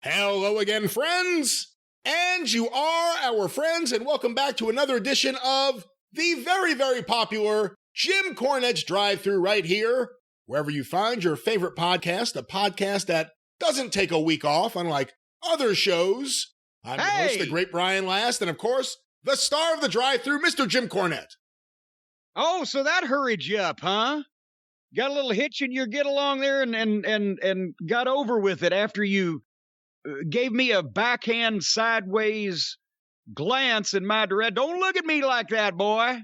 Hello again, friends! And you are our friends, and welcome back to another edition of the very, very popular Jim Cornette's Drive Thru right here, wherever you find your favorite podcast, a podcast that doesn't take a week off, unlike other shows. I'm your host, the great Brian Last, and of course, the star of the Drive Thru, Mr. Jim Cornette. Oh, so that hurried you up, huh? Got a little hitch in your get along there and got over with it after you gave me a backhand sideways glance in my direction. Don't look at me like that, boy.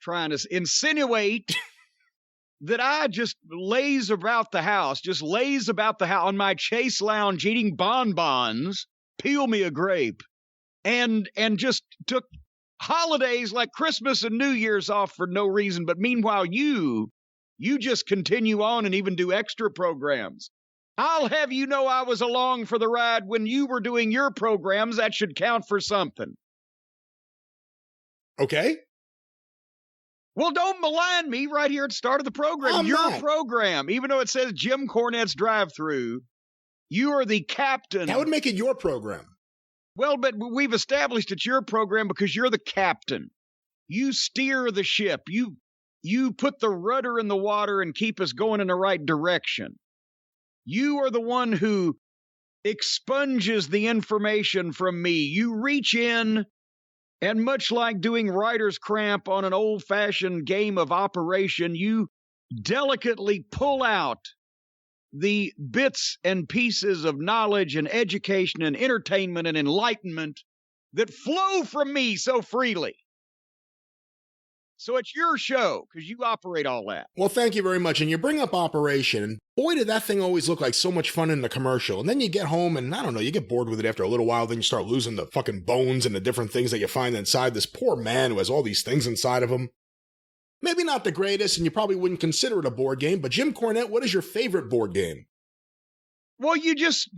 Trying to insinuate that I just lays about the house on my Chase lounge eating bonbons, peel me a grape, and just took holidays like Christmas and New Year's off for no reason. But meanwhile, you just continue on and even do extra programs. I'll have you know I was along for the ride when you were doing your programs. That should count for something. Okay. Well, don't malign me right here at the start of the program. Program, even though it says Jim Cornette's Drive Thru, you are the captain. That would make it your program. Well, but we've established it's your program because you're the captain. You steer the ship. You put the rudder in the water and keep us going in the right direction. You are the one who expunges the information from me. You reach in, and much like doing writer's cramp on an old-fashioned game of Operation, you delicately pull out the bits and pieces of knowledge and education and entertainment and enlightenment that flow from me so freely. So it's your show, because you operate all that. Well, thank you very much. And you bring up Operation, and boy, did that thing always look like so much fun in the commercial. And then you get home, and I don't know, you get bored with it after a little while, then you start losing the fucking bones and the different things that you find inside this poor man who has all these things inside of him. Maybe not the greatest, and you probably wouldn't consider it a board game, but Jim Cornette, what is your favorite board game? Well, you just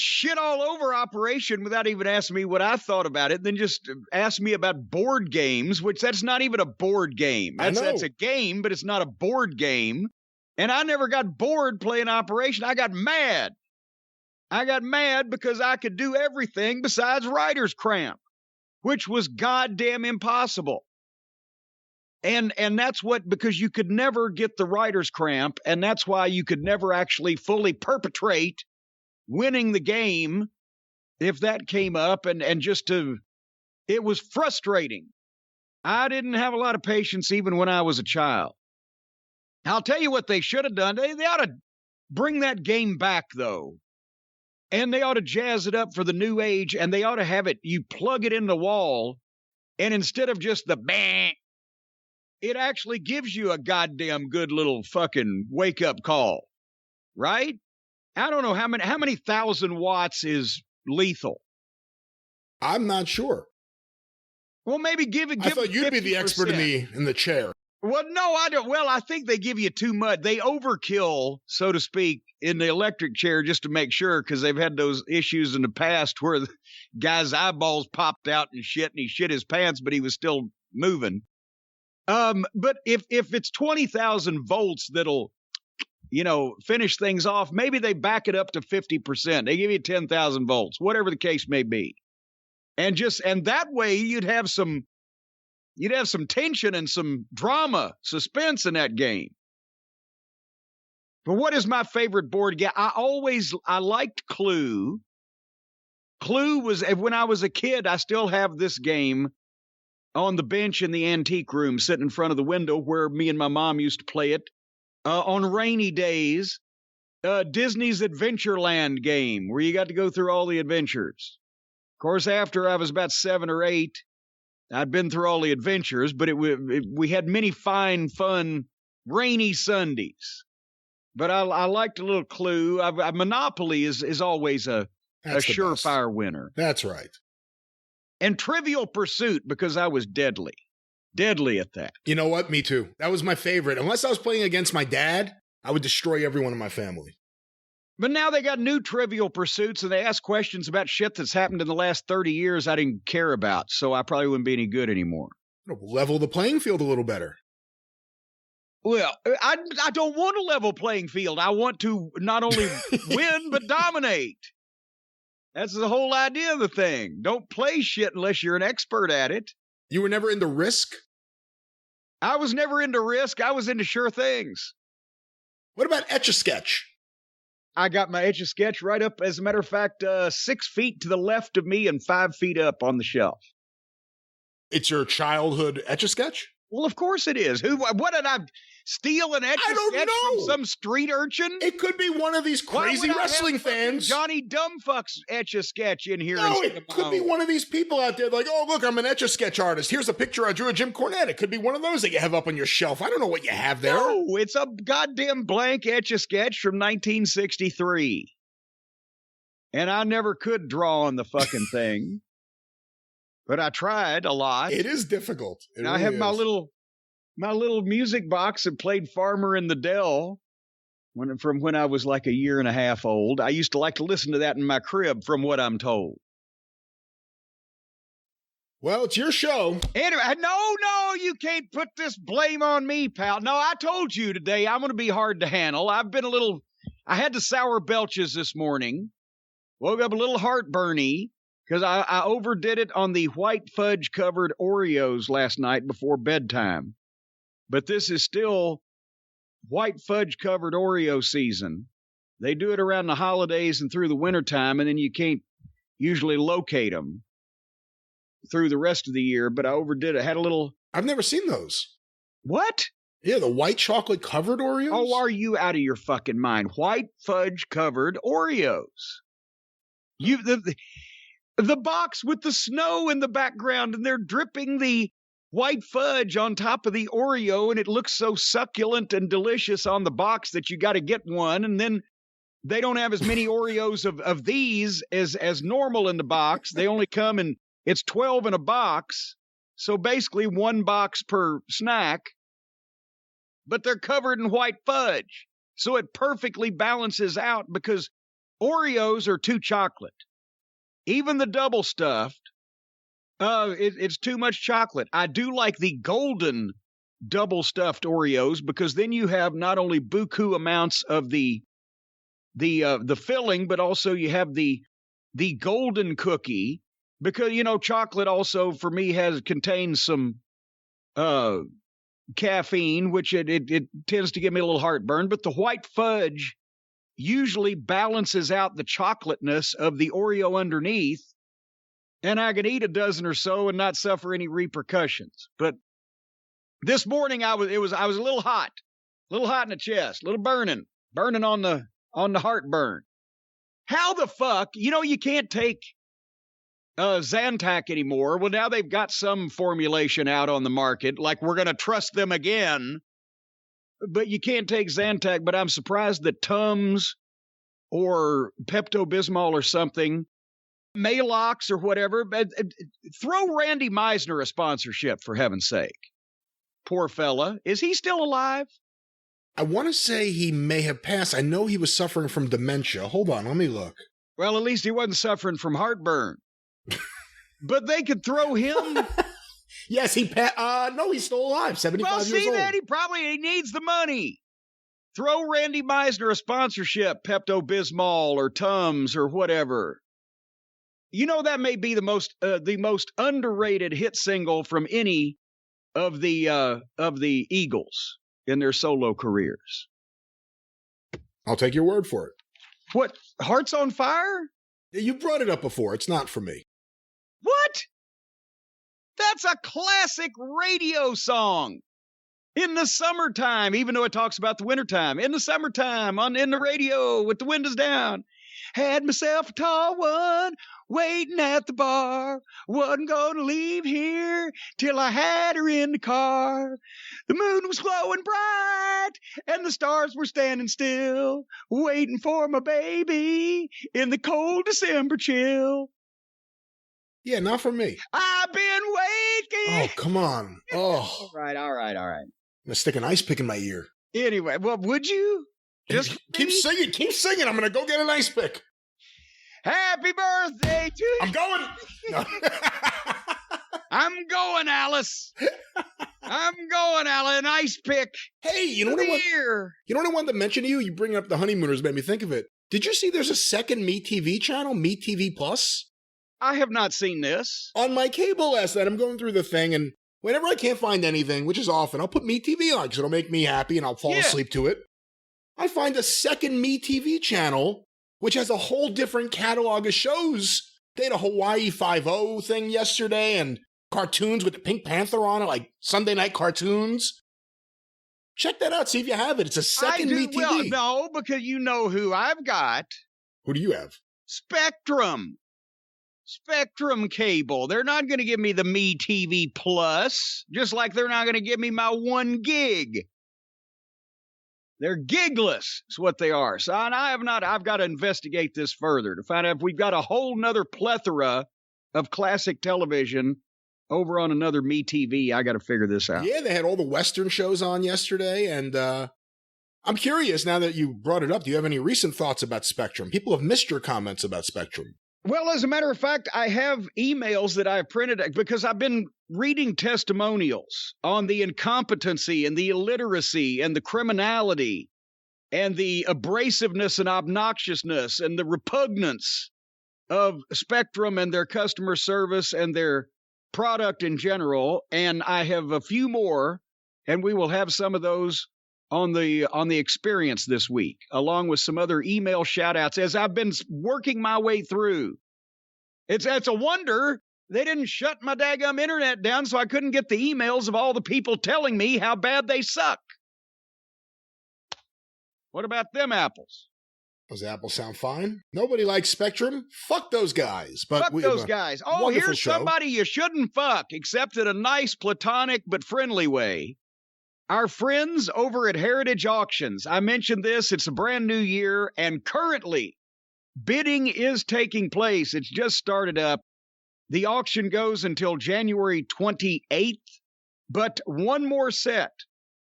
shit all over Operation without even asking me what I thought about it. Then just ask me about board games, which that's not even a board game. That's a game, but it's not a board game. And I never got bored playing Operation. I got mad. I got mad because I could do everything besides writer's cramp, which was goddamn impossible. And that's because you could never get the writer's cramp, and that's why you could never actually fully perpetrate winning the game if that came up, and it was frustrating. I didn't have a lot of patience even when I was a child. I'll tell you what they should have done. They ought to bring that game back, though. And they ought to jazz it up for the new age, and they ought to have it, you plug it in the wall, and instead of just the bang, it actually gives you a goddamn good little fucking wake-up call, right? I don't know how many thousand watts is lethal. I'm not sure. Well, maybe give I thought you'd 50%. Be the expert in the chair. Well, no, I don't. Well, I think they give you too much. They overkill, so to speak, in the electric chair just to make sure, because they've had those issues in the past where the guy's eyeballs popped out and he shit his pants, but he was still moving. But if it's 20,000 volts that'll, finish things off, maybe they back it up to 50%. They give you 10,000 volts, whatever the case may be. And that way you'd have some tension and some drama, suspense in that game. But what is my favorite board game? I liked Clue. Clue was, when I was a kid, I still have this game on the bench in the antique room, sitting in front of the window where me and my mom used to play it. On rainy days, Disney's Adventureland game, where you got to go through all the adventures. Of course, after I was about 7 or 8, I'd been through all the adventures, but we had many fine, fun, rainy Sundays. But I liked a little Clue. Monopoly is always a surefire winner. That's right. And Trivial Pursuit, because I was deadly at that. You know what? Me too. That was my favorite. Unless I was playing against my dad, I would destroy everyone in my family. But now they got new Trivial Pursuits, and they ask questions about shit that's happened in the last 30 years I didn't care about, so I probably wouldn't be any good anymore. It'll level the playing field a little better. Well, I don't want a level playing field. I want to not only win, but dominate. That's the whole idea of the thing. Don't play shit unless you're an expert at it. You were never into Risk? I was never into Risk. I was into sure things. What about Etch-a-Sketch? I got my Etch-a-Sketch right up, as a matter of fact, 6 feet to the left of me and 5 feet up on the shelf. It's your childhood Etch-a-Sketch? Well, of course it is. What did I steal an Etch-a-Sketch from some street urchin? It could be one of these crazy wrestling fans. Johnny Dumbfuck's Etch-a-Sketch in here. No, it could be one of these people out there like, oh, look, I'm an Etch-a-Sketch artist. Here's a picture I drew of Jim Cornette. It could be one of those that you have up on your shelf. I don't know what you have there. No, it's a goddamn blank Etch-a-Sketch from 1963. And I never could draw on the fucking thing. But I tried a lot. It is difficult. And I have my little music box that played Farmer in the Dell from when I was like a year and a half old. I used to like to listen to that in my crib, from what I'm told. Well, it's your show. Anyway, no, you can't put this blame on me, pal. No, I told you today I'm going to be hard to handle. I had the sour belches this morning. Woke up a little heartburny. Because I overdid it on the white fudge-covered Oreos last night before bedtime. But this is still white fudge-covered Oreo season. They do it around the holidays and through the wintertime, and then you can't usually locate them through the rest of the year. But I overdid it. I've never seen those. What? Yeah, the white chocolate-covered Oreos? Oh, are you out of your fucking mind? White fudge-covered Oreos. The box with the snow in the background, and they're dripping the white fudge on top of the Oreo, and it looks so succulent and delicious on the box that you got to get one. And then they don't have as many Oreos of these as normal in the box. They only come in, it's 12 in a box. So basically 1 box per snack, but they're covered in white fudge. So it perfectly balances out because Oreos are too chocolate. Even the double stuffed, it's too much chocolate. I do like the golden double stuffed Oreos because then you have not only buku amounts of the filling, but also you have the golden cookie because, chocolate also for me contains some caffeine, which it tends to give me a little heartburn. But the white fudge usually balances out the chocolateness of the Oreo underneath, and I can eat a dozen or so and not suffer any repercussions. But this morning I was a little hot in the chest, a little burning on the heartburn. How the fuck, you can't take Zantac anymore. Well, now they've got some formulation out on the market, like we're going to trust them again. But you can't take Zantac, but I'm surprised that Tums or Pepto-Bismol or something, Malox or whatever, throw Randy Meisner a sponsorship, for heaven's sake. Poor fella. Is he still alive? I want to say he may have passed. I know he was suffering from dementia. Hold on, let me look. Well, at least he wasn't suffering from heartburn. But they could throw him... Yes, no, he's still alive, 75 years old. Well, see that? He needs the money. Throw Randy Meisner a sponsorship, Pepto-Bismol or Tums or whatever. That may be the most underrated hit single from any of the Eagles in their solo careers. I'll take your word for it. What? Hearts on Fire? You brought it up before. It's not for me. What? That's a classic radio song. In the summertime, even though it talks about the wintertime. In the summertime, in the radio with the windows down. Had myself a tall one waiting at the bar. Wasn't going to leave here till I had her in the car. The moon was glowing bright and the stars were standing still, waiting for my baby in the cold December chill. Yeah, not for me. I've been waiting. Oh, come on. Oh. All right. I'm going to stick an ice pick in my ear. Anyway, well, would you? Just keep singing. I'm going to go get an ice pick. Happy birthday to you. I'm going. No. I'm going, Alice. I'm going, Alice. Nice pick. Hey, you know what I wanted to mention to you? You bringing up the Honeymooners made me think of it. Did you see there's a second MeTV channel, MeTV Plus? I have not seen this. On my cable last night, I'm going through the thing, and whenever I can't find anything, which is often, I'll put MeTV on because it'll make me happy and I'll fall asleep to it. I find a second MeTV channel, which has a whole different catalog of shows. They had a Hawaii Five-0 thing yesterday and cartoons with the Pink Panther on it, like Sunday night cartoons. Check that out. See if you have it. It's a second MeTV. Well, no, because you know who I've got. Who do you have? Spectrum cable. They're not going to give me the MeTV Plus, just like they're not going to give me my 1 gig. They're gigless, is what they are. So I've got to investigate this further to find out if we've got a whole nother plethora of classic television over on another MeTV. I got to figure this out. Yeah, they had all the Western shows on yesterday, and I'm curious, now that you brought it up, do you have any recent thoughts about Spectrum? People have missed your comments about Spectrum. Well, as a matter of fact, I have emails that I've printed because I've been reading testimonials on the incompetency and the illiteracy and the criminality and the abrasiveness and obnoxiousness and the repugnance of Spectrum and their customer service and their product in general. And I have a few more, and we will have some of those on the experience this week, along with some other email shout outs as I've been working my way through. It's a wonder they didn't shut my daggum internet down so I couldn't get the emails of all the people telling me how bad they suck. What about them apples? Those apples sound fine. Nobody likes Spectrum. Fuck those guys. But fuck those guys. Oh, here's somebody you shouldn't fuck, except in a nice, platonic, but friendly way. Our friends over at Heritage Auctions. I mentioned this. It's a brand new year, and currently bidding is taking place. It's just started up. The auction goes until January 28th, but one more set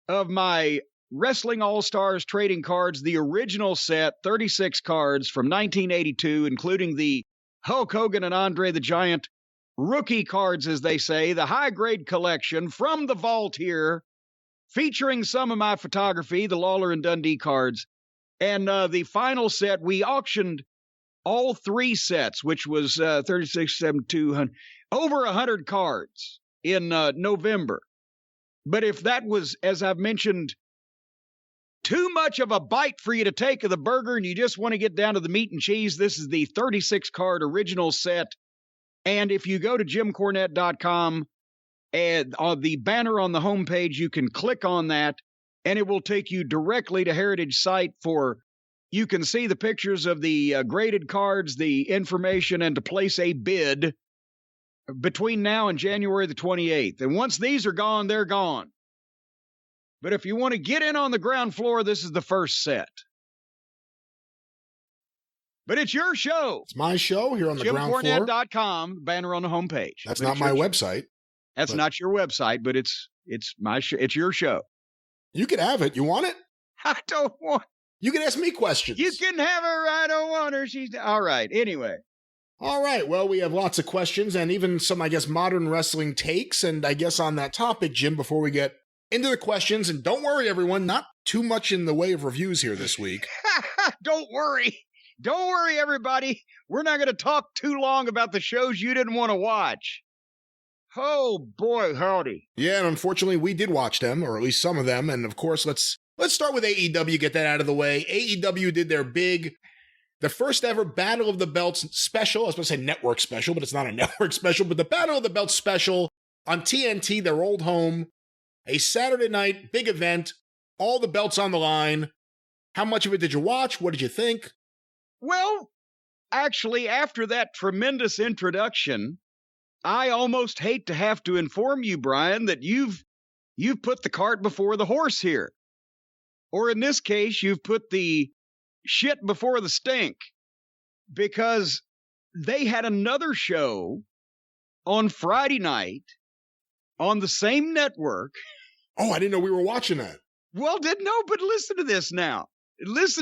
of my Wrestling All-Stars trading cards, the original set, 36 cards from 1982, including the Hulk Hogan and Andre the Giant rookie cards, as they say, the high-grade collection from the vault here, featuring some of my photography, the Lawler and Dundee cards. And the final set, we auctioned all 3 sets, which was 36, 7, 200, over 100 cards in November. But if that was, as I've mentioned, too much of a bite for you to take of the burger and you just want to get down to the meat and cheese, this is the 36-card original set. And if you go to JimCornette.com, and on the banner on the homepage, you can click on that, and it will take you directly to Heritage site you can see the pictures of the graded cards, the information, and to place a bid between now and January the 28th. And once these are gone, they're gone. But if you want to get in on the ground floor, this is the first set. But it's your show. It's my show here on the ground floor. JimCornette.com, banner on the homepage. That's not my website. That's not your website, but it's my show. It's your show. You can have it. You want it? I don't want. You can ask me questions. You can have her. I don't want her. She's all right. Anyway. All right. Well, we have lots of questions and even some, I guess, modern wrestling takes. And I guess on that topic, Jim, before we get into the questions, and don't worry, everyone, not too much in the way of reviews here this week. Don't worry. Don't worry, everybody. We're not going to talk too long about the shows you didn't want to watch. Oh, boy, howdy. Yeah, and unfortunately, we did watch them, or at least some of them. And of course, let's start with AEW, get that out of the way. AEW did the first ever Battle of the Belts special. I was going to say network special, but it's not a network special. But the Battle of the Belts special on TNT, their old home. A Saturday night, big event, all the belts on the line. How much of it did you watch? What did you think? Well, actually, after that tremendous introduction, I almost hate to have to inform you, Brian, that you've put the cart before the horse here. Or in this case, you've put the shit before the stink. Because they had another show on Friday night on the same network. Oh, I didn't know we were watching that. Well, didn't know, but listen to this now. This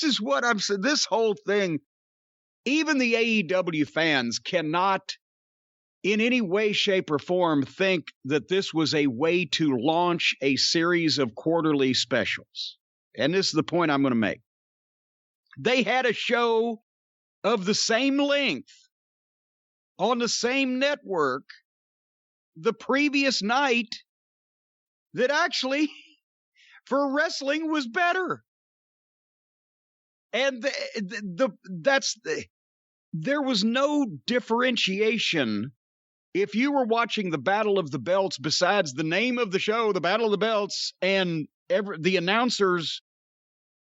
is what I'm saying. This whole thing, even the AEW fans cannot in any way, shape, or form think that this was a way to launch a series of quarterly specials. And this is the point I'm going to make. They had a show of the same length on the same network the previous night that actually for wrestling was better. And there was no differentiation if you were watching the Battle of the Belts besides the name of the show, the Battle of the Belts, and the announcers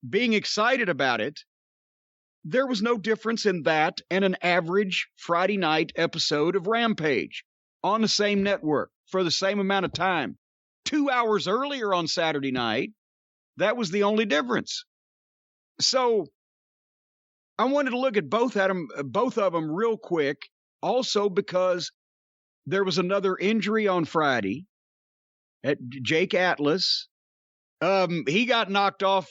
being excited about it. There was no difference in that and an average Friday night episode of Rampage on the same network for the same amount of time. 2 hours earlier on Saturday night, that was the only difference. So I wanted to look at both of them real quick, also because there was another injury on Friday at Jake Atlas. He got knocked off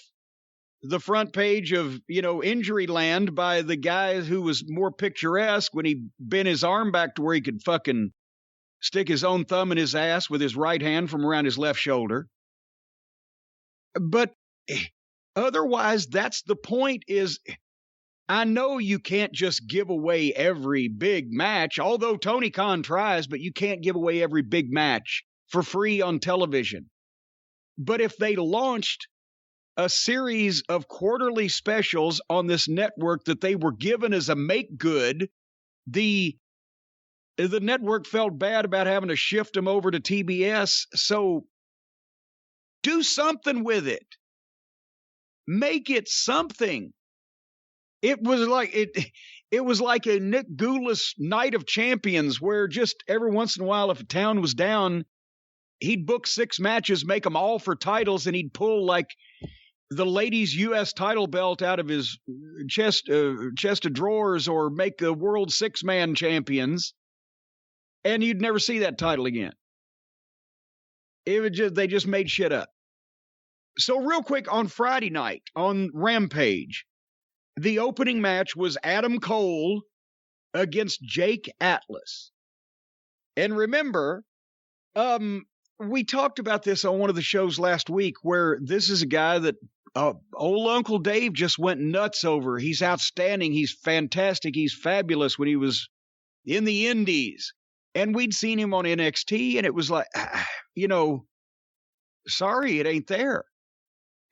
the front page of, Injury Land by the guy who was more picturesque when he bent his arm back to where he could fucking stick his own thumb in his ass with his right hand from around his left shoulder. But otherwise, that's the point is, I know you can't just give away every big match, although Tony Khan tries, but you can't give away every big match for free on television. But if they launched a series of quarterly specials on this network that they were given as a make good, the network felt bad about having to shift them over to TBS. So do something with it. Make it something. It was like a Nick Goulas Night of Champions, where just every once in a while, if a town was down, he'd book 6 matches, make them all for titles, and he'd pull like the ladies' U.S. title belt out of his chest of drawers, or make the world 6-man champions, and you'd never see that title again. They just made shit up. So real quick, on Friday night on Rampage, the opening match was Adam Cole against Jake Atlas. And remember, we talked about this on one of the shows last week, where this is a guy that old Uncle Dave just went nuts over. He's outstanding. He's fantastic. He's fabulous when he was in the Indies. And we'd seen him on NXT, and it was like, sorry, it ain't there.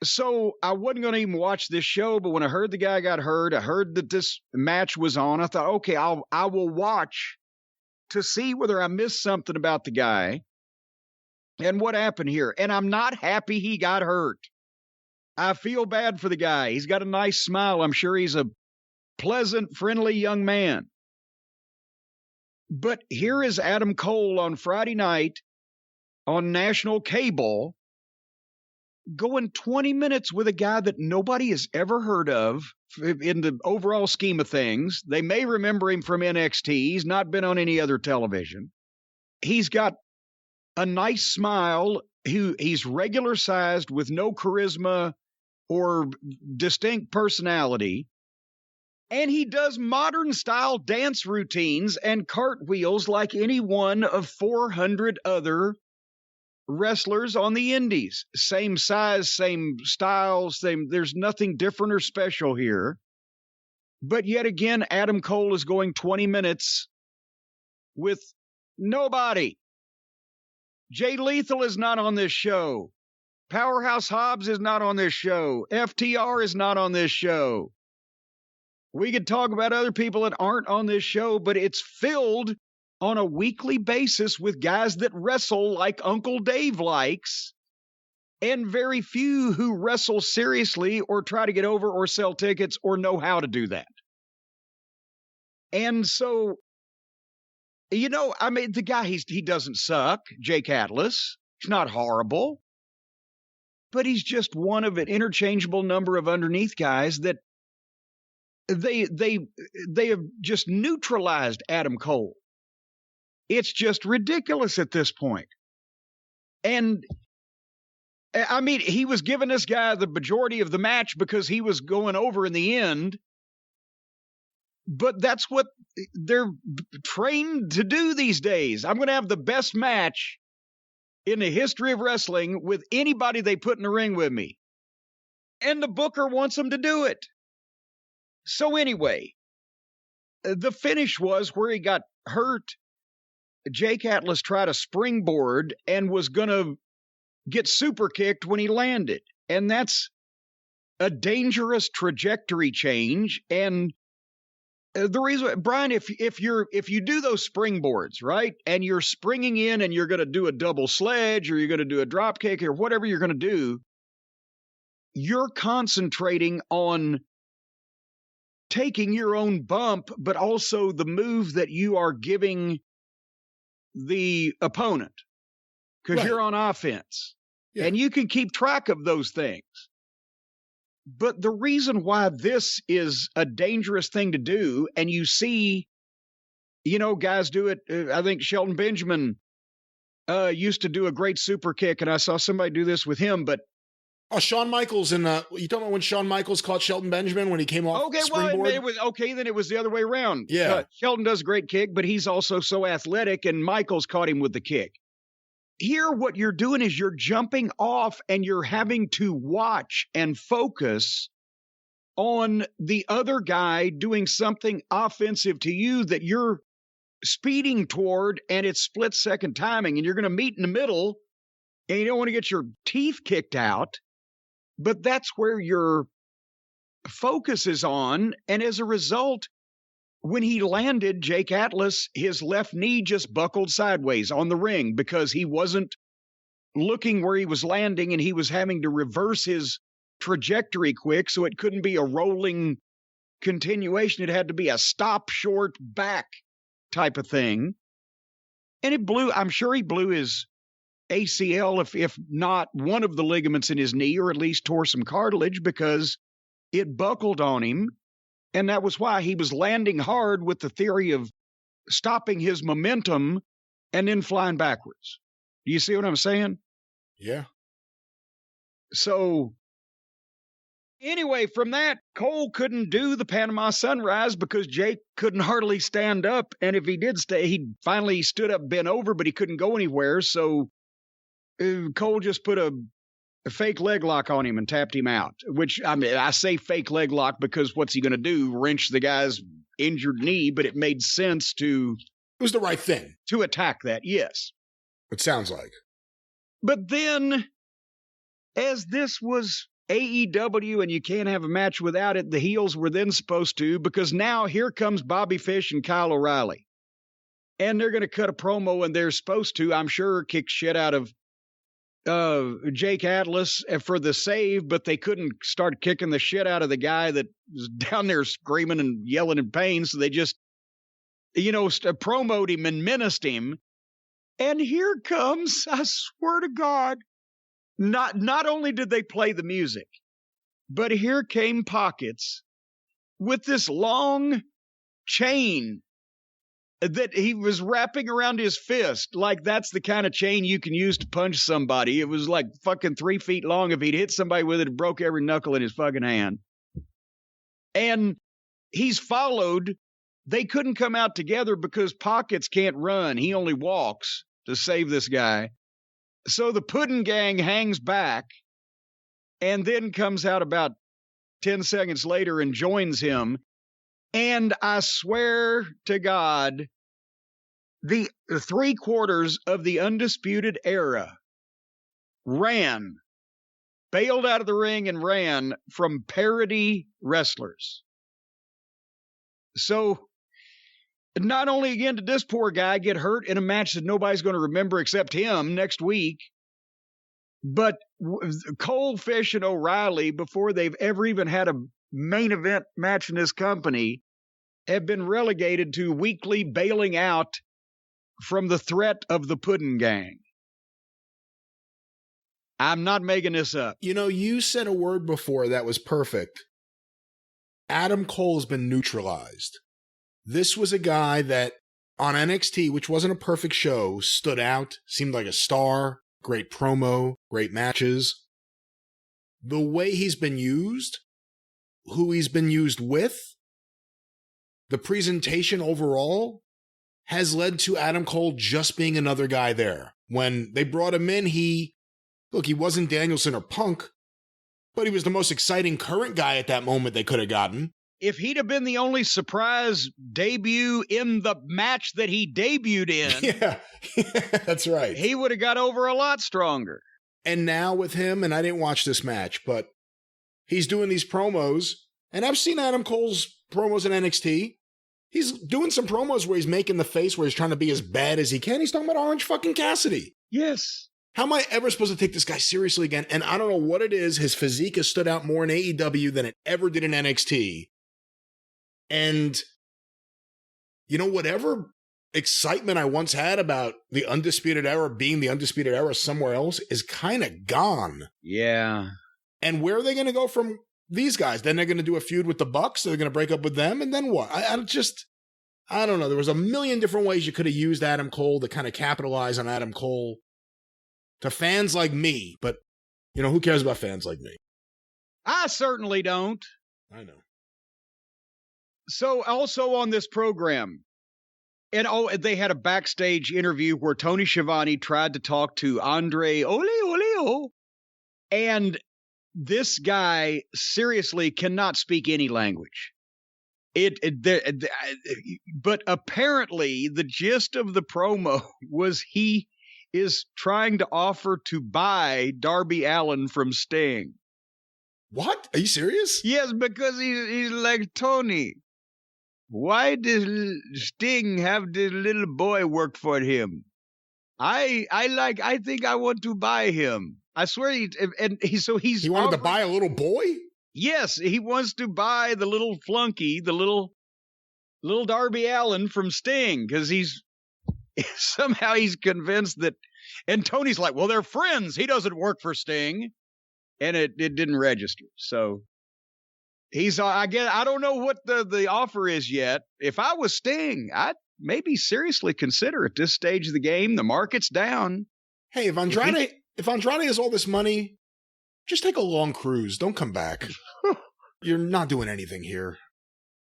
So I wasn't going to even watch this show, but when I heard the guy got hurt, I heard that this match was on. I thought, okay, I will watch to see whether I missed something about the guy and what happened here. And I'm not happy he got hurt. I feel bad for the guy. He's got a nice smile. I'm sure he's a pleasant, friendly young man. But here is Adam Cole on Friday night on national cable, going 20 minutes with a guy that nobody has ever heard of in the overall scheme of things. They may remember him from NXT. He's not been on any other television. He's got a nice smile. He's regular sized with no charisma or distinct personality. And he does modern style dance routines and cartwheels like any one of 400 other wrestlers on the indies. Same size, same style, there's nothing different or special here. But yet again, Adam Cole is going 20 minutes with nobody. Jay Lethal is not on this show. Powerhouse Hobbs is not on this show. FTR is not on this show. We could talk about other people that aren't on this show, but it's filled on a weekly basis with guys that wrestle like Uncle Dave likes, and very few who wrestle seriously or try to get over or sell tickets or know how to do that. And so, the guy, he doesn't suck, Jake Atlas. He's not horrible, but he's just one of an interchangeable number of underneath guys that they have just neutralized Adam Cole. It's just ridiculous at this point. And I mean, he was giving this guy the majority of the match because he was going over in the end. But that's what they're trained to do these days. I'm going to have the best match in the history of wrestling with anybody they put in the ring with me. And the booker wants them to do it. So anyway, the finish was where he got hurt. Jake Atlas tried a springboard and was going to get super kicked when he landed. And that's a dangerous trajectory change. And the reason, Brian, if you do those springboards, right, and you're springing in and you're going to do a double sledge or you're going to do a drop kick or whatever you're going to do, you're concentrating on taking your own bump, but also the move that you are giving the opponent, because you're on offense. Yeah. And you can keep track of those things. But the reason why this is a dangerous thing to do, and you see, guys do it. I think Shelton Benjamin used to do a great super kick, and I saw somebody do this with him, but Shawn Michaels you talking about when Shawn Michaels caught Shelton Benjamin when he came off springboard? Then it was the other way around. Yeah. Shelton does a great kick, but he's also so athletic, and Michaels caught him with the kick. Here, what you're doing is you're jumping off and you're having to watch and focus on the other guy doing something offensive to you that you're speeding toward, and it's split-second timing, and you're going to meet in the middle, and you don't want to get your teeth kicked out. But that's where your focus is on. And as a result, when he landed, Jake Atlas, his left knee just buckled sideways on the ring because he wasn't looking where he was landing, and he was having to reverse his trajectory quick, so it couldn't be a rolling continuation. It had to be a stop short back type of thing. And it blew, I'm sure he blew his ACL, if not one of the ligaments in his knee, or at least tore some cartilage, because it buckled on him. And that was why he was landing hard with the theory of stopping his momentum and then flying backwards. Do you see what I'm saying? Yeah. So anyway, from that, Cole couldn't do the Panama Sunrise because Jake couldn't hardly stand up. And if he did stay, he finally stood up, bent over, but he couldn't go anywhere. So Cole just put a fake leg lock on him and tapped him out, which, I mean, I say fake leg lock because what's he going to do? Wrench the guy's injured knee, but it made sense to... It was the right thing. To attack that, yes. It sounds like. But then, as this was AEW and you can't have a match without it, the heels were then supposed to, because now here comes Bobby Fish and Kyle O'Reilly. And they're going to cut a promo, and they're supposed to, I'm sure, kick shit out of Jake Atlas for the save, but they couldn't start kicking the shit out of the guy that was down there screaming and yelling in pain. So they just, promoted him and menaced him. And here comes, I swear to God, not only did they play the music, but here came Pockets with this long chain that he was wrapping around his fist, like that's the kind of chain you can use to punch somebody. It was like fucking 3 feet long. If he'd hit somebody with it, it broke every knuckle in his fucking hand. And he's followed. They couldn't come out together because Pockets can't run. He only walks to save this guy. So the Puddin' Gang hangs back and then comes out about 10 seconds later and joins him. And I swear to God, the 3/4 of the Undisputed Era bailed out of the ring and ran from parody wrestlers. So not only again did this poor guy get hurt in a match that nobody's going to remember except him next week, but Cole, Fish, and O'Reilly, before they've ever even had a main event match in this company, have been relegated to weekly bailing out from the threat of the Puddin' Gang. I'm not making this up. You said a word before that was perfect. Adam Cole's been neutralized. This was a guy that on NXT, which wasn't a perfect show, stood out, seemed like a star, great promo, great matches. The way he's been used, who he's been used with, the presentation overall has led to Adam Cole just being another guy there. When they brought him in, he wasn't Danielson or Punk, but he was the most exciting current guy at that moment they could have gotten. If he'd have been the only surprise debut in the match that he debuted in, yeah, that's right. He would have got over a lot stronger. And now with him, and I didn't watch this match, but he's doing these promos, and I've seen Adam Cole's promos in NXT. He's doing some promos where he's making the face where he's trying to be as bad as he can. He's talking about Orange fucking Cassidy. Yes. How am I ever supposed to take this guy seriously again? And I don't know what it is. His physique has stood out more in AEW than it ever did in NXT. And, whatever excitement I once had about the Undisputed Era being the Undisputed Era somewhere else is kind of gone. Yeah. And where are they going to go from these guys? Then they're going to do a feud with the Bucks. So they're going to break up with them. And then what? I don't know. There was a million different ways you could have used Adam Cole to kind of capitalize on Adam Cole to fans like me. But, who cares about fans like me? I certainly don't. I know. So also on this program, and they had a backstage interview where Tony Schiavone tried to talk to Andre Oleo, and this guy seriously cannot speak any language. But apparently the gist of the promo was he is trying to offer to buy Darby Allin from Sting. What? Are you serious? Yes, because he's like, Tony, why does Sting have this little boy work for him? I think I want to buy him. I swear he wanted to buy a little boy? Yes, he wants to buy the little flunky, the little Darby Allin from Sting, because he's convinced that, and Tony's like, well, they're friends. He doesn't work for Sting. And it didn't register. So I don't know what the offer is yet. If I was Sting, I'd maybe seriously consider at this stage of the game. The market's down. Hey, if Andrade has all this money, just take a long cruise. Don't come back. You're not doing anything here.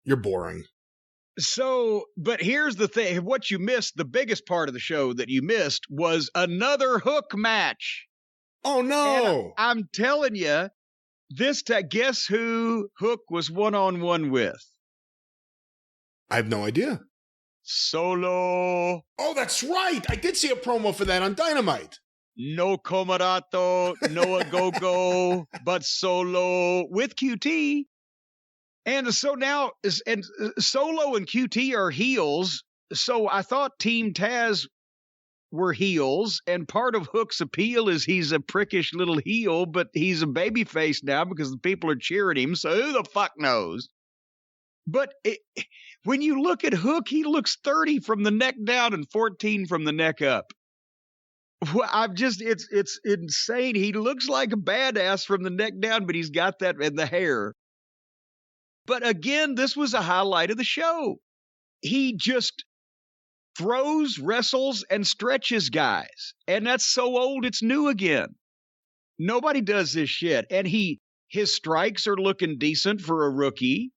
You're boring. So, but here's the thing. What you missed, the biggest part of the show that you missed was another Hook match. Oh, no. And I'm telling you, guess who Hook was one-on-one with? I have no idea. Solo. Oh, that's right. I did see a promo for that on Dynamite. No Comarato, no Agogo, but Solo with QT. And so now, Solo and QT are heels. So I thought Team Taz were heels, and part of Hook's appeal is he's a prickish little heel, but he's a babyface now because the people are cheering him, so who the fuck knows? But when you look at Hook, he looks 30 from the neck down and 14 from the neck up. It's insane. He looks like a badass from the neck down, but he's got that in the hair. But again, this was a highlight of the show. He just throws, wrestles, and stretches guys. And that's so old, it's new again. Nobody does this shit. And his strikes are looking decent for a rookie.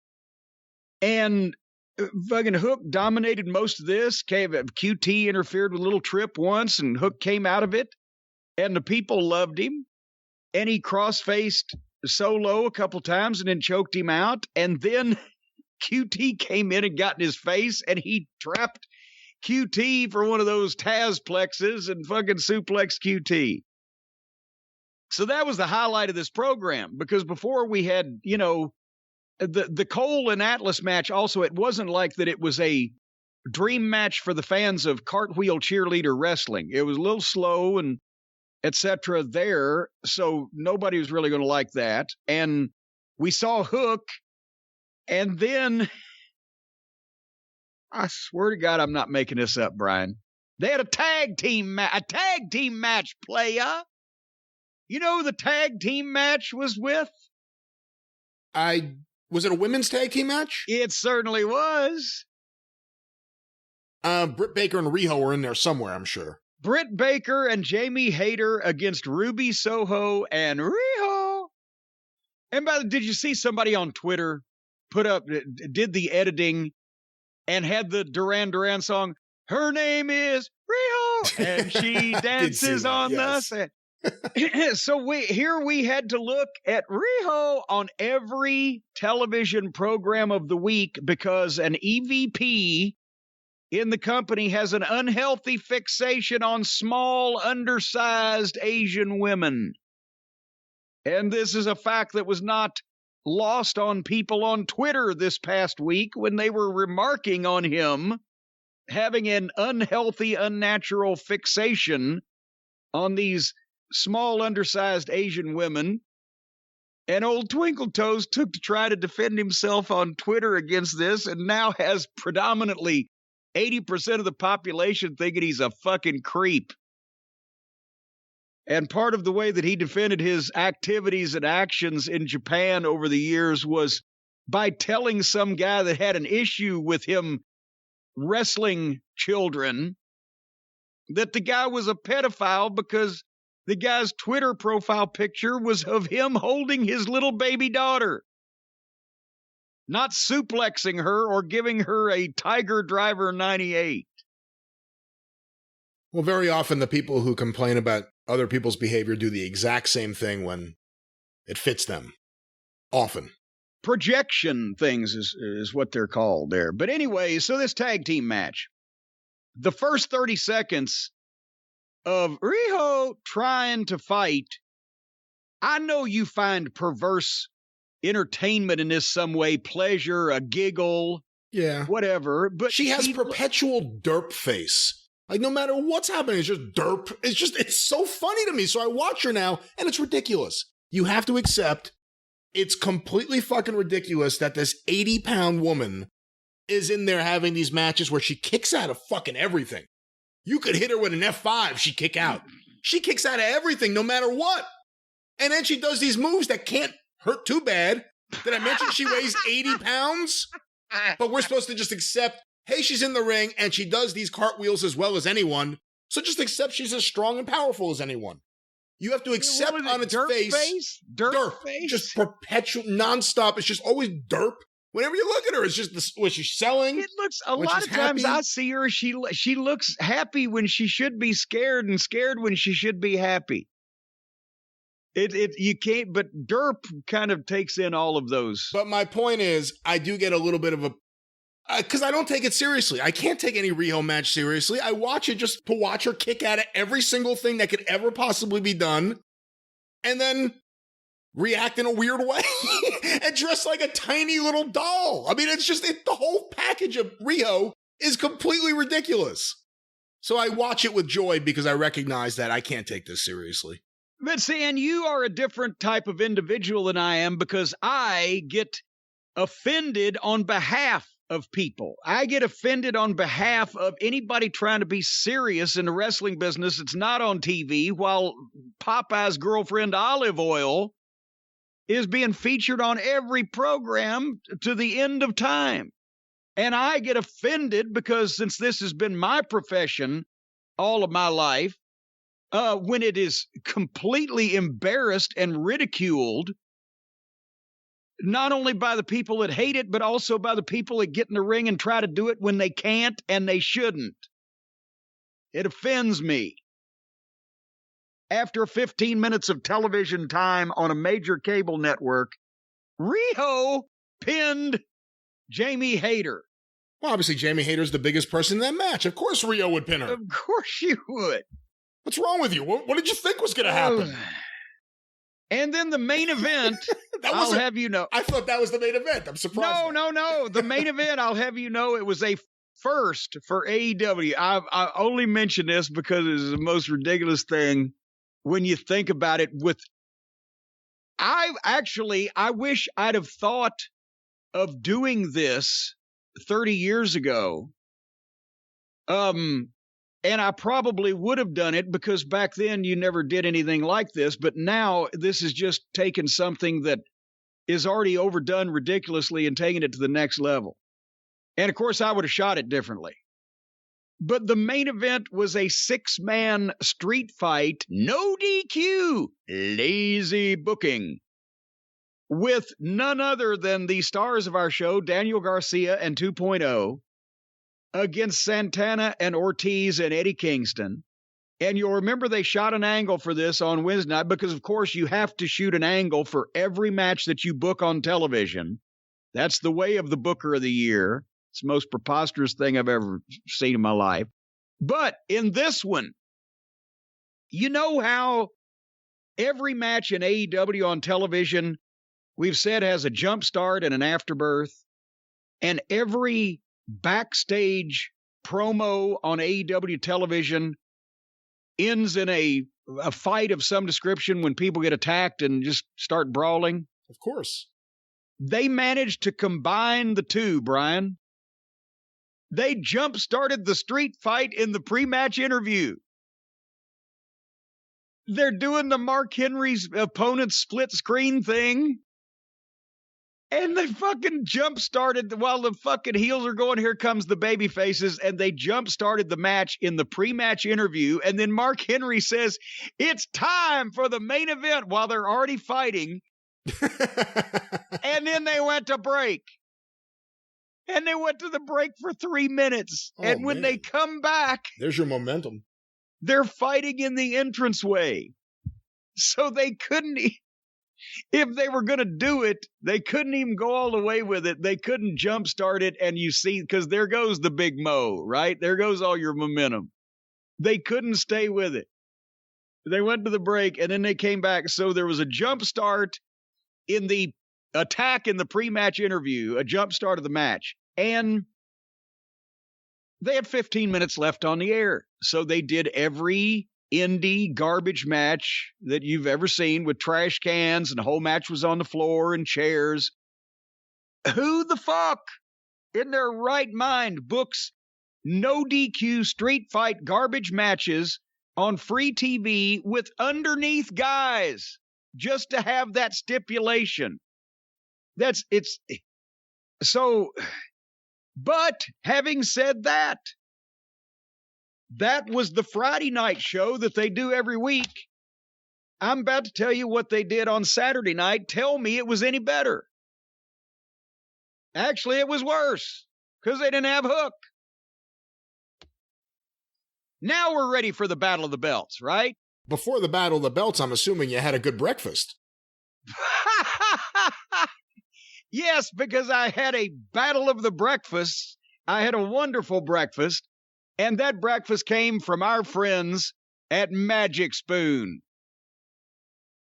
And fucking Hook dominated most of this. QT interfered with a little trip once, and Hook came out of it. And the people loved him. And he cross-faced Solo a couple times and then choked him out. And then QT came in and got in his face, and he trapped QT for one of those Taz plexes and fucking suplex QT. So that was the highlight of this program, because before we had, the Cole and Atlas match also, it wasn't like that it was a dream match for the fans of cartwheel cheerleader wrestling. It was a little slow and etc. there, so nobody was really going to like that. And we saw Hook, and then I swear to God, I'm not making this up, Brian. They had a tag team match, playa. You know who the tag team match was with? Was it a women's tag team match? It certainly was. Britt Baker and Riho were in there somewhere, I'm sure. Britt Baker and Jamie Hayter against Ruby Soho and Riho. And did you see somebody on Twitter did the editing and had the Duran Duran song, "Her name is Riho," and she dances on the set. So we had to look at Riho on every television program of the week because an EVP in the company has an unhealthy fixation on small, undersized Asian women. And this is a fact that was not lost on people on Twitter this past week when they were remarking on him having an unhealthy, unnatural fixation on these small, undersized Asian women. And old Twinkle Toes took to try to defend himself on Twitter against this and now has predominantly 80% of the population thinking he's a fucking creep. And part of the way that he defended his activities and actions in Japan over the years was by telling some guy that had an issue with him wrestling children that the guy was a pedophile because the guy's Twitter profile picture was of him holding his little baby daughter, not suplexing her or giving her a Tiger Driver 98. Well, very often the people who complain about other people's behavior do the exact same thing when it fits them. Often. Projection things is what they're called there. But anyway, so this tag team match, the first 30 seconds of Riho trying to fight, I know you find perverse entertainment in this some way, pleasure, a giggle, whatever. But she has perpetual derp face. Like, no matter what's happening, it's just derp. It's so funny to me. So I watch her now, and it's ridiculous. You have to accept it's completely fucking ridiculous that this 80-pound woman is in there having these matches where she kicks out of fucking everything. You could hit her with an F5, she'd kick out. She kicks out of everything, no matter what. And then she does these moves that can't hurt too bad. Did I mention she weighs 80 pounds? But we're supposed to just accept, hey, she's in the ring and she does these cartwheels as well as anyone. So just accept she's as strong and powerful as anyone. You have to accept on its face. Derp face? Just perpetual, nonstop. It's just always derp. Whenever you look at her, it's just what she's selling. It looks, a lot of times I see her, she looks happy when she should be scared and scared when she should be happy. You can't, but derp kind of takes in all of those. But my point is, I do get a little bit of a, because I don't take it seriously. I can't take any Riho match seriously. I watch it just to watch her kick at every single thing that could ever possibly be done, and then react in a weird way and dress like a tiny little doll. I mean, the whole package of Riho is completely ridiculous. So I watch it with joy because I recognize that I can't take this seriously. But see, and you are a different type of individual than I am because I get offended on behalf of people. I get offended on behalf of anybody trying to be serious in the wrestling business. It's not on TV, while Popeye's girlfriend Olive Oil is being featured on every program to the end of time. And I get offended because since this has been my profession all of my life, when it is completely embarrassed and ridiculed, not only by the people that hate it, but also by the people that get in the ring and try to do it when they can't and they shouldn't. It offends me. After 15 minutes of television time on a major cable network, Riho pinned Jamie Hayter. Well, obviously, Jamie Hayter's the biggest person in that match. Of course Riho would pin her. Of course she would. What's wrong with you? What did you think was going to happen? And then the main event, I'll have you know. I thought that was the main event. I'm surprised. No. The main event, I'll have you know, it was a first for AEW. I only mention this because it is the most ridiculous thing when you think about it. I wish I'd have thought of doing this 30 years ago. And I probably would have done it because back then you never did anything like this. But now this is just taking something that is already overdone ridiculously and taking it to the next level. And of course, I would have shot it differently. But the main event was a 6-man street fight, no DQ, lazy booking, with none other than the stars of our show, Daniel Garcia and 2.0, against Santana and Ortiz and Eddie Kingston. And you'll remember they shot an angle for this on Wednesday night because, of course, you have to shoot an angle for every match that you book on television. That's the way of the Booker of the Year. It's the most preposterous thing I've ever seen in my life. But in this one, you know how every match in AEW on television, we've said, has a jump start and an afterbirth, and every backstage promo on AEW television ends in a fight of some description when people get attacked and just start brawling? Of course. They managed to combine the two, Brian. They jump-started the street fight in the pre-match interview. They're doing the Mark Henry's opponent split screen thing. And they fucking jump-started while the fucking heels are going, here comes the baby faces, and they jump-started the match in the pre-match interview, and then Mark Henry says, it's time for the main event while they're already fighting. And then they went to break. And they went to the break for 3 minutes. Oh, and when they come back, there's your momentum. They're fighting in the entranceway. So they couldn't... If they were going to do it, they couldn't even go all the way with it. They couldn't jumpstart it, and you see, because there goes the big mo, right? There goes all your momentum. They couldn't stay with it. They went to the break, and then they came back. So there was a jump start in the attack in the pre-match interview, a jump start of the match, and they had 15 minutes left on the air. So they did every indie garbage match that you've ever seen with trash cans, and the whole match was on the floor and chairs. Who the fuck in their right mind books no DQ street fight garbage matches on free TV with underneath guys just to have that stipulation? But having said that, that was the Friday night show that they do every week. I'm about to tell you what they did on Saturday night. Tell me it was any better. Actually, it was worse because they didn't have Hook. Now we're ready for the Battle of the Belts, right? Before the Battle of the Belts, I'm assuming you had a good breakfast. Yes, because I had a Battle of the Breakfasts. I had a wonderful breakfast. And that breakfast came from our friends at Magic Spoon.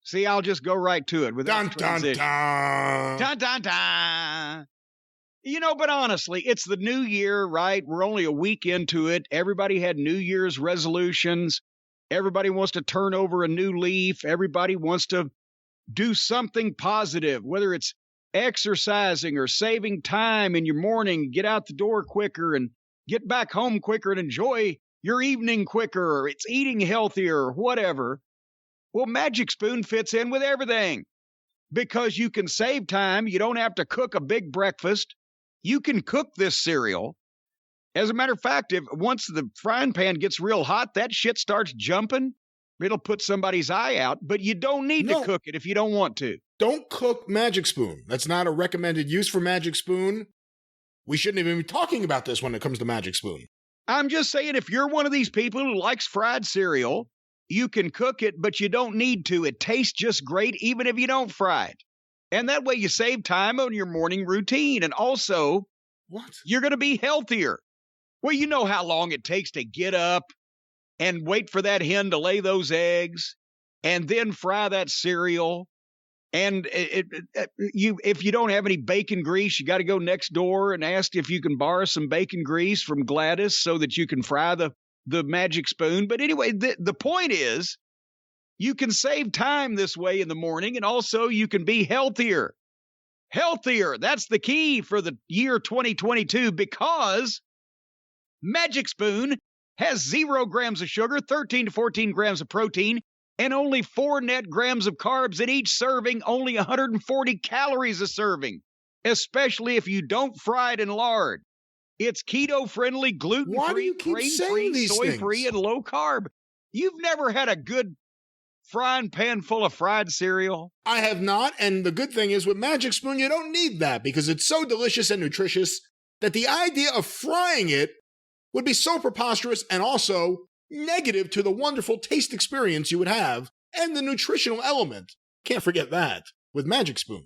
See, I'll just go right to it without transition. Dun, dun, dun, dun. You know, but honestly, it's the new year, right? We're only a week into it. Everybody had New Year's resolutions. Everybody wants to turn over a new leaf. Everybody wants to do something positive, whether it's exercising or saving time in your morning, get out the door quicker and get back home quicker and enjoy your evening quicker, or it's eating healthier, or whatever. Well, Magic Spoon fits in with everything because you can save time. You don't have to cook a big breakfast. You can cook this cereal. As a matter of fact, once the frying pan gets real hot, that shit starts jumping. It'll put somebody's eye out, but you don't need to cook it if you don't want to. Don't cook Magic Spoon. That's not a recommended use for Magic Spoon. We shouldn't even be talking about this when it comes to Magic Spoon. I'm just saying, if you're one of these people who likes fried cereal, you can cook it, but you don't need to. It tastes just great, even if you don't fry it. And that way you save time on your morning routine. And also, you're going to be healthier. Well, you know how long it takes to get up and wait for that hen to lay those eggs and then fry that cereal. And if you don't have any bacon grease, you got to go next door and ask if you can borrow some bacon grease from Gladys so that you can fry the Magic Spoon. But anyway, the point is you can save time this way in the morning, and also you can be healthier. Healthier. That's the key for the year 2022, because Magic Spoon has 0 grams of sugar, 13 to 14 grams of protein, and only 4 net grams of carbs in each serving, only 140 calories a serving, especially if you don't fry it in lard. It's keto-friendly, gluten-free, grain-free, soy-free, and low-carb. You've never had a good frying pan full of fried cereal? I have not, and the good thing is with Magic Spoon, you don't need that because it's so delicious and nutritious that the idea of frying it would be so preposterous and also negative to the wonderful taste experience you would have and the nutritional element. Can't forget that with Magic Spoon.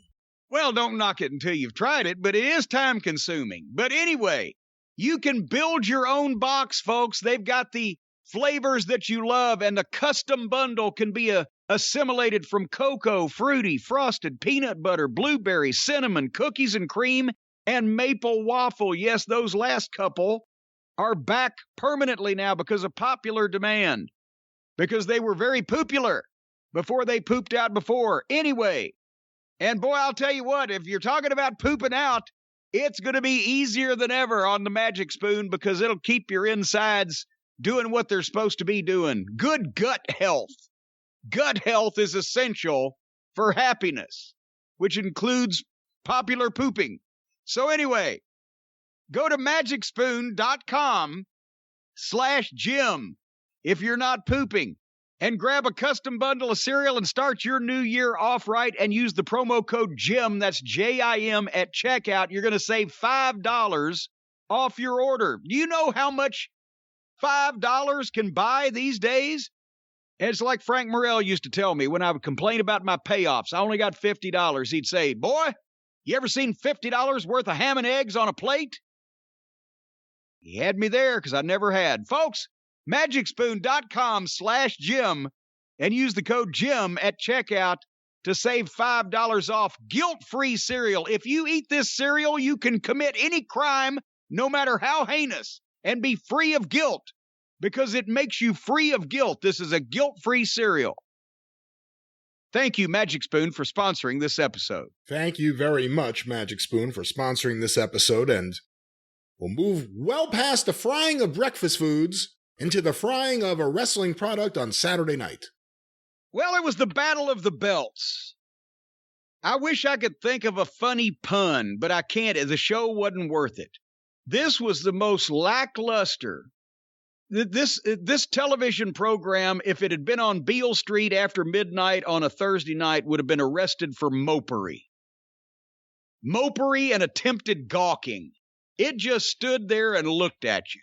Well, don't knock it until you've tried it, but it is time consuming. But anyway, you can build your own box, folks. They've got the flavors that you love, and the custom bundle can be assimilated from cocoa, fruity, frosted, peanut butter, blueberry, cinnamon, cookies and cream, and maple waffle. Yes, those last couple are back permanently now because of popular demand, because they were very popular before they pooped out before. Anyway, and boy, I'll tell you what, if you're talking about pooping out, it's going to be easier than ever on the Magic Spoon because it'll keep your insides doing what they're supposed to be doing. Good gut health. Gut health is essential for happiness, which includes popular pooping. So anyway, go to magicspoon.com/Jim if you're not pooping, and grab a custom bundle of cereal and start your new year off right and use the promo code JIM, that's JIM, at checkout. You're going to save $5 off your order. Do you know how much $5 can buy these days? It's like Frank Morrell used to tell me when I would complain about my payoffs. I only got $50. He'd say, boy, you ever seen $50 worth of ham and eggs on a plate? He had me there because I never had. Folks, magicspoon.com/Jim and use the code JIM at checkout to save $5 off guilt-free cereal. If you eat this cereal, you can commit any crime, no matter how heinous, and be free of guilt because it makes you free of guilt. This is a guilt-free cereal. Thank you, Magic Spoon, for sponsoring this episode. Thank you very much, Magic Spoon, for sponsoring this episode, and we'll move well past the frying of breakfast foods into the frying of a wrestling product on Saturday night. Well, it was the Battle of the Belts. I wish I could think of a funny pun, but I can't. The show wasn't worth it. This was the most lackluster. This television program, if it had been on Beale Street after midnight on a Thursday night, would have been arrested for mopery. Mopery and attempted gawking. It just stood there and looked at you.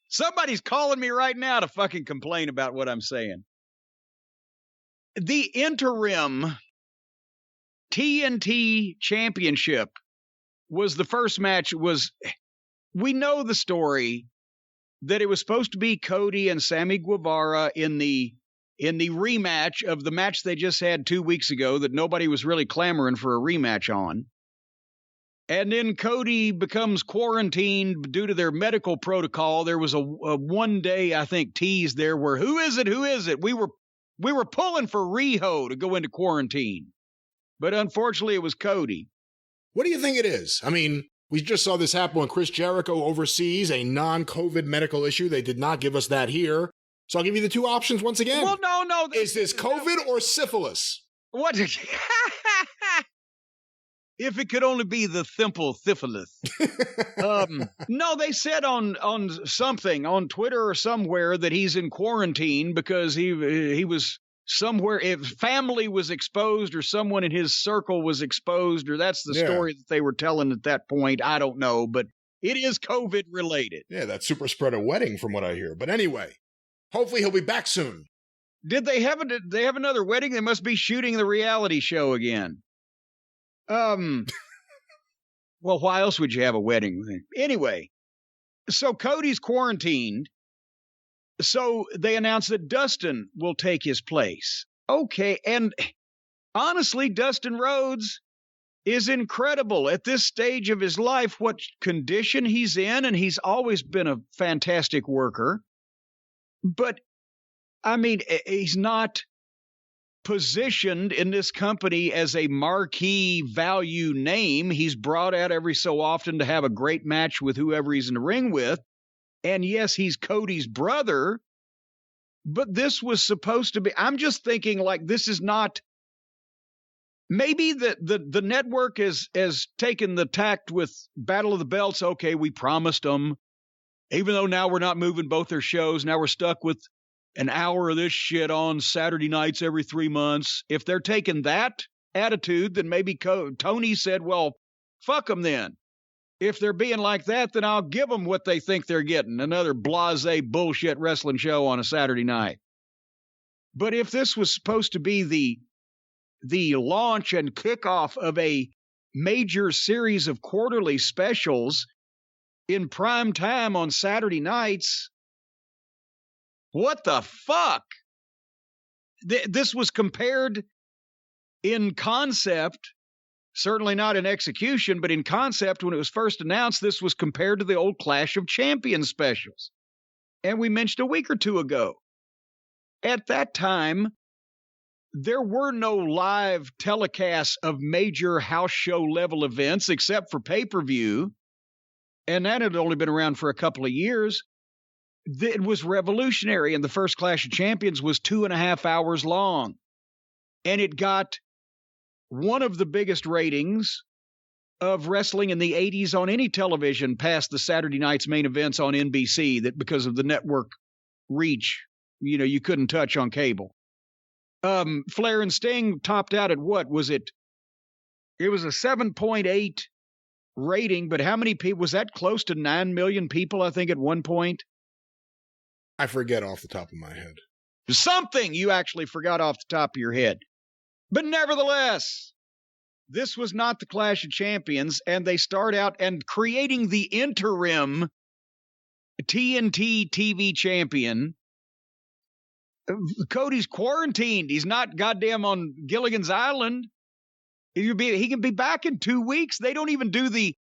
Somebody's calling me right now to fucking complain about what I'm saying. The interim TNT championship was the first match. We know the story that it was supposed to be Cody and Sammy Guevara in the rematch of the match they just had 2 weeks ago that nobody was really clamoring for a rematch on. And then Cody becomes quarantined due to their medical protocol. There was a one-day, I think, tease there where, who is it? We were pulling for Riho to go into quarantine. But unfortunately, it was Cody. What do you think it is? I mean, we just saw this happen when Chris Jericho oversees a non-COVID medical issue. They did not give us that here. So I'll give you the two options once again. Well, no. Is this COVID or syphilis? What? If it could only be the simple syphilis. No, they said on something, on Twitter or somewhere, that he's in quarantine because he was somewhere, if family was exposed or someone in his circle was exposed, or that's the story that they were telling at that point. I don't know, but it is COVID related. Yeah, that super spreader wedding from what I hear. But anyway, hopefully he'll be back soon. Did they have another wedding? They must be shooting the reality show again. Well, why else would you have a wedding? Anyway, so Cody's quarantined. So they announced that Dustin will take his place. Okay, and honestly, Dustin Rhodes is incredible at this stage of his life, what condition he's in, and he's always been a fantastic worker. But, I mean, he's not positioned in this company as a marquee value name. He's brought out every so often to have a great match with whoever he's in the ring with. And yes, he's Cody's brother, but this was supposed to be, I'm just thinking like this is not, maybe the network has taken the tact with Battle of the Belts. Okay, we promised them, even though now we're not moving both their shows. Now we're stuck with an hour of this shit on Saturday nights every 3 months. If they're taking that attitude, then maybe Tony said, well, fuck them then. if they're being like that, then I'll give them what they think they're getting, another blasé bullshit wrestling show on a Saturday night. But if this was supposed to be the launch and kickoff of a major series of quarterly specials in prime time on Saturday nights, what the fuck? This was compared in concept, certainly not in execution, but in concept, when it was first announced, this was compared to the old Clash of Champions specials. And we mentioned a week or two ago, at that time, there were no live telecasts of major house show level events except for pay-per-view. And that had only been around for a couple of years. It was revolutionary. And the first Clash of Champions was 2.5 hours long. And it got one of the biggest ratings of wrestling in the 80s on any television past the Saturday night's main events on NBC, that because of the network reach, you couldn't touch on cable. Flair and Sting topped out at what was it? It was a 7.8 rating, but how many people was that? Close to 9 million people, I think, at one point. I forget off the top of my head. Something you actually forgot off the top of your head. But nevertheless, this was not the Clash of Champions, and they start out and creating the interim TNT TV champion. Cody's quarantined. He's not goddamn on Gilligan's Island. He can be back in 2 weeks. They don't even do the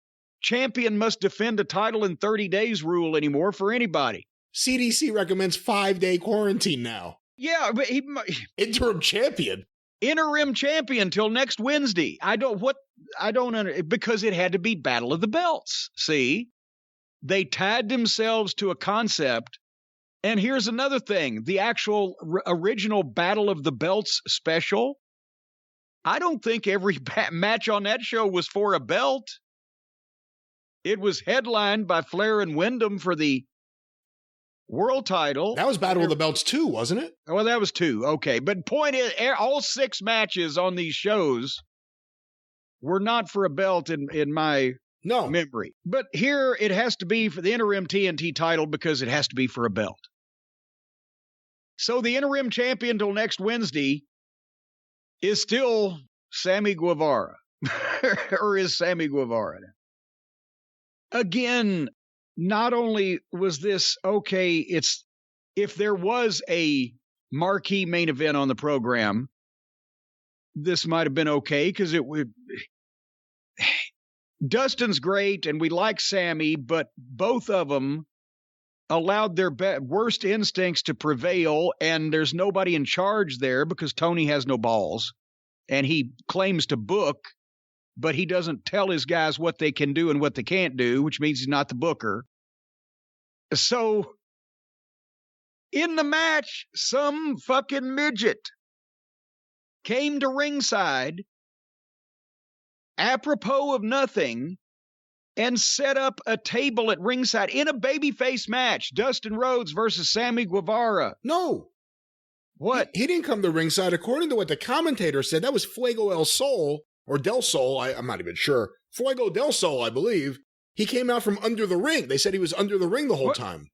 champion must defend a title in 30 days rule anymore for anybody. CDC recommends 5-day quarantine now. Yeah, but interim champion till next Wednesday. Because it had to be Battle of the Belts. See, they tied themselves to a concept. And here's another thing. The actual original Battle of the Belts special, I don't think every match on that show was for a belt. It was headlined by Flair and Wyndham for the world title. That was Battle of the Belts 2, wasn't it? Well, that was 2. Okay. But point is, all 6 matches on these shows were not for a belt in my memory. But here it has to be for the interim TNT title because it has to be for a belt. So the interim champion till next Wednesday is still Sammy Guevara. Or is Sammy Guevara. Again, not only was this okay, if there was a marquee main event on the program, this might have been okay because it would. Dustin's great and we like Sammy, but both of them allowed their worst instincts to prevail, and there's nobody in charge there because Tony has no balls, and he claims to book, but he doesn't tell his guys what they can do and what they can't do, which means he's not the booker. So, in the match, some fucking midget came to ringside, apropos of nothing, and set up a table at ringside in a babyface match. Dustin Rhodes versus Sammy Guevara. No. What? He didn't come to ringside. According to what the commentator said, that was Fuego El Sol, or Del Sol, I'm not even sure. Fuego Del Sol, I believe. He came out from under the ring. They said he was under the ring the whole time.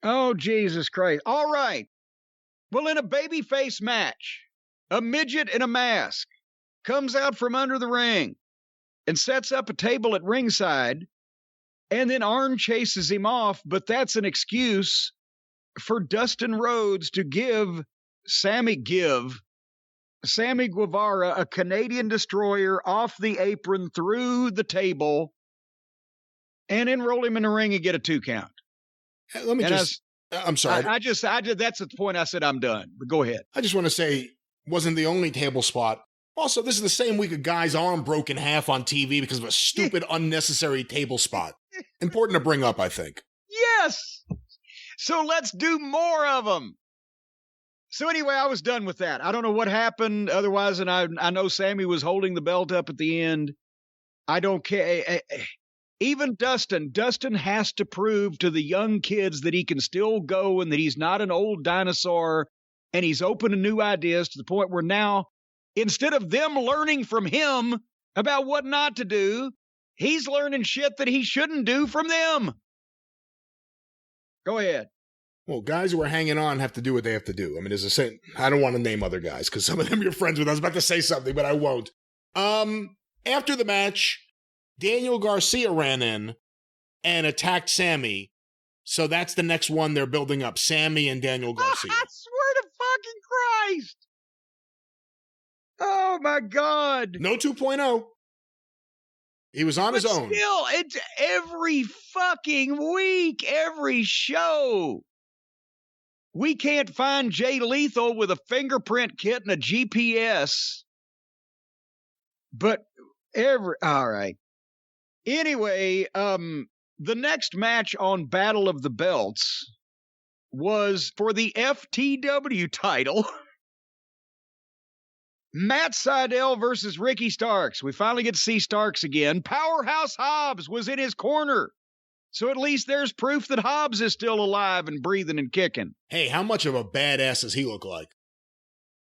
Oh, Jesus Christ. All right. Well, in a babyface match, a midget in a mask comes out from under the ring and sets up a table at ringside, and then Arn chases him off, but that's an excuse for Dustin Rhodes to give Sammy Guevara a Canadian destroyer off the apron through the table and then roll him in the ring and get a 2 count. I'm sorry. I just that's the point I said I'm done, but go ahead. I just want to say, wasn't the only table spot. Also, this is the same week a guy's arm broke in half on TV because of a stupid, unnecessary table spot. Important to bring up, I think. Yes! So let's do more of them. So anyway, I was done with that. I don't know what happened otherwise, and I know Sammy was holding the belt up at the end. I don't care. Even Dustin has to prove to the young kids that he can still go and that he's not an old dinosaur, and he's open to new ideas to the point where now, instead of them learning from him about what not to do, He's learning shit that he shouldn't do from them. Go ahead. Well, guys who are hanging on have to do what they have to do. I mean, there's a saying, I don't want to name other guys because some of them you're friends with. I was about to say something, but I won't. After the match, Daniel Garcia ran in and attacked Sammy. So that's the next one they're building up, Sammy and Daniel Garcia. I swear to fucking Christ. Oh, my God. No 2.0. He was on his own. Still, it's every fucking week, every show. We can't find Jay Lethal with a fingerprint kit and a GPS. But all right. Anyway, the next match on Battle of the Belts was for the FTW title. Matt Sydal versus Ricky Starks. We finally get to see Starks again. Powerhouse Hobbs was in his corner. So at least there's proof that Hobbs is still alive and breathing and kicking. Hey, how much of a badass does he look like?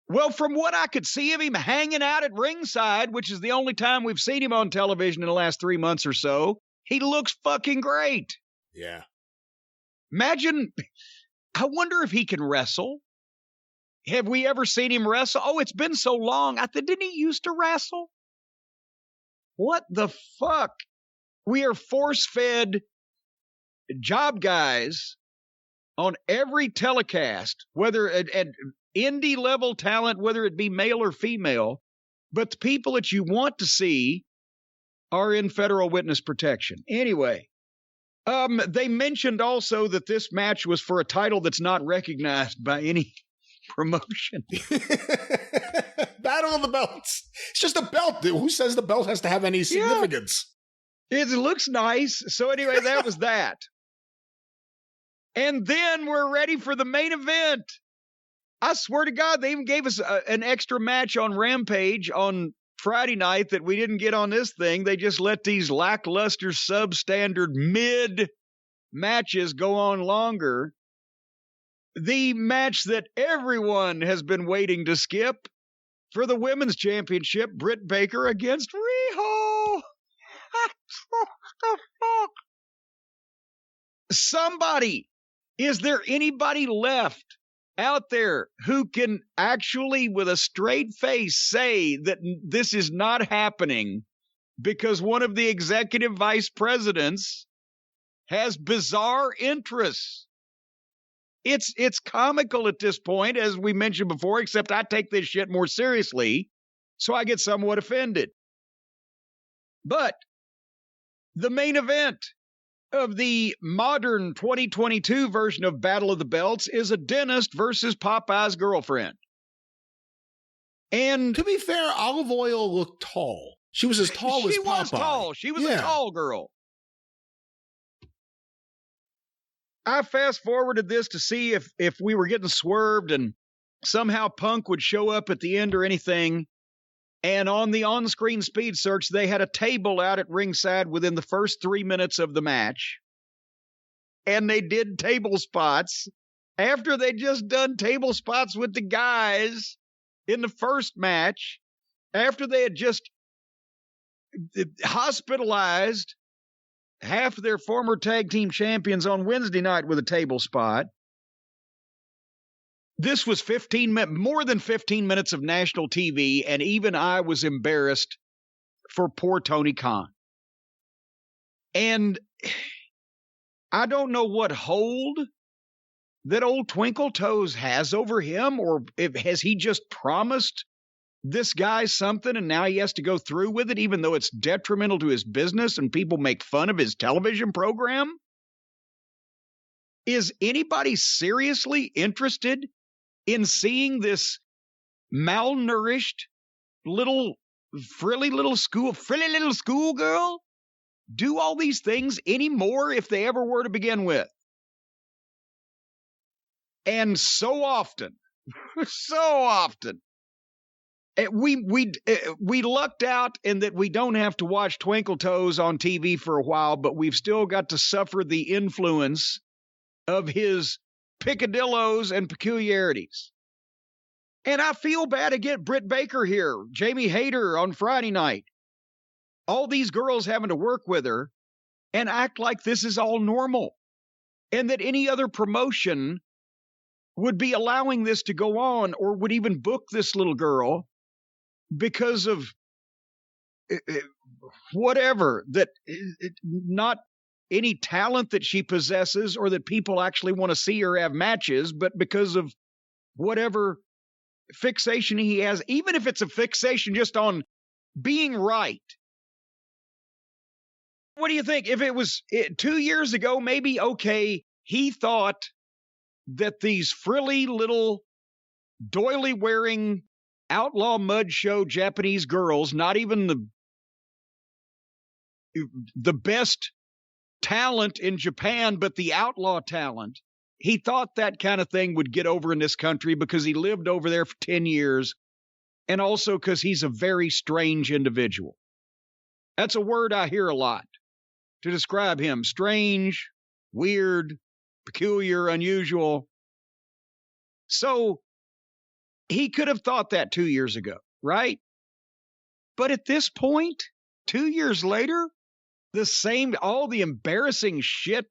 Well, from what I could see of him hanging out at ringside, which is the only time we've seen him on television in the last 3 months or so, he looks fucking great. Yeah. Imagine, I wonder if he can wrestle. Have we ever seen him wrestle? Oh, it's been so long. Didn't he used to wrestle? What the fuck? We are force-fed job guys on every telecast, whether at indie level talent, whether it be male or female, but the people that you want to see are in federal witness protection. Anyway, they mentioned also that this match was for a title that's not recognized by any promotion. Battle of the Belts. It's just a belt. Who says the belt has to have any significance? Yeah. It looks nice. So anyway, that was that. And then we're ready for the main event. I swear to God, they even gave us an extra match on Rampage on Friday night that we didn't get on this thing. They just let these lackluster, substandard, mid matches go on longer. The match that everyone has been waiting to skip for the Women's Championship, Britt Baker against Riho. What the fuck? Somebody, is there anybody left out there who can actually, with a straight face, say that this is not happening because one of the executive vice presidents has bizarre interests? It's comical at this point, as we mentioned before, except I take this shit more seriously, so I get somewhat offended. But the main event of the modern 2022 version of Battle of the Belts is a dentist versus Popeye's girlfriend. And to be fair, Olive Oil looked tall. She was as tall as Popeye. She was tall. She was a tall girl. I fast forwarded this to see if we were getting swerved and somehow Punk would show up at the end or anything. And on the on-screen speed search, they had a table out at ringside within the first 3 minutes of the match. And they did table spots after they'd just done table spots with the guys in the first match, after they had just hospitalized half of their former tag team champions on Wednesday night with a table spot. This was more than 15 minutes of national TV, and even I was embarrassed for poor Tony Khan. And I don't know what hold that old Twinkle Toes has over him, or has he just promised this guy something and now he has to go through with it, even though it's detrimental to his business and people make fun of his television program? Is anybody seriously interested in seeing this malnourished frilly little schoolgirl do all these things anymore if they ever were to begin with? And so often, we lucked out in that we don't have to watch Twinkle Toes on TV for a while, but we've still got to suffer the influence of his picadillos and peculiarities. And I feel bad to get Britt Baker here, Jamie Hayter on Friday night. all these girls having to work with her and act like this is all normal, and that any other promotion would be allowing this to go on or would even book this little girl because of whatever, that not any talent that she possesses or that people actually want to see her have matches, but because of whatever fixation he has, even if it's a fixation just on being right. What do you think? If it was 2 years ago, maybe, okay, he thought that these frilly little doily-wearing outlaw mud show Japanese girls, not even the best talent in Japan, but the outlaw talent, he thought that kind of thing would get over in this country because he lived over there for 10 years, and also because he's a very strange individual. That's a word I hear a lot to describe him. Strange, weird, peculiar, unusual. So he could have thought that 2 years ago, right? But at this point, 2 years later, the same, all the embarrassing shit,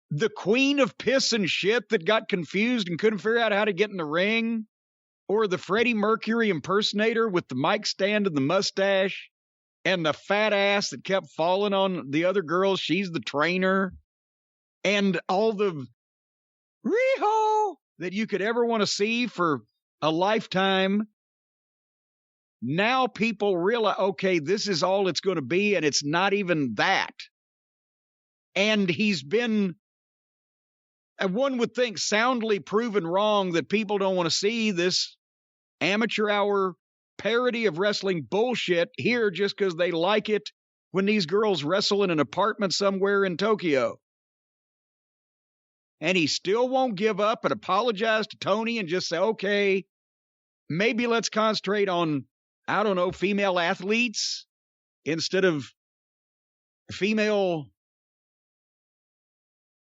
the queen of piss and shit that got confused and couldn't figure out how to get in the ring, or the Freddie Mercury impersonator with the mic stand and the mustache, and the fat ass that kept falling on the other girls, she's the trainer, and all the Riho that you could ever want to see for a lifetime. Now people realize, okay, this is all it's going to be, and it's not even that. And he's been, one would think, soundly proven wrong that people don't want to see this amateur hour parody of wrestling bullshit here just because they like it when these girls wrestle in an apartment somewhere in Tokyo. And he still won't give up and apologize to Tony and just say, okay, maybe let's concentrate on, I don't know, female athletes instead of female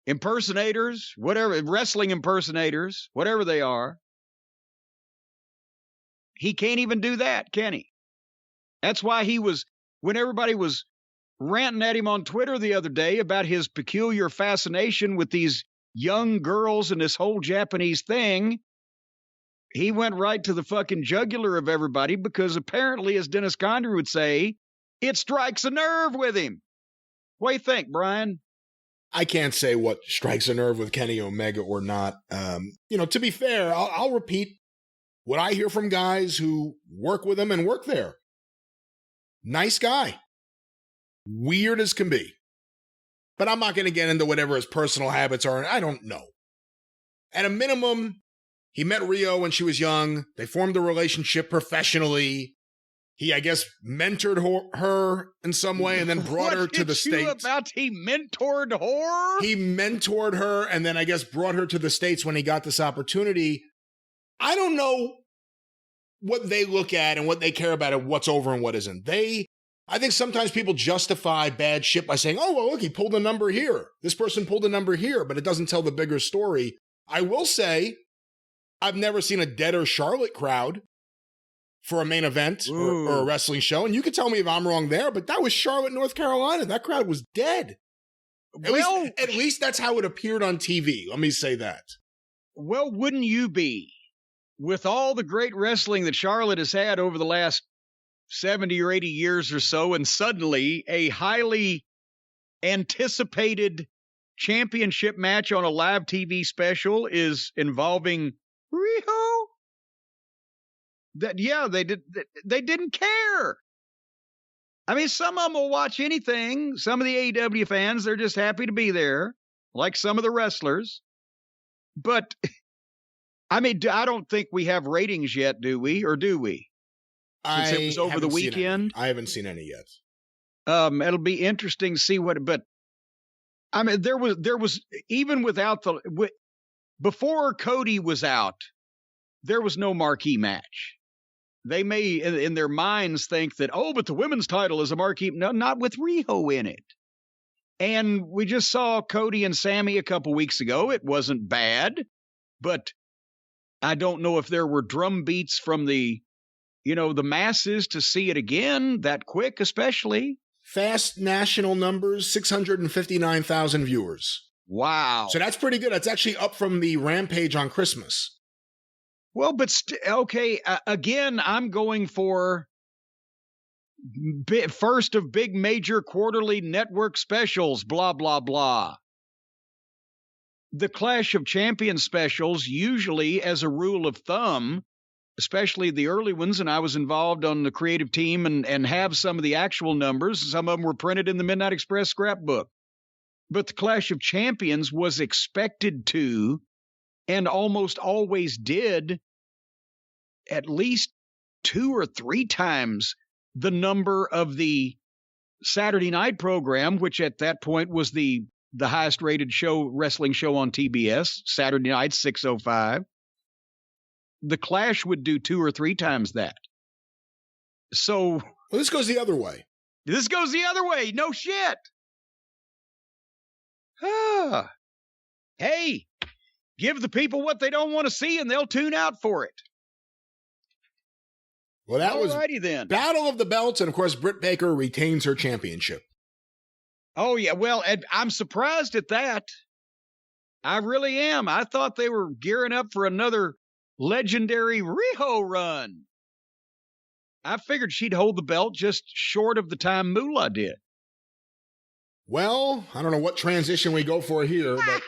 impersonators, whatever, wrestling impersonators, whatever they are. He can't even do that, can he? That's why he was, when everybody was ranting at him on Twitter the other day about his peculiar fascination with these young girls and this whole Japanese thing, he went right to the fucking jugular of everybody because apparently, as Dennis Condry would say, it strikes a nerve with him. What do you think, Brian? I can't say what strikes a nerve with Kenny Omega or not. To be fair, I'll repeat what I hear from guys who work with him and work there. Nice guy. Weird as can be. But I'm not going to get into whatever his personal habits are. I don't know. At a minimum, he met Riho when she was young. They formed a relationship professionally. He, I guess, mentored her in some way and then brought her to the States. He mentored her? He mentored her and then, I guess, brought her to the States when he got this opportunity. I don't know what they look at and what they care about and what's over and what isn't. I think sometimes people justify bad shit by saying, oh, well, look, he pulled a number here. This person pulled a number here, but it doesn't tell the bigger story. I will say, I've never seen a deader Charlotte crowd for a main event or a wrestling show. And you can tell me if I'm wrong there, but that was Charlotte, North Carolina. That crowd was dead. At least that's how it appeared on TV. Let me say that. Well, wouldn't you be? With all the great wrestling that Charlotte has had over the last 70 or 80 years or so, and suddenly a highly anticipated championship match on a live TV special is involving Riho? They didn't care. I mean, some of them will watch anything. Some of the AEW fans, they're just happy to be there, like some of the wrestlers. But I mean, I don't think we have ratings yet, do we? Or do we? Since it was over the weekend. I haven't seen any yet. It'll be interesting to see but I mean, there was even without before Cody was out, there was no marquee match. They may in their minds think that, oh, but the women's title is a marquee. No, not with Riho in it. And we just saw Cody and Sammy a couple weeks ago. It wasn't bad, but I don't know if there were drum beats from the masses to see it again that quick, especially. fast national numbers, 659,000 viewers. Wow. So that's pretty good. That's actually up from the Rampage on Christmas. Well, but okay, again, I'm going for first of big major quarterly network specials, blah, blah, blah. The Clash of Champions specials, usually as a rule of thumb, especially the early ones, and I was involved on the creative team and have some of the actual numbers. Some of them were printed in the Midnight Express scrapbook. But the Clash of Champions was expected to, and almost always did, at least 2 or 3 times the number of the Saturday night program, which at that point was the highest rated wrestling show on TBS, Saturday night, 6:05. The Clash would do 2 or 3 times that. So. Well, this goes the other way. This goes the other way. No shit. Hey, give the people what they don't want to see and they'll tune out for it. Well, that was then. Battle of the Belts, and of course, Britt Baker retains her championship. Oh, yeah. Well, I'm surprised at that. I really am. I thought they were gearing up for another legendary Riho run. I figured she'd hold the belt just short of the time Moolah did. Well, I don't know what transition we go for here, but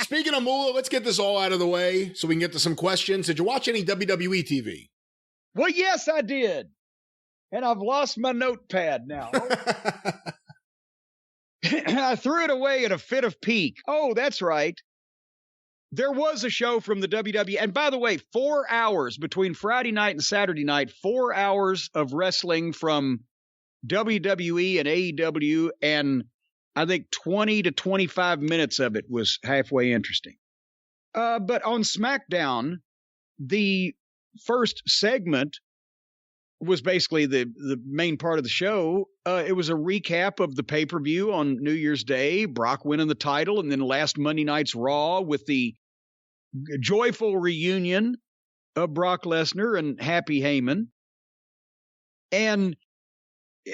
speaking of Moolah, let's get this all out of the way so we can get to some questions. Did you watch any WWE TV? Well, yes, I did. And I've lost my notepad now. I threw it away in a fit of pique. Oh, that's right. There was a show from the WWE. And by the way, 4 hours between Friday night and Saturday night, 4 hours of wrestling from WWE and AEW, and I think 20 to 25 minutes of it was halfway interesting. But on SmackDown, the first segment was basically the main part of the show. It was a recap of the pay-per-view on New Year's Day, Brock winning the title, and then last Monday night's Raw with the joyful reunion of Brock Lesnar and Happy Heyman. And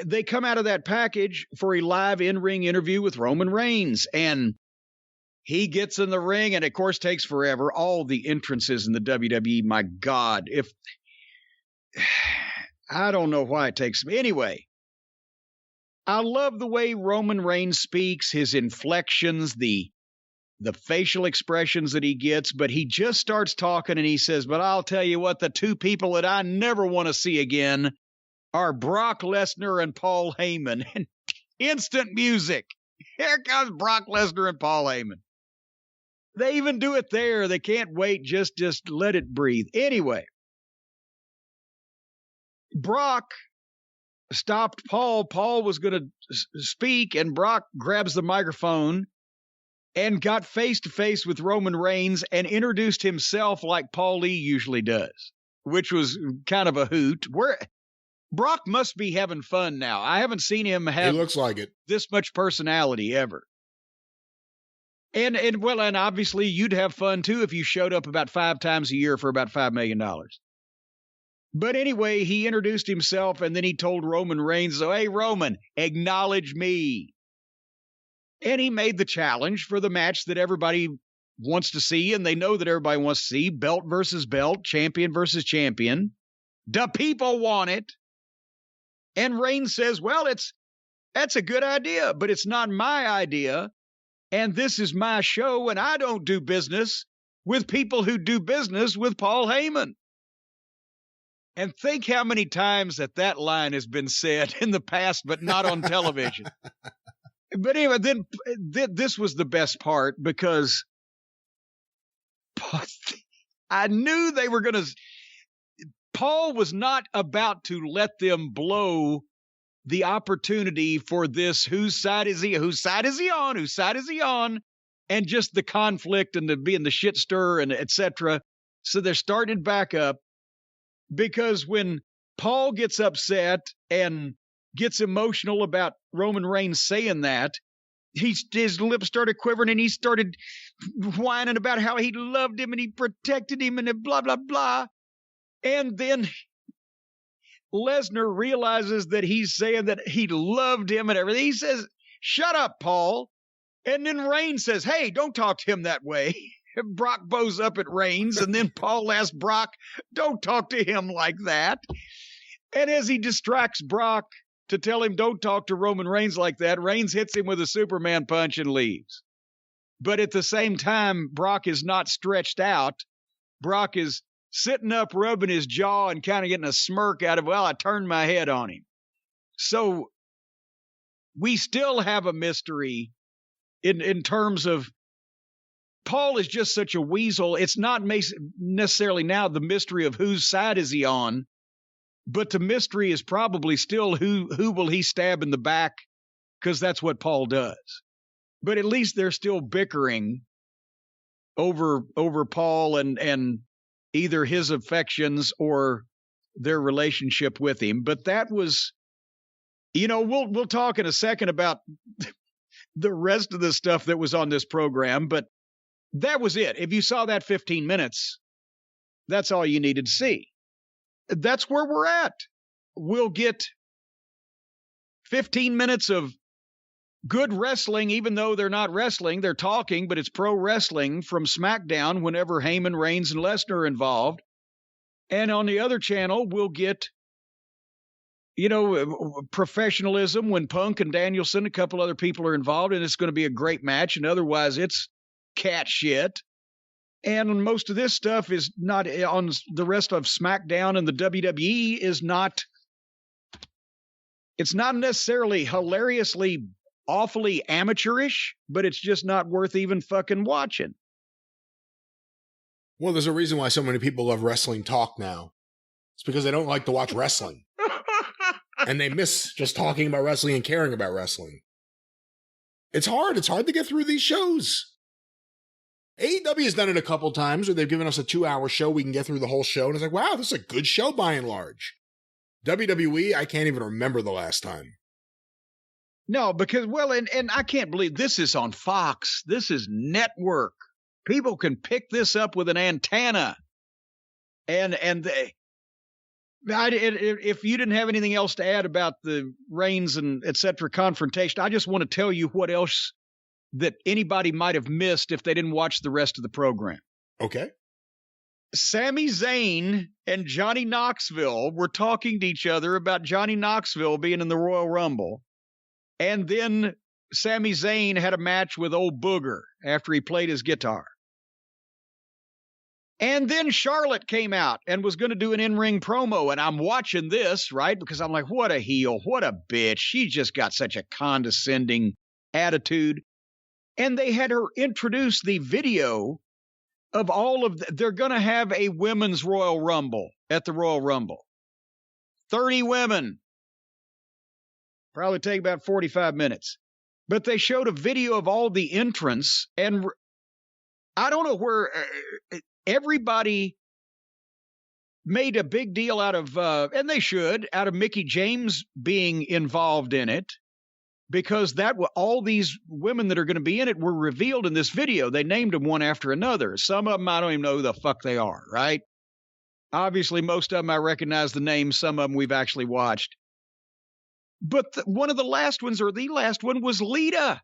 they come out of that package for a live in-ring interview with Roman Reigns, and he gets in the ring, and of course takes forever. All the entrances in the WWE, my God, I don't know why it takes me. Anyway, I love the way Roman Reigns speaks, his inflections, the facial expressions that he gets, but he just starts talking and he says, but I'll tell you what, the 2 people that I never want to see again are Brock Lesnar and Paul Heyman. And instant music. Here comes Brock Lesnar and Paul Heyman. They even do it there. They can't wait. Just let it breathe. Anyway, Brock stopped Paul. Paul was going to speak, and Brock grabs the microphone and got face-to-face with Roman Reigns and introduced himself like Paul Lee usually does, which was kind of a hoot. Brock must be having fun now. I haven't seen him have it looks like it. This much personality ever. And obviously you'd have fun too if you showed up about 5 times a year for about $5 million. But anyway, he introduced himself and then he told Roman Reigns, so, hey, Roman, acknowledge me. And he made the challenge for the match that everybody wants to see, and they know that everybody wants to see, belt versus belt, champion versus champion. The people want it. And Reigns says, well, that's a good idea, but it's not my idea. And this is my show, and I don't do business with people who do business with Paul Heyman. And think how many times that line has been said in the past, but not on television. But anyway, then this was the best part, because I knew they were going to. Paul was not about to let them blow the opportunity for this. Whose side is he? Whose side is he on? Whose side is he on? And just the conflict and the being the shit stir and etc. So they're starting back up, because when Paul gets upset and gets emotional about Roman Reigns saying that, his lips started quivering and he started whining about how he loved him and he protected him and blah, blah, blah. And then Lesnar realizes that he's saying that he loved him and everything. He says, "Shut up, Paul." And then Reigns says, "Hey, don't talk to him that way." Brock bows up at Reigns, and then Paul asks Brock, "Don't talk to him like that." And as he distracts Brock to tell him don't talk to Roman Reigns like that, Reigns hits him with a Superman punch and leaves. But at the same time, Brock is not stretched out. Brock is sitting up, rubbing his jaw and kind of getting a smirk out of, well, I turned my head on him. So we still have a mystery in terms of Paul is just such a weasel. It's not necessarily now the mystery of whose side is he on, but the mystery is probably still who will he stab in the back, because that's what Paul does. But at least they're still bickering over Paul and either his affections or their relationship with him. But that was, we'll talk in a second about the rest of the stuff that was on this program, but that was it. If you saw that 15 minutes, that's all you needed to see. That's where we're at. We'll get 15 minutes of good wrestling, even though they're not wrestling, they're talking, but it's pro wrestling from SmackDown whenever Heyman, Reigns, and Lesnar are involved. And on the other channel, we'll get, professionalism when Punk and Danielson, a couple other people are involved, and it's going to be a great match. And otherwise, it's cat shit. And most of this stuff is not on the rest of SmackDown, and the WWE is not, it's not necessarily hilariously awfully amateurish, but it's just not worth even fucking watching. Well, there's a reason why so many people love wrestling talk now. It's because they don't like to watch wrestling. And they miss just talking about wrestling and caring about wrestling. It's hard. It's hard to get through these shows. AEW has done it a couple times where they've given us a 2-hour show. We can get through the whole show. And it's like, wow, this is a good show by and large. WWE, I can't even remember the last time. No, because, well, and I can't believe this is on Fox. This is network. People can pick this up with an antenna. And if you didn't have anything else to add about the Reigns and et cetera confrontation, I just want to tell you what else that anybody might have missed if they didn't watch the rest of the program. Okay. Sami Zayn and Johnny Knoxville were talking to each other about Johnny Knoxville being in the Royal Rumble. And then Sami Zayn had a match with old Booger after he played his guitar. And then Charlotte came out and was going to do an in-ring promo. And I'm watching this, right? Because I'm like, what a heel, what a bitch. She just got such a condescending attitude. And they had her introduce the video of all of they're going to have a women's Royal Rumble at the Royal Rumble. 30 women. Probably take about 45 minutes. But they showed a video of all the entrants, and I don't know where everybody made a big deal out of, and they should, out of Mickie James being involved in it, because all these women that are going to be in it were revealed in this video. They named them one after another. Some of them, I don't even know who the fuck they are, right? Obviously, most of them I recognize the names. Some of them we've actually watched. But one of the last ones, or the last one, was Lita.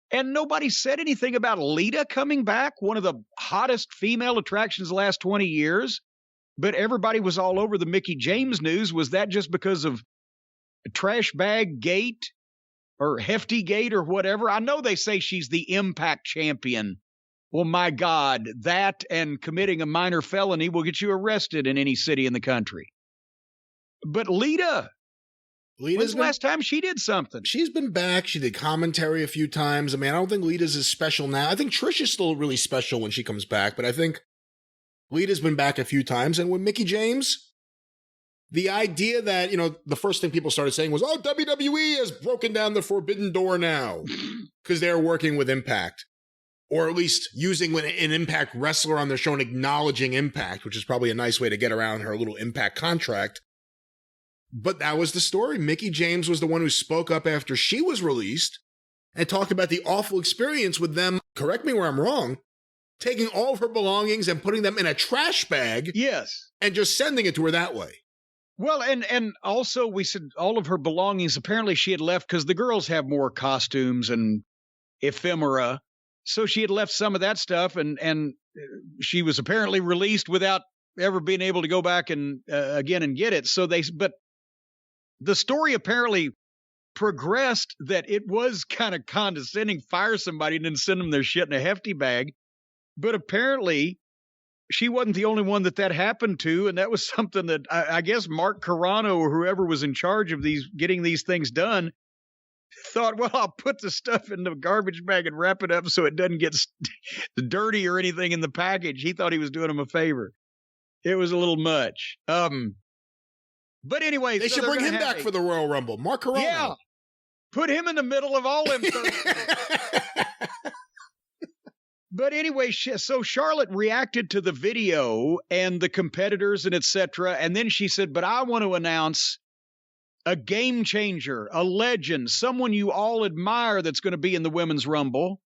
And nobody said anything about Lita coming back, one of the hottest female attractions the last 20 years. But everybody was all over the Mickie James news. Was that just because of Trash Bag Gate or Hefty Gate or whatever? I know they say she's the Impact champion. Well, my God, that and committing a minor felony will get you arrested in any city in the country. But Lita... When's the last time she did something? She's been back. She did commentary a few times. I mean, I don't think Lita's as special now. I think Trish is still really special when she comes back, but I think Lita's been back a few times. And with Mickie James, the idea that, the first thing people started saying was, oh, WWE has broken down the forbidden door now because they're working with Impact, or at least using an Impact wrestler on their show and acknowledging Impact, which is probably a nice way to get around her little Impact contract. But that was the story. Mickie James was the one who spoke up after she was released and talked about the awful experience with them, correct me where I'm wrong, taking all of her belongings and putting them in a trash bag. Yes. And just sending it to her that way. Well, and also we said all of her belongings, apparently she had left because the girls have more costumes and ephemera. So she had left some of that stuff, and she was apparently released without ever being able to go back and again and get it. But the story apparently progressed that it was kind of condescending, fire somebody and then send them their shit in a hefty bag. But apparently she wasn't the only one that happened to, and that was something that I guess Mark Carano or whoever was in charge of getting these things done thought, well, I'll put the stuff in the garbage bag and wrap it up so it doesn't get dirty or anything in the package. He thought he was doing them a favor. It was a little much. But anyway, they should bring him back for the Royal Rumble. Mark Carano. Yeah. Put him in the middle of all them. But anyway, so Charlotte reacted to the video and the competitors and etc. And then she said, but I want to announce a game changer, a legend, someone you all admire that's going to be in the Women's Rumble.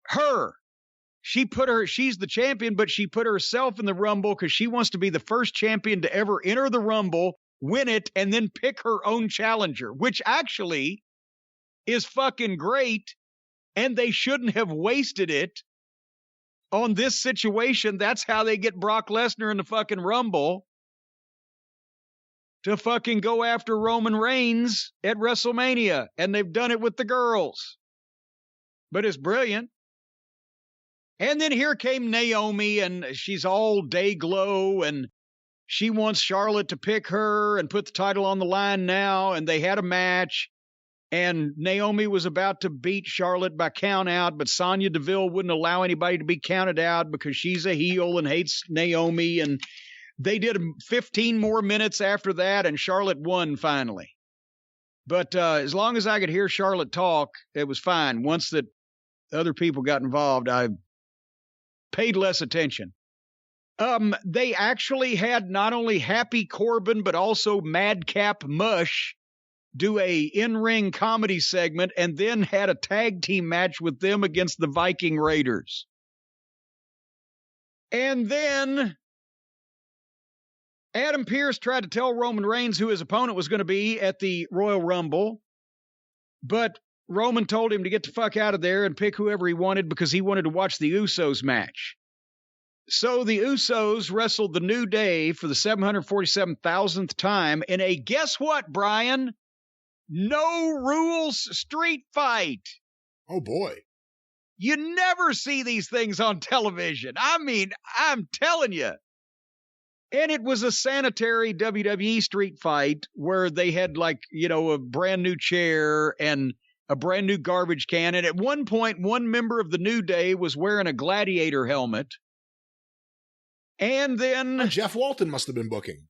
Her. She's the champion, but she put herself in the Rumble because she wants to be the first champion to ever enter the Rumble, win it, and then pick her own challenger, which actually is fucking great. And they shouldn't have wasted it on this situation. That's how they get Brock Lesnar in the fucking Rumble, to fucking go after Roman Reigns at WrestleMania. And they've done it with the girls. But it's brilliant. And then here came Naomi, and she's all day glow, and she wants Charlotte to pick her and put the title on the line now. And they had a match. And Naomi was about to beat Charlotte by count out, but Sonya Deville wouldn't allow anybody to be counted out because she's a heel and hates Naomi. And they did 15 more minutes after that, and Charlotte won finally. But as long as I could hear Charlotte talk, it was fine. Once that other people got involved, I paid less attention. They actually had not only Happy Corbin, but also Madcap Mush do a in-ring comedy segment, and then had a tag team match with them against the Viking Raiders. And then Adam Pearce tried to tell Roman Reigns who his opponent was going to be at the Royal Rumble, but Roman told him to get the fuck out of there and pick whoever he wanted because he wanted to watch the Usos match. So the Usos wrestled the New Day for the 747,000th time in a, guess what, Brian? No rules street fight. Oh, boy. You never see these things on television. I mean, I'm telling you. And it was a sanitary WWE street fight where they had, like, you know, a brand new chair and a brand new garbage can. And at one point, one member of the New Day was wearing a gladiator helmet. And then Jeff Walton must have been booking.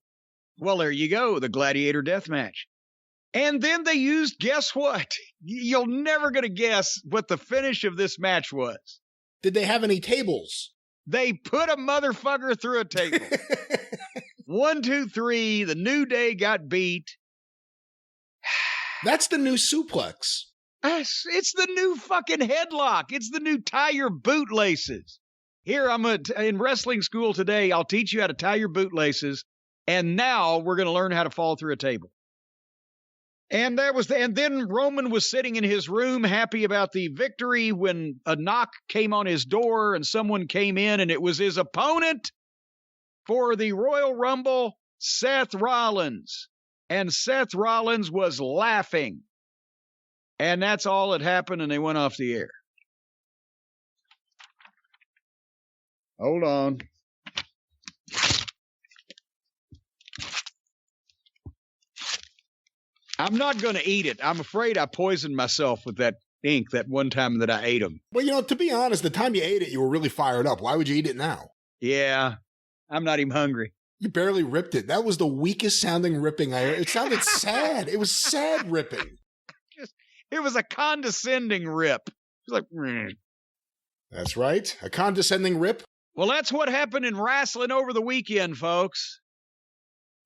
Well, there you go. The gladiator death match. And then they used, guess what? You're never going to guess what the finish of this match was. Did they have any tables? They put a motherfucker through a table. 1, 2, 3. The New Day got beat. That's the new suplex. It's the new fucking headlock. It's the new tie your bootlaces. Here, in wrestling school today, I'll teach you how to tie your bootlaces. And now we're going to learn how to fall through a table. And then Roman was sitting in his room happy about the victory when a knock came on his door and someone came in, and it was his opponent for the Royal Rumble, Seth Rollins. And Seth Rollins was laughing. And that's all that happened, and they went off the air. Hold on. I'm not going to eat it. I'm afraid I poisoned myself with that ink that one time that I ate them. Well, you know, to be honest, the time you ate it, you were really fired up. Why would you eat it now? Yeah, I'm not even hungry. You barely ripped it. That was the weakest sounding ripping I heard. It sounded sad. It was sad ripping. It was a condescending rip. It was like, meh. That's right. A condescending rip. Well, that's what happened in wrestling over the weekend, folks.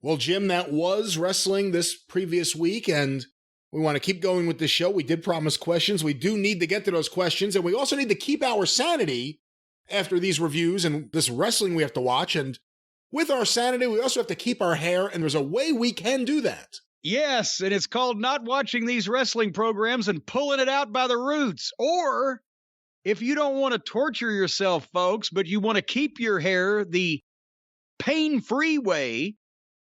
Well, Jim, that was wrestling this previous week, and we want to keep going with this show. We did promise questions. We do need to get to those questions, and we also need to keep our sanity after these reviews and this wrestling we have to watch. And with our sanity, we also have to keep our hair, and there's a way we can do that. Yes, and it's called not watching these wrestling programs and pulling it out by the roots. Or if you don't want to torture yourself, folks, but you want to keep your hair the pain-free way,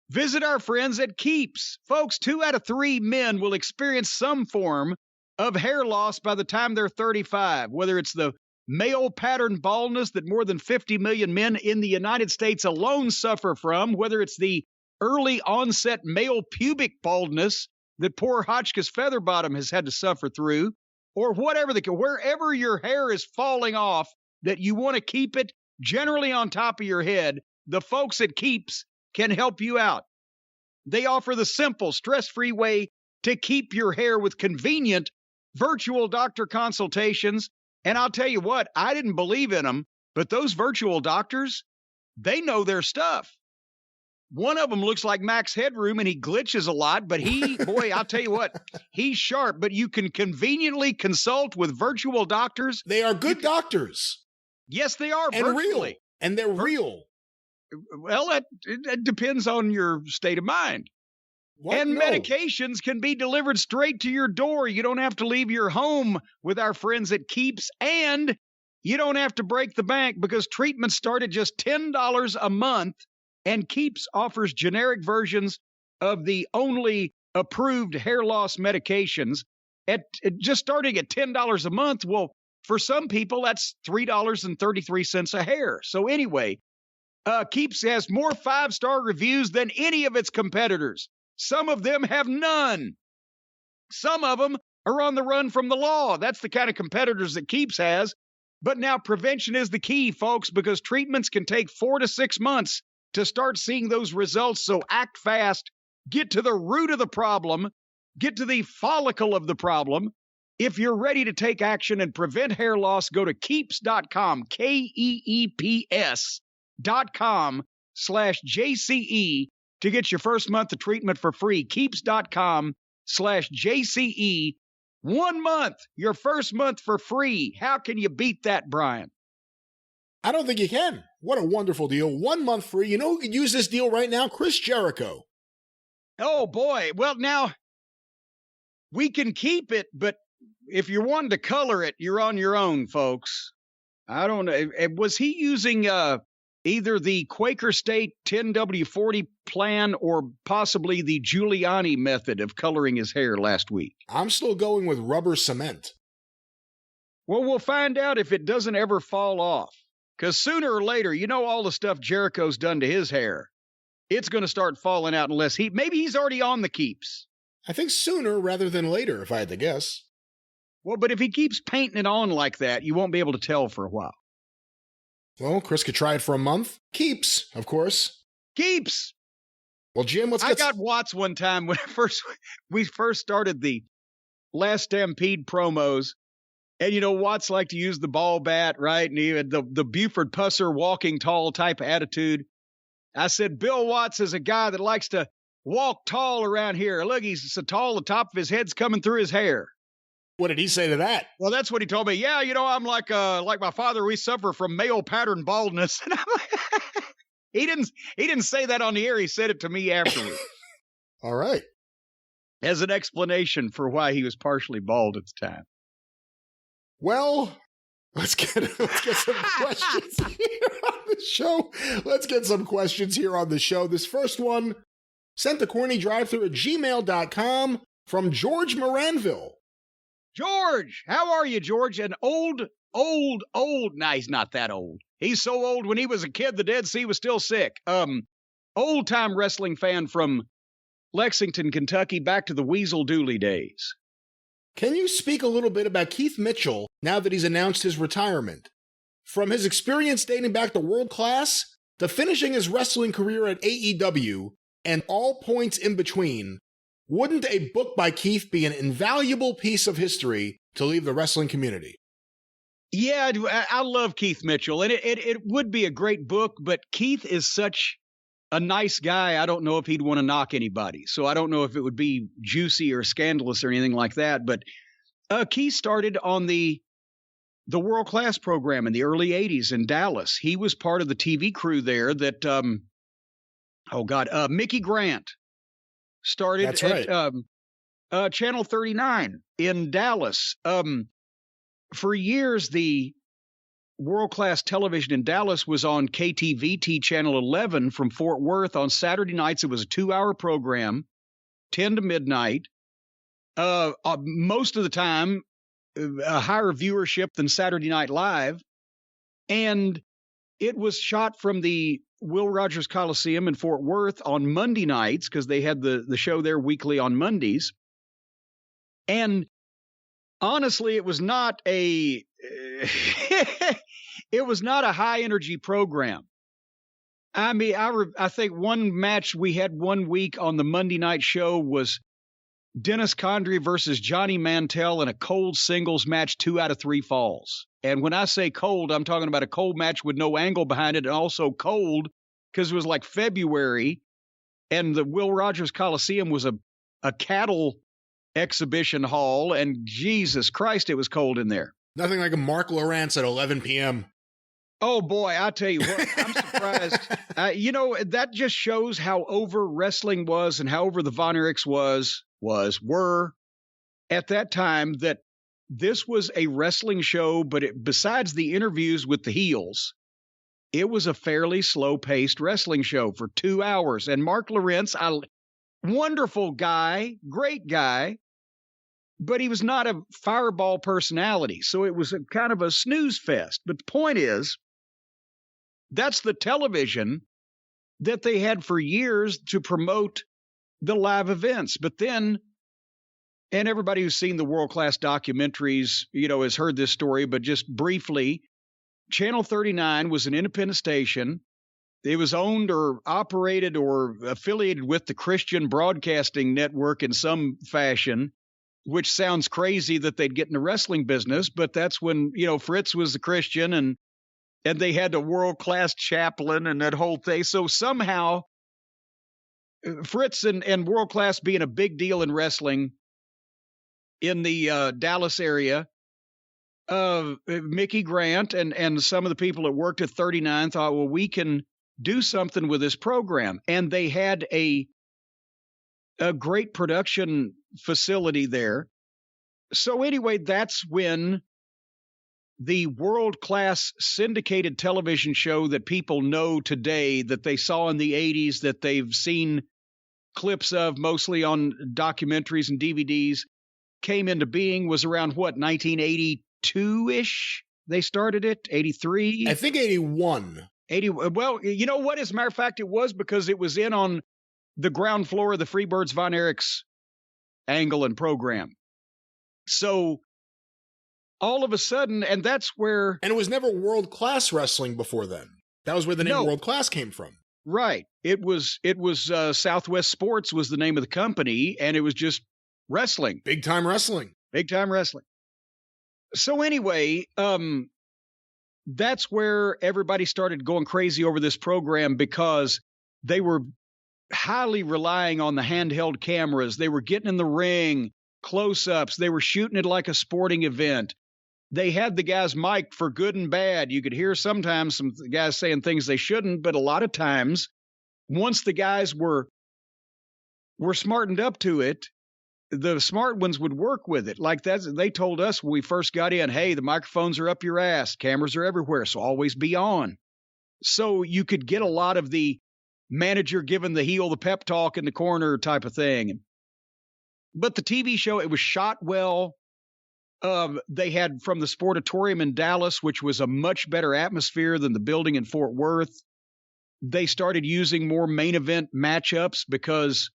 visit our friends at Keeps. Folks, 2 out of 3 men will experience some form of hair loss by the time they're 35, whether it's the male pattern baldness that more than 50 million men in the United States alone suffer from, whether it's the early onset male pubic baldness that poor Hotchkiss Featherbottom has had to suffer through, or whatever, wherever your hair is falling off that you want to keep it generally on top of your head, the folks at Keeps can help you out. They offer the simple, stress-free way to keep your hair with convenient virtual doctor consultations. And I'll tell you what, I didn't believe in them, but those virtual doctors, they know their stuff. One of them looks like Max Headroom, and he glitches a lot, but boy, I'll tell you what, he's sharp. But you can conveniently consult with virtual doctors. They are good doctors. Yes, they are. And virtually. real. And they're real. Well, it depends on your state of mind. What? And No. medications can be delivered straight to your door. You don't have to leave your home with our friends at Keeps, and you don't have to break the bank because treatments start at just $10 a month, and Keeps offers generic versions of the only approved hair loss medications at just starting at $10 a month. Well, for some people, that's $3.33 a hair. So anyway, Keeps has more 5-star reviews than any of its competitors. Some of them have none. Some of them are on the run from the law. That's the kind of competitors that Keeps has. But now prevention is the key, folks, because treatments can take 4 to 6 months to start seeing those results. So act fast. Get to the root of the problem. Get to the follicle of the problem. If you're ready to take action and prevent hair loss, go to keeps.com, KEEPS.com/JCE to get your first month of treatment for free. Keeps.com/JCE. 1 month, your first month for free. How can you beat that, Brian? I don't think you can. What a wonderful deal. 1 month free. You know who could use this deal right now? Chris Jericho. Oh, boy. Well, now, we can keep it, but if you're wanting to color it, you're on your own, folks. I don't know. Was he using either the Quaker State 10W40 plan or possibly the Giuliani method of coloring his hair last week? I'm still going with rubber cement. Well, we'll find out if it doesn't ever fall off. Because sooner or later, you know all the stuff Jericho's done to his hair. It's going to start falling out unless maybe he's already on the Keeps. I think sooner rather than later, if I had to guess. Well, but if he keeps painting it on like that, you won't be able to tell for a while. Well, Chris could try it for a month. Keeps, of course. Keeps. Well, Jim, let's I get... got Watts one time when we first started the Last Stampede promos. And, you know, Watts liked to use the ball bat, right? And he had the Buford Pusser walking tall type of attitude. I said, Bill Watts is a guy that likes to walk tall around here. Look, he's so tall, the top of his head's coming through his hair. What did he say to that? Well, that's what he told me. Yeah, you know, I'm like my father. We suffer from male pattern baldness. And I'm like, he didn't say that on the air. He said it to me afterwards. All right. As an explanation for why he was partially bald at the time. Well, let's get some questions here on the show. Let's get some questions here on the show. This first one sent to CornyDriveThru@gmail.com from George Moranville. George, how are you, George? An old, nah, he's not that old. He's so old when he was a kid, the Dead Sea was still sick. Old-time wrestling fan from Lexington, Kentucky, back to the Weasel Dooley days. Can you speak a little bit about Keith Mitchell now that he's announced his retirement? From his experience dating back to World Class to finishing his wrestling career at AEW and all points in between, wouldn't a book by Keith be an invaluable piece of history to leave the wrestling community? Yeah, I love Keith Mitchell, and it would be a great book, but Keith is such a nice guy. I don't know if he'd want to knock anybody, so I don't know if it would be juicy or scandalous or anything like that, but Keith started on the World Class program in the early 80s in Dallas. He was part of the TV crew there that oh God, Mickey Grant started That's right. Channel 39 in Dallas. For years, the world-class television in Dallas was on KTVT Channel 11 from Fort Worth on Saturday nights. It was a 2-hour program, 10 to midnight. Most of the time, a higher viewership than Saturday Night Live. And it was shot from the Will Rogers Coliseum in Fort Worth on Monday nights because they had the show there weekly on Mondays. And honestly, it was not a it was not a high energy program. I mean, I think one match we had one week on the Monday night show was Dennis Condrey versus Johnny Mantell in a cold singles match, 2 out of 3 falls. And when I say cold, I'm talking about a cold match with no angle behind it, and also cold because it was like February, and the Will Rogers Coliseum was a cattle exhibition hall, and Jesus Christ, it was cold in there. Nothing like a Mark Lawrence at 11 p.m. Oh, boy, I tell you what, I'm surprised. That just shows how over wrestling was and how over the Von Erichs were at that time, that this was a wrestling show, but besides the interviews with the heels, it was a fairly slow-paced wrestling show for 2 hours. And Mark Lawrence, wonderful guy, great guy, but he was not a fireball personality. So it was kind of a snooze fest. But the point is, that's the television that they had for years to promote the live events. But then, and everybody who's seen the world-class documentaries, has heard this story, but just briefly, Channel 39 was an independent station. It was owned or operated or affiliated with the Christian Broadcasting Network in some fashion, which sounds crazy that they'd get in the wrestling business, but that's when, Fritz was the Christian and they had a world-class chaplain and that whole thing. So somehow Fritz and world-class being a big deal in wrestling in the Dallas area, Mickey Grant and some of the people that worked at 39 thought, well, we can do something with this program. And they had a great production facility there. So anyway, that's when the world-class syndicated television show that people know today, that they saw in the 80s, that they've seen clips of mostly on documentaries and DVDs, came into being, was around 1982-ish? They started it, 83? I think 81. 80. Well, you know what? As a matter of fact, it was because it was in on the ground floor of the Freebirds Von Erichs angle and program. So all of a sudden, and that's where... And it was never world-class wrestling before then. That was where the name world-class came from. Right. It was Southwest Sports was the name of the company, and it was just wrestling. Big-time wrestling. Big-time wrestling. So anyway, that's where everybody started going crazy over this program because they were highly relying on the handheld cameras. They were getting in the ring, close-ups. They were shooting it like a sporting event. They had the guys mic'd for good and bad. You could hear sometimes some guys saying things they shouldn't, but a lot of times, once the guys were smartened up to it, the smart ones would work with it. Like that, they told us when we first got in, hey, the microphones are up your ass. Cameras are everywhere, so always be on. So you could get a lot of the manager giving the heel the pep talk in the corner type of thing. But the TV show, it was shot well. They had from the Sportatorium in Dallas, which was a much better atmosphere than the building in Fort Worth. They started using more main event matchups because,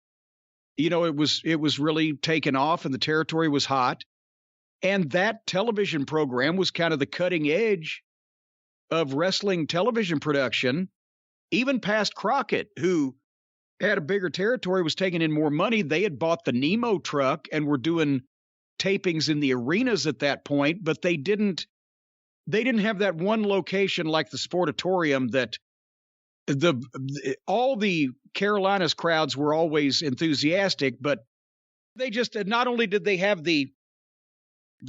it was really taken off and the territory was hot. And that television program was kind of the cutting edge of wrestling television production, even past Crockett, who had a bigger territory, was taking in more money. They had bought the Nemo truck and were doing tapings in the arenas at that point, but they didn't have that one location like the Sportatorium that all the Carolinas crowds were always enthusiastic, but they just, not only did they have the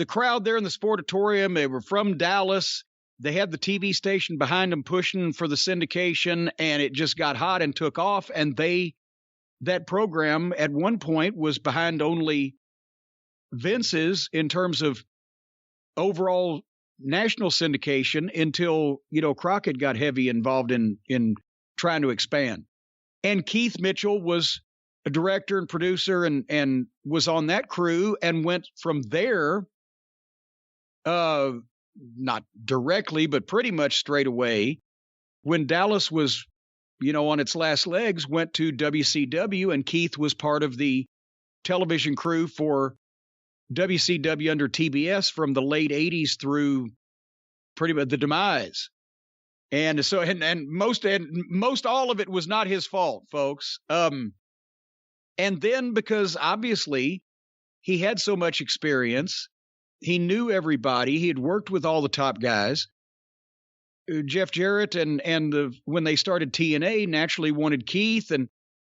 crowd there in the Sportatorium, they were from Dallas, they had the TV station behind them pushing for the syndication, and it just got hot and took off. And that program at one point was behind only Vince's in terms of overall national syndication until, Crockett got heavy involved in trying to expand. And Keith Mitchell was a director and producer and was on that crew and went from there, not directly, but pretty much straight away. When Dallas was, on its last legs, went to WCW, and Keith was part of the television crew for WCW under TBS from the late 80s through pretty much the demise. And so, and most all of it was not his fault, folks. And then, because obviously he had so much experience, he knew everybody. He had worked with all the top guys. Jeff Jarrett and when they started TNA, naturally wanted Keith, and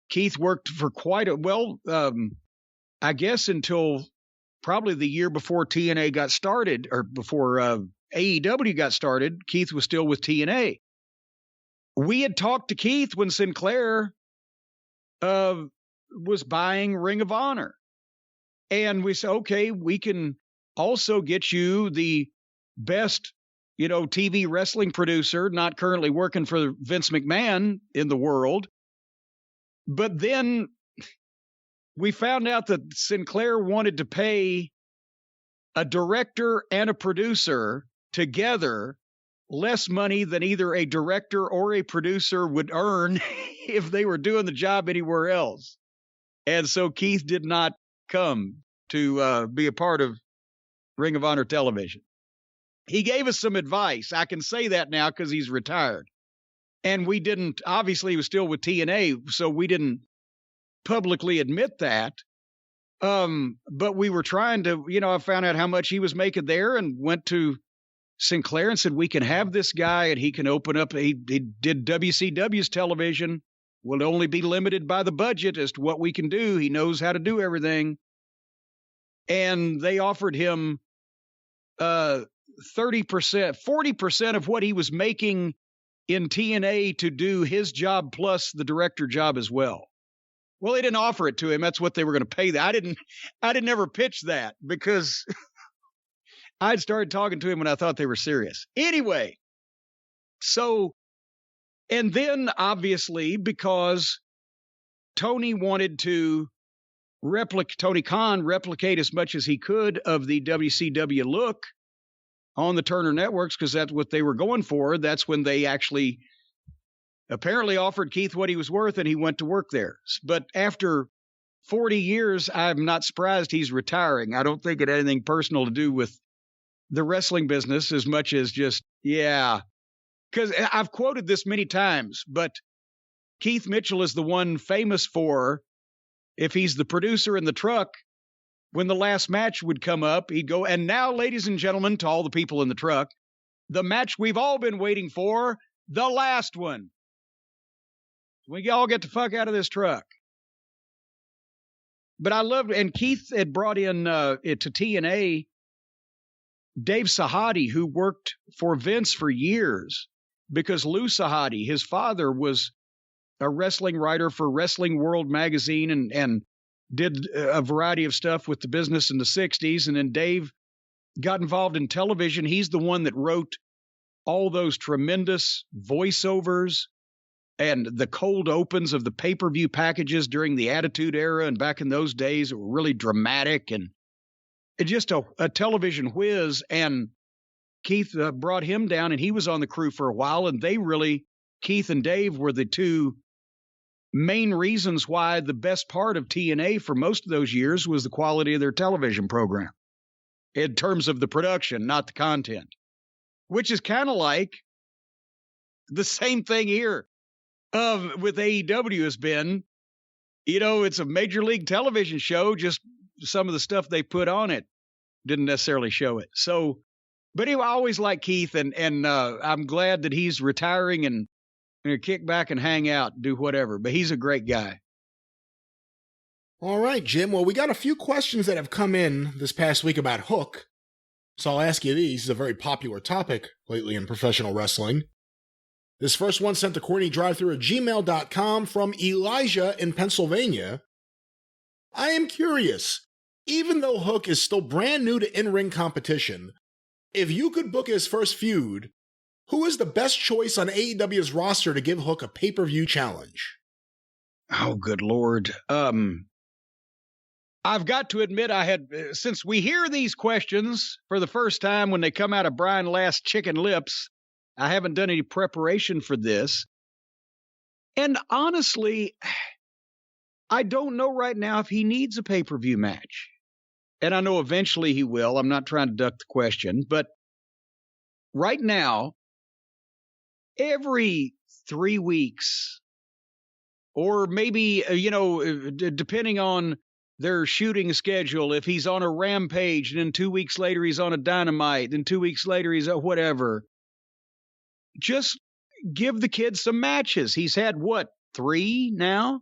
Keith worked for quite I guess until probably the year before TNA got started, or before AEW got started. Keith was still with TNA. We had talked to Keith when Sinclair was buying Ring of Honor, and we said, okay, we can also get you the best, TV wrestling producer, not currently working for Vince McMahon in the world. But then we found out that Sinclair wanted to pay a director and a producer together less money than either a director or a producer would earn if they were doing the job anywhere else. And so Keith did not come to be a part of Ring of Honor television. He gave us some advice. I can say that now because he's retired. And we didn't, obviously he was still with TNA, so we didn't publicly admit that. But we were trying to, I found out how much he was making there and went to Sinclair and said, we can have this guy and he can open up. He did WCW's television. Will only be limited by the budget as to what we can do. He knows how to do everything. And they offered him 30%, 40% of what he was making in TNA to do his job plus the director job as well. Well, they didn't offer it to him. That's what they were going to pay. I didn't ever pitch that because I'd started talking to him when I thought they were serious. Anyway, so, and then obviously because Tony wanted to Tony Khan replicate as much as he could of the WCW look on the Turner networks, because that's what they were going for. That's when they actually apparently offered Keith what he was worth, and he went to work there. But after 40 years, I'm not surprised he's retiring. I don't think it had anything personal to do with the wrestling business as much as just, yeah. Because I've quoted this many times, but Keith Mitchell is the one famous for, if he's the producer in the truck, when the last match would come up, he'd go, and now, ladies and gentlemen, to all the people in the truck, the match we've all been waiting for, the last one. We all get the fuck out of this truck. But I loved, and Keith had brought in to TNA Dave Sahadi, who worked for Vince for years, because Lou Sahadi, his father, was a wrestling writer for Wrestling World magazine and did a variety of stuff with the business in the 60s. And then Dave got involved in television. He's the one that wrote all those tremendous voiceovers and the cold opens of the pay-per-view packages during the Attitude Era. And back in those days, it were really dramatic and just a television whiz. And Keith brought him down, and he was on the crew for a while. And Keith and Dave were the two main reasons why the best part of TNA for most of those years was the quality of their television program in terms of the production, not the content, which is kind of like the same thing here with AEW has been. It's a major league television show, just some of the stuff they put on it didn't necessarily show it. So, but anyway, I always liked Keith, and I'm glad that he's retiring and kick back and hang out, do whatever. But he's a great guy. All right, Jim. Well, we got a few questions that have come in this past week about Hook. So I'll ask you these. It's a very popular topic lately in professional wrestling. This first one sent to CornyDriveThru at gmail.com from Elijah in Pennsylvania. I am curious, even though Hook is still brand new to in-ring competition, if you could book his first feud, who is the best choice on AEW's roster to give Hook a pay-per-view challenge? Oh, good Lord. I've got to admit, since we hear these questions for the first time when they come out of Brian Last's chicken lips, I haven't done any preparation for this. And honestly, I don't know right now if he needs a pay-per-view match. And I know eventually he will. I'm not trying to duck the question. But right now, every 3 weeks, or maybe, depending on their shooting schedule, if he's on a Rampage, and then 2 weeks later he's on a Dynamite, then 2 weeks later he's on whatever, just give the kid some matches. He's had, 3 now?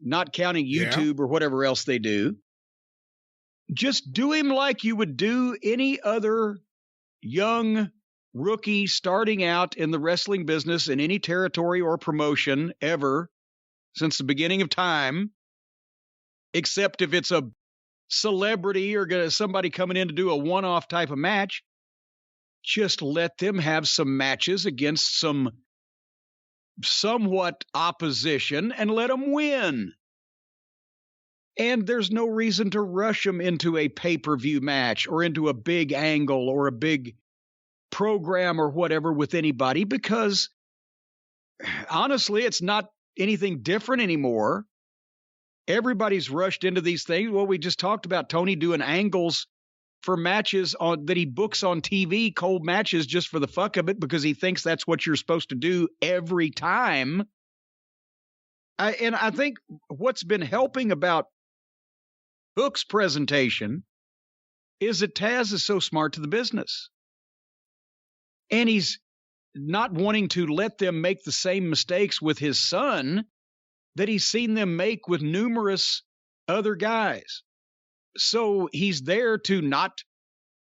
Not counting YouTube or whatever else they do. Just do him like you would do any other young rookie starting out in the wrestling business in any territory or promotion ever since the beginning of time, except if it's a celebrity or somebody coming in to do a one-off type of match. Just let them have some matches against some somewhat opposition and let them win. And there's no reason to rush them into a pay-per-view match or into a big angle or a big program or whatever with anybody, because honestly, it's not anything different anymore. Everybody's rushed into these things. Well, we just talked about Tony doing angles for matches that he books on TV, cold matches just for the fuck of it, because he thinks that's what you're supposed to do every time. And I think what's been helping about Hook's presentation is that Taz is so smart to the business. And he's not wanting to let them make the same mistakes with his son that he's seen them make with numerous other guys. So he's there to not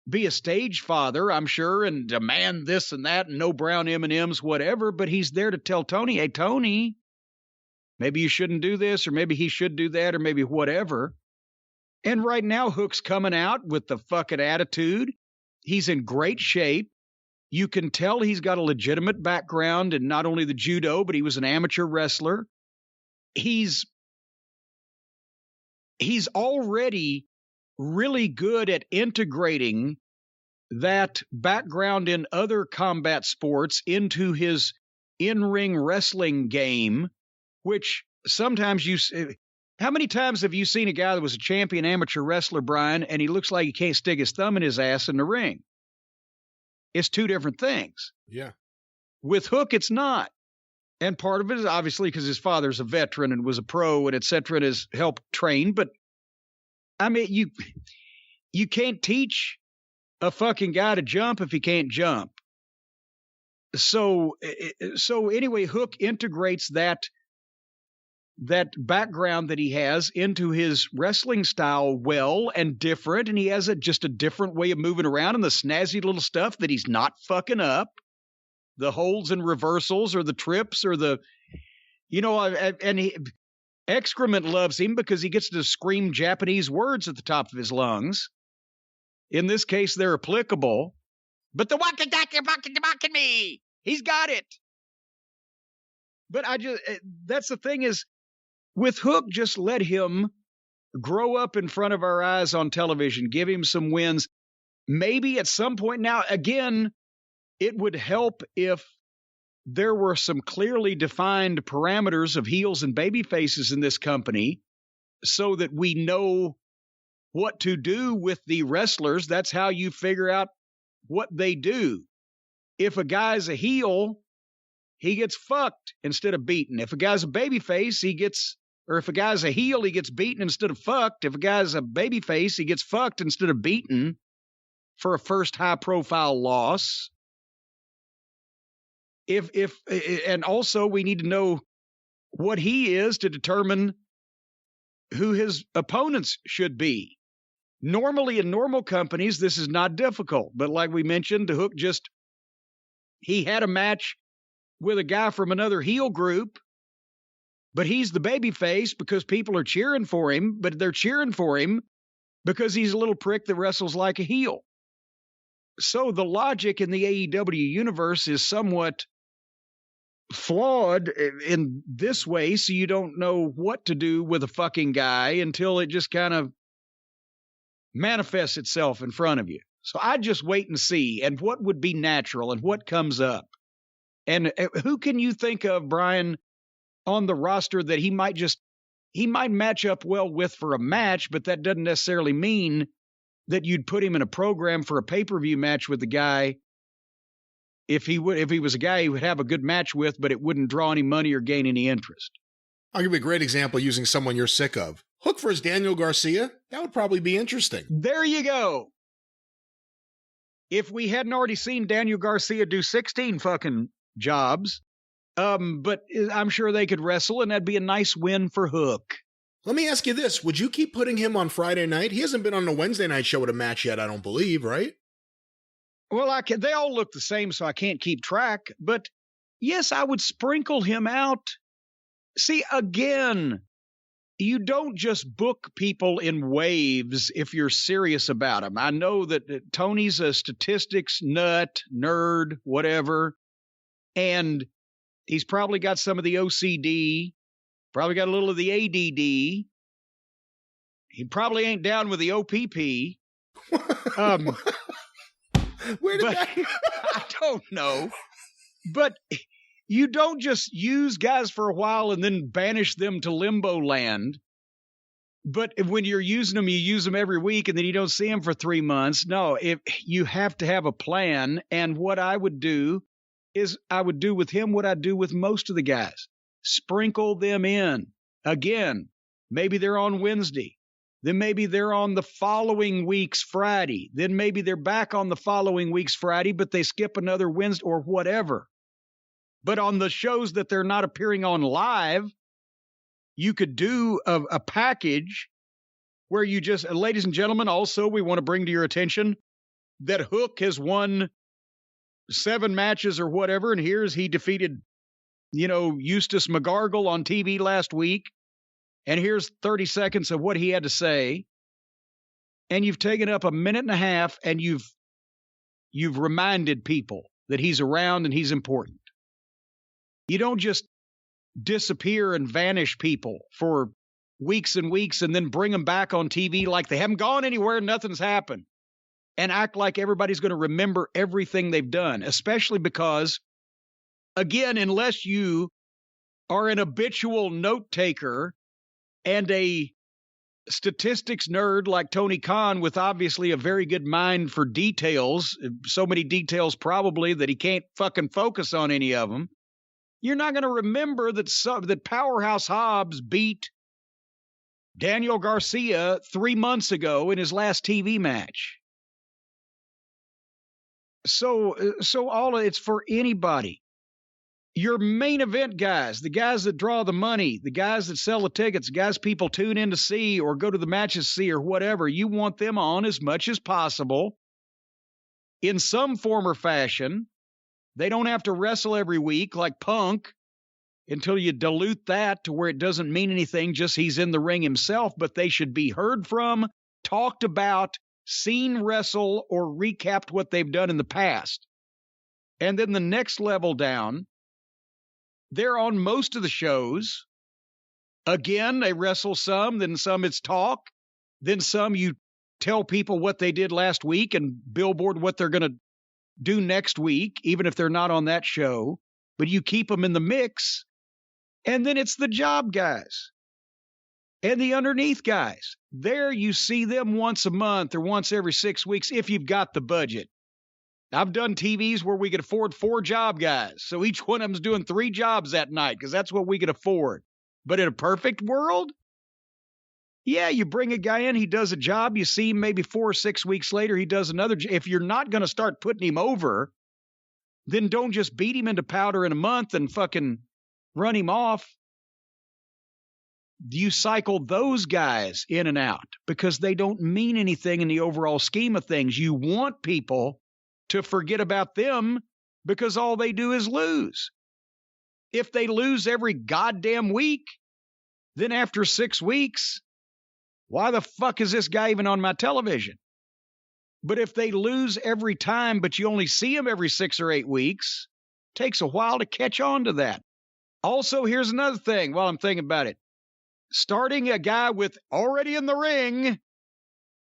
be a stage father, I'm sure, and demand this and that, and no brown M&Ms, whatever, but he's there to tell Tony, hey, Tony, maybe you shouldn't do this, or maybe he should do that, or maybe whatever. And right now, Hook's coming out with the fucking attitude. He's in great shape. You can tell he's got a legitimate background in not only the judo, but he was an amateur wrestler. He's already really good at integrating that background in other combat sports into his in-ring wrestling game, which sometimes how many times have you seen a guy that was a champion amateur wrestler, Brian, and he looks like he can't stick his thumb in his ass in the ring? It's two different things. Yeah. With Hook, it's not. And part of it is obviously because his father's a veteran and was a pro and et cetera, and has helped train. But I mean, you can't teach a fucking guy to jump if he can't jump. So anyway, Hook integrates that background that he has into his wrestling style well and different, and he has just a different way of moving around and the snazzy little stuff that he's not fucking up. The holds and reversals or the trips or Excrement loves him because he gets to scream Japanese words at the top of his lungs. In this case, they're applicable. But the waka me, he's got it. But that's the thing is, with Hook, just let him grow up in front of our eyes on television, give him some wins. Maybe at some point now, again, it would help if there were some clearly defined parameters of heels and baby faces in this company so that we know what to do with the wrestlers. That's how you figure out what they do. If a guy's a heel, he gets fucked instead of beaten. If a guy's a baby face, if a guy's a heel, he gets beaten instead of fucked. If a guy's a baby face, he gets fucked instead of beaten for a first high profile loss. And also we need to know what he is to determine who his opponents should be. Normally, in normal companies, this is not difficult. But like we mentioned, the Hook he had a match with a guy from another heel group, but he's the babyface because people are cheering for him, but they're cheering for him because he's a little prick that wrestles like a heel. So the logic in the AEW universe is somewhat flawed in this way, so you don't know what to do with a fucking guy until it just kind of manifests itself in front of you. So I just wait and see, and what would be natural and what comes up. And who can you think of, Brian, on the roster that he might match up well with for a match, but that doesn't necessarily mean that you'd put him in a program for a pay-per-view match with the guy if he was a guy he would have a good match with, but it wouldn't draw any money or gain any interest. I'll give you a great example using someone you're sick of. Hook versus Daniel Garcia, that would probably be interesting. There you go. If we hadn't already seen Daniel Garcia do 16 fucking jobs, but I'm sure they could wrestle, and that'd be a nice win for Hook. Let me ask you this. Would you keep putting him on Friday night? He hasn't been on a Wednesday night show with a match yet, I don't believe, right? Well, they all look the same, so I can't keep track. But yes, I would sprinkle him out. See, again, you don't just book people in waves if you're serious about them. I know that Tony's a statistics nut, nerd, whatever, and he's probably got some of the OCD, probably got a little of the ADD. He probably ain't down with the OPP. Where did that? I don't know. But you don't just use guys for a while and then banish them to limbo land. But when you're using them, you use them every week and then you don't see them for 3 months. No, if you have to have a plan. And what I would do is I would do with him what I do with most of the guys. Sprinkle them in. Again, maybe they're on Wednesday. Then maybe they're on the following week's Friday. Then maybe they're back on the following week's Friday, but they skip another Wednesday or whatever. But on the shows that they're not appearing on live, you could do a package where you just, ladies and gentlemen, also we want to bring to your attention that Hook has won 7 matches or whatever, and here's he defeated, Eustace McGargle on TV last week. And here's 30 seconds of what he had to say. And you've taken up a minute and a half and you've reminded people that he's around and he's important. You don't just disappear and vanish people for weeks and weeks and then bring them back on TV like they haven't gone anywhere and nothing's happened and act like everybody's going to remember everything they've done, especially because, again, unless you are an habitual note taker and a statistics nerd like Tony Khan with obviously a very good mind for details, so many details probably that he can't fucking focus on any of them, you're not going to remember that Powerhouse Hobbs beat Daniel Garcia 3 months ago in his last TV match. So it's for anybody. Your main event guys, the guys that draw the money, the guys that sell the tickets, the guys people tune in to see or go to the matches to see or whatever, you want them on as much as possible in some form or fashion. They don't have to wrestle every week like Punk until you dilute that to where it doesn't mean anything, just he's in the ring himself, but they should be heard from, talked about, seen wrestle, or recapped what they've done in the past. And then the next level down, they're on most of the shows. Again, they wrestle some, then some it's talk, then some you tell people what they did last week and billboard what they're going to do next week, even if they're not on that show. But you keep them in the mix, and then it's the job guys and the underneath guys. There you see them once a month or once every 6 weeks if you've got the budget. I've done TVs where we could afford 4 job guys. So each one of them's doing 3 jobs that night because that's what we could afford. But in a perfect world, yeah, you bring a guy in, he does a job, you see him maybe 4 or 6 weeks later, he does another. If you're not going to start putting him over, then don't just beat him into powder in a month and fucking run him off. you cycle those guys in and out because they don't mean anything in the overall scheme of things. You want people to forget about them because all they do is lose. If they lose every goddamn week, then after 6 weeks, why the fuck is this guy even on my television? But if they lose every time, but you only see them every 6 or 8 weeks, it takes a while to catch on to that. Also, here's another thing while I'm thinking about it. Starting a guy with already in the ring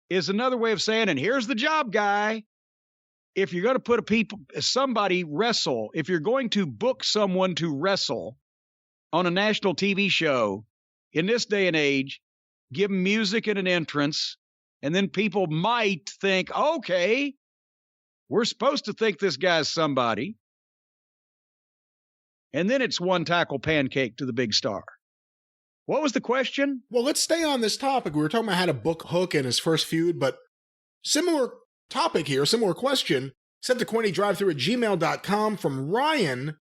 is another way of saying, and here's the job, guy. If you're going to put somebody wrestle, if you're going to book someone to wrestle on a national TV show in this day and age, give them music and an entrance, and then people might think, okay, we're supposed to think this guy's somebody. And then it's one tackle pancake to the big star. What was the question? Well, let's stay on this topic. We were talking about how to book Hook in his first feud, but similar topic here, similar question, sent to CornyDriveThru@gmail.com from Ryan.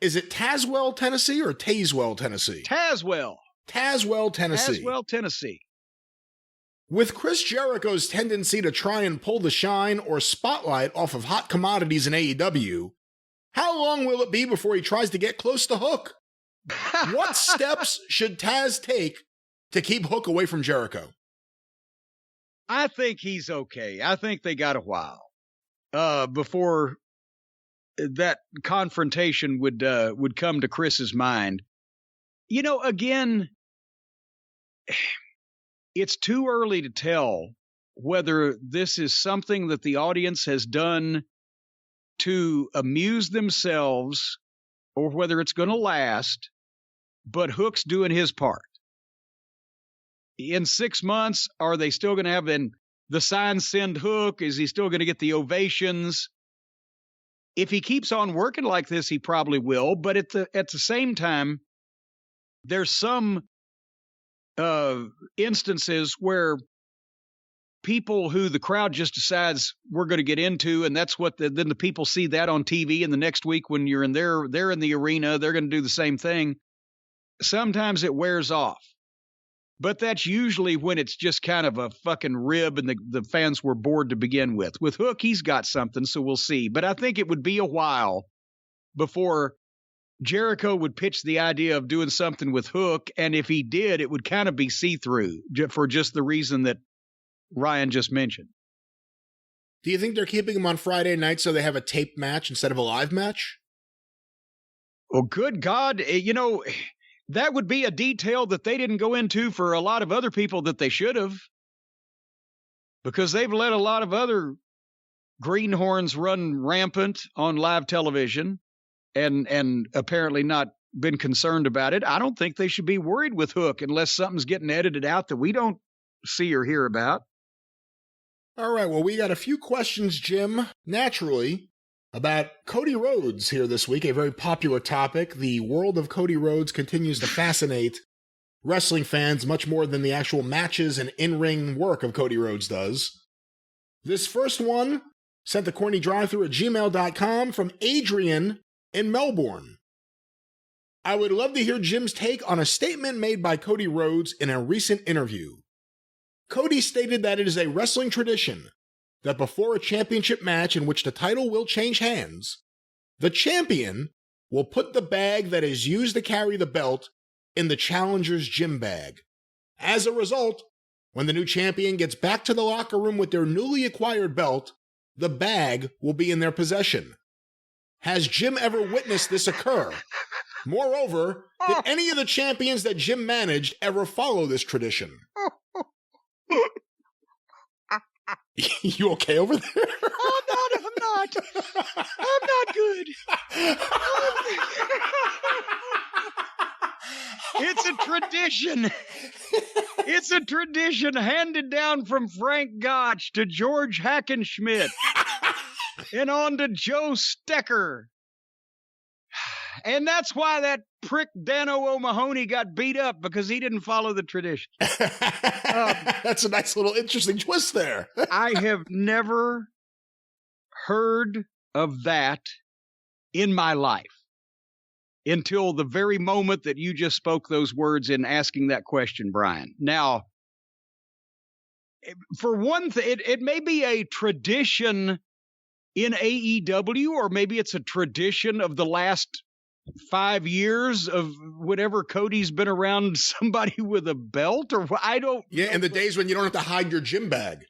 Is it Tazewell, Tennessee or Tazewell, Tennessee? Tazewell, Tennessee. Tazewell, Tennessee. With Chris Jericho's tendency to try and pull the shine or spotlight off of hot commodities in AEW, how long will it be before he tries to get close to Hook? What steps should Taz take to keep Hook away from Jericho? I think he's okay. I think they got a while before that confrontation would come to Chris's mind. You know, again, it's too early to tell whether this is something that the audience has done to amuse themselves or whether it's going to last, but Hook's doing his part. In 6 months, are they still going to have the signs send Hook? Is he still going to get the ovations? If he keeps on working like this, he probably will. But at the same time, there's some instances where people who the crowd just decides we're going to get into, and that's what then the people see that on TV, and the next week when they're in the arena, they're going to do the same thing. Sometimes it wears off. But that's usually when it's just kind of a fucking rib and the fans were bored to begin with. With Hook, he's got something, so we'll see. But I think it would be a while before Jericho would pitch the idea of doing something with Hook. And if he did, it would kind of be see-through for just the reason that Ryan just mentioned. Do you think they're keeping him on Friday night so they have a taped match instead of a live match? Oh, good God. You know, that would be a detail that they didn't go into for a lot of other people that they should have. Because they've let a lot of other greenhorns run rampant on live television and apparently not been concerned about it. I don't think they should be worried with Hook unless something's getting edited out that we don't see or hear about. All right, well, we got a few questions, Jim, naturally, about Cody Rhodes here this week, a very popular topic. The world of Cody Rhodes continues to fascinate wrestling fans much more than the actual matches and in-ring work of Cody Rhodes does. This first one, sent to CornyDriveThru@gmail.com from Adrian in Melbourne. I would love to hear Jim's take on a statement made by Cody Rhodes in a recent interview. Cody stated that it is a wrestling tradition that before a championship match in which the title will change hands, the champion will put the bag that is used to carry the belt in the challenger's gym bag. As a result, when the new champion gets back to the locker room with their newly acquired belt, the bag will be in their possession. Has Jim ever witnessed this occur? Moreover, did any of the champions that Jim managed ever follow this tradition? You okay over there? Oh, no, I'm not. I'm not good. It's a tradition. It's a tradition handed down from Frank Gotch to George Hackenschmidt and on to Joe Stecker. And that's why that prick Dano O'Mahony got beat up, because he didn't follow the tradition. That's a nice little interesting twist there. I have never heard of that in my life. until the very moment that you just spoke those words in asking that question, Brian. Now, for one thing, it may be a tradition in AEW, or maybe it's a tradition of the last 5 years of whatever Cody's been around somebody with a belt, or I don't. Yeah, know. and the days when you don't have to hide your gym bag.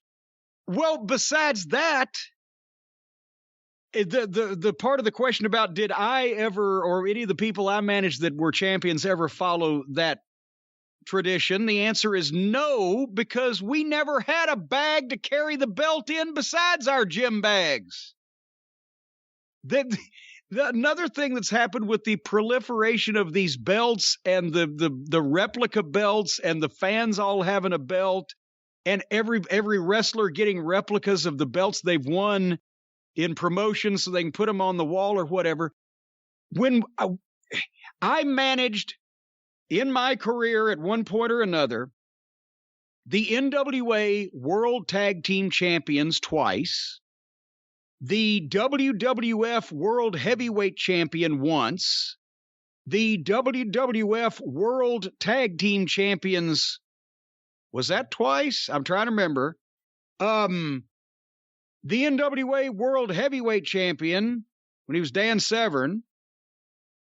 Well, besides that, the part of the question about did I ever, or any of the people I managed that were champions ever follow that tradition, the answer is no, because we never had a bag to carry the belt in besides our gym bags. Another thing that's happened with the proliferation of these belts and the replica belts and the fans all having a belt and every wrestler getting replicas of the belts they've won in promotion so they can put them on the wall or whatever. When I managed in my career at one point or another, the NWA World Tag Team Champions twice, the WWF World Heavyweight Champion once, the WWF World Tag Team Champions, was that twice? I'm trying to remember. The NWA World Heavyweight Champion when he was Dan Severn.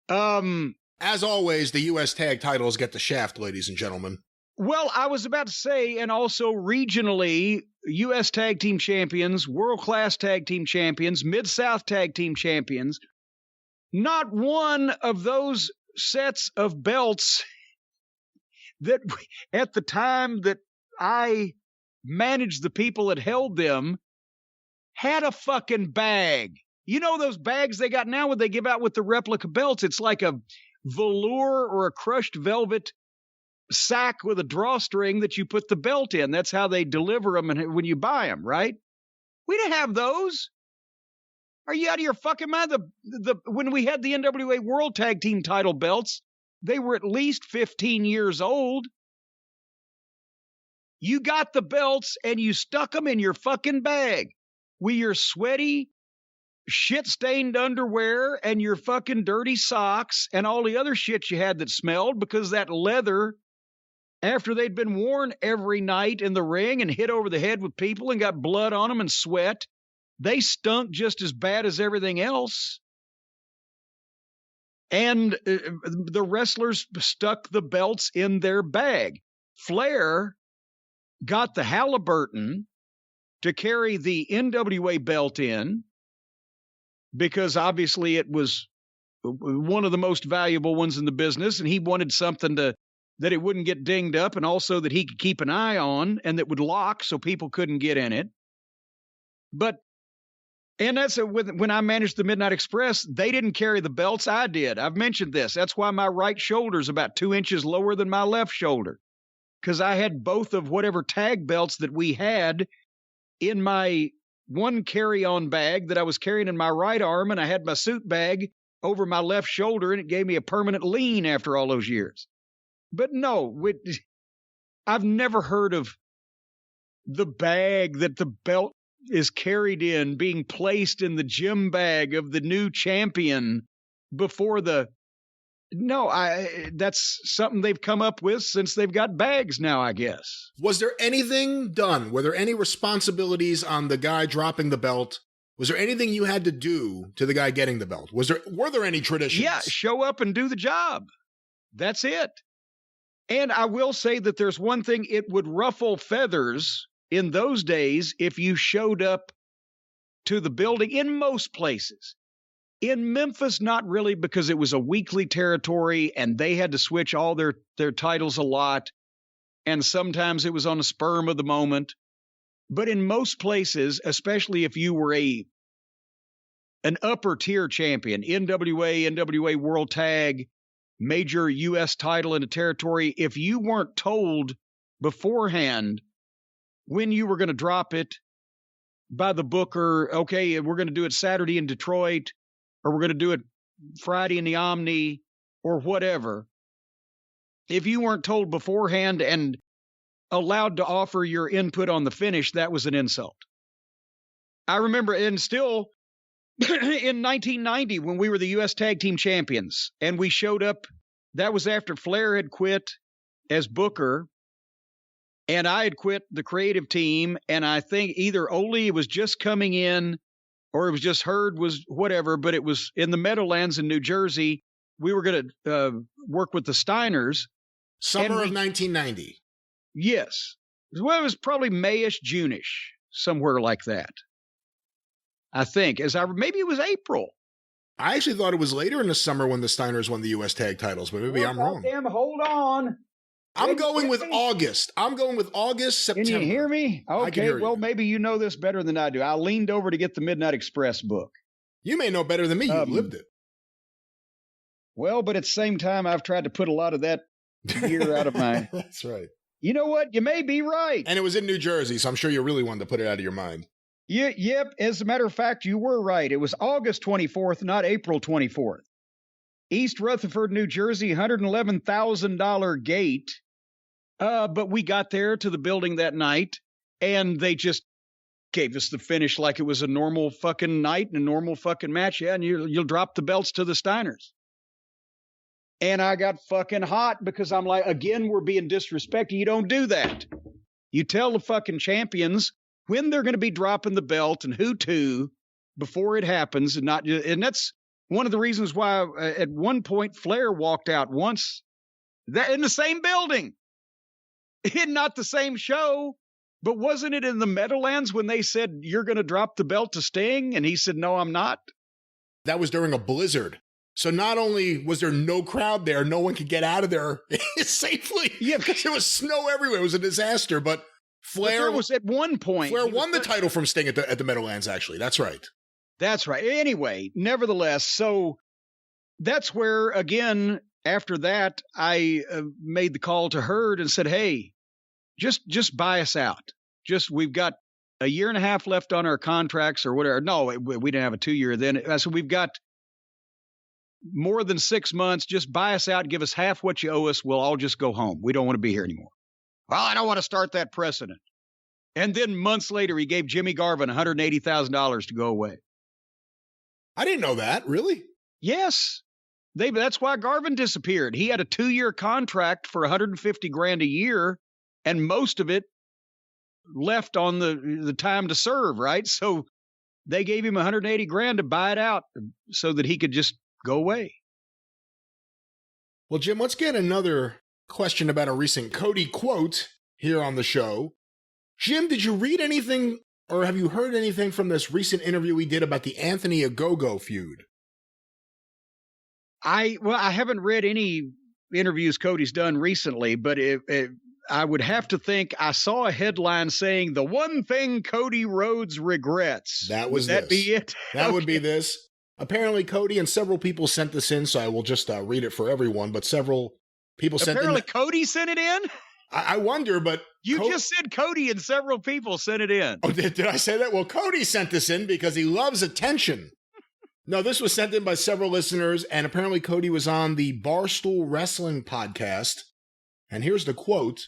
As always, the U.S. tag titles get the shaft, ladies and gentlemen. Well, I was about to say, and also regionally, U.S. Tag Team Champions, World Class Tag Team Champions, Mid-South Tag Team Champions. Not one of those sets of belts that at the time that I managed the people that held them had a fucking bag. You know those bags they got now when they give out with the replica belts? It's like a velour or a crushed velvet sack with a drawstring that you put the belt in. That's how they deliver them and when you buy them, right? We didn't have those. Are you out of your fucking mind? When we had the NWA World Tag Team title belts, they were at least 15 years old. You got the belts and you stuck them in your fucking bag with your sweaty, shit-stained underwear and your fucking dirty socks and all the other shit you had that smelled, because that leather, after they'd been worn every night in the ring and hit over the head with people and got blood on them and sweat, they stunk just as bad as everything else. And the wrestlers stuck the belts in their bag. Flair got the Halliburton to carry the NWA belt in, because obviously it was one of the most valuable ones in the business, and he wanted something that it wouldn't get dinged up, and also that he could keep an eye on and that would lock so people couldn't get in it. And that's when I managed the Midnight Express, they didn't carry the belts. I did. I've mentioned this. That's why my right shoulder is about 2 inches lower than my left shoulder, because I had both of whatever tag belts that we had in my one carry-on bag that I was carrying in my right arm, and I had my suit bag over my left shoulder, and it gave me a permanent lean after all those years. But no, I've never heard of the bag that the belt is carried in being placed in the gym bag of the new champion before the... No, that's something they've come up with since they've got bags now, I guess. Was there anything done? Were there any responsibilities on the guy dropping the belt? Was there anything you had to do to the guy getting the belt? Were there any traditions? Yeah, show up and do the job. That's it. And I will say that there's one thing, it would ruffle feathers in those days if you showed up to the building in most places. In Memphis, not really, because it was a weekly territory and they had to switch all their titles a lot. And sometimes it was on the spur of the moment. But in most places, especially if you were an upper tier champion, NWA World Tag, major U.S. title in a territory, if you weren't told beforehand when you were going to drop it by the booker, okay, we're going to do it Saturday in Detroit, or we're going to do it Friday in the Omni, or whatever. If you weren't told beforehand and allowed to offer your input on the finish, that was an insult. I remember, and still, in 1990 when we were the U.S. Tag Team Champions, and we showed up. That was after Flair had quit as Booker, and I had quit the creative team, and I think either Ole was just coming in or it was just Herd was whatever, but it was in the Meadowlands in New Jersey. We were going to work with the Steiners. Summer of 1990. Yes. Well, it was probably Mayish, June-ish, somewhere like that. I think. Maybe it was April. I actually thought it was later in the summer when the Steiners won the U.S. tag titles, but maybe I'm wrong. Damn, hold on. I'm going with August. September. Can you hear me? Okay, well, you. Maybe you know this better than I do. I leaned over to get the Midnight Express book. You may know better than me. You lived it. Well, but at the same time, I've tried to put a lot of that year out of my... That's right. You know what? You may be right. And it was in New Jersey, so I'm sure you really wanted to put it out of your mind. Yep. As a matter of fact, you were right. It was August 24th, not April 24th. East Rutherford, New Jersey, $111,000 gate. But we got there to the building that night, and they just gave us the finish like it was a normal fucking night and a normal fucking match. Yeah, and you'll drop the belts to the Steiners. And I got fucking hot because I'm like, again, we're being disrespected. You don't do that. You tell the fucking champions when they're going to be dropping the belt and who to before it happens, and that's one of the reasons why at one point Flair walked out once in the same building, not the same show, but wasn't it in the Meadowlands when they said you're going to drop the belt to Sting, and he said no, I'm not. That was during a blizzard. So not only was there no crowd there, no one could get out of there safely. Yeah, because there was snow everywhere. It was a disaster. But Flair was at one point. Flair won the title from Sting at the Meadowlands, actually. That's right. That's right. Anyway, nevertheless, so that's where, again, after that, I made the call to Herd and said, hey, just buy us out. We've got a year and a half left on our contracts or whatever. No, we didn't have a 2-year then. So we've got more than 6 months. Just buy us out, give us half what you owe us. We'll all just go home. We don't want to be here anymore. Well, I don't want to start that precedent. And then months later, he gave Jimmy Garvin $180,000 to go away. I didn't know that. Really? Yes. That's why Garvin disappeared. He had a 2-year contract for $150,000 a year, and most of it left on the time to serve, right? So they gave him $180,000 to buy it out so that he could just go away. Well, Jim, let's get another question about a recent Cody quote here on the show. Jim, did you read anything or have you heard anything from this recent interview we did about the Anthony Ogogo feud? I haven't read any interviews Cody's done recently, but I would have to think I saw a headline saying the one thing Cody Rhodes regrets. Would that be it? That would be this. Apparently, Cody and several people sent this in, so I will just read it for everyone. But several people sent it in. Apparently, Cody sent it in? I wonder, but... You just said Cody and several people sent it in. Oh, did I say that? Well, Cody sent this in because he loves attention. No, this was sent in by several listeners, and apparently Cody was on the Barstool Wrestling podcast. And here's the quote.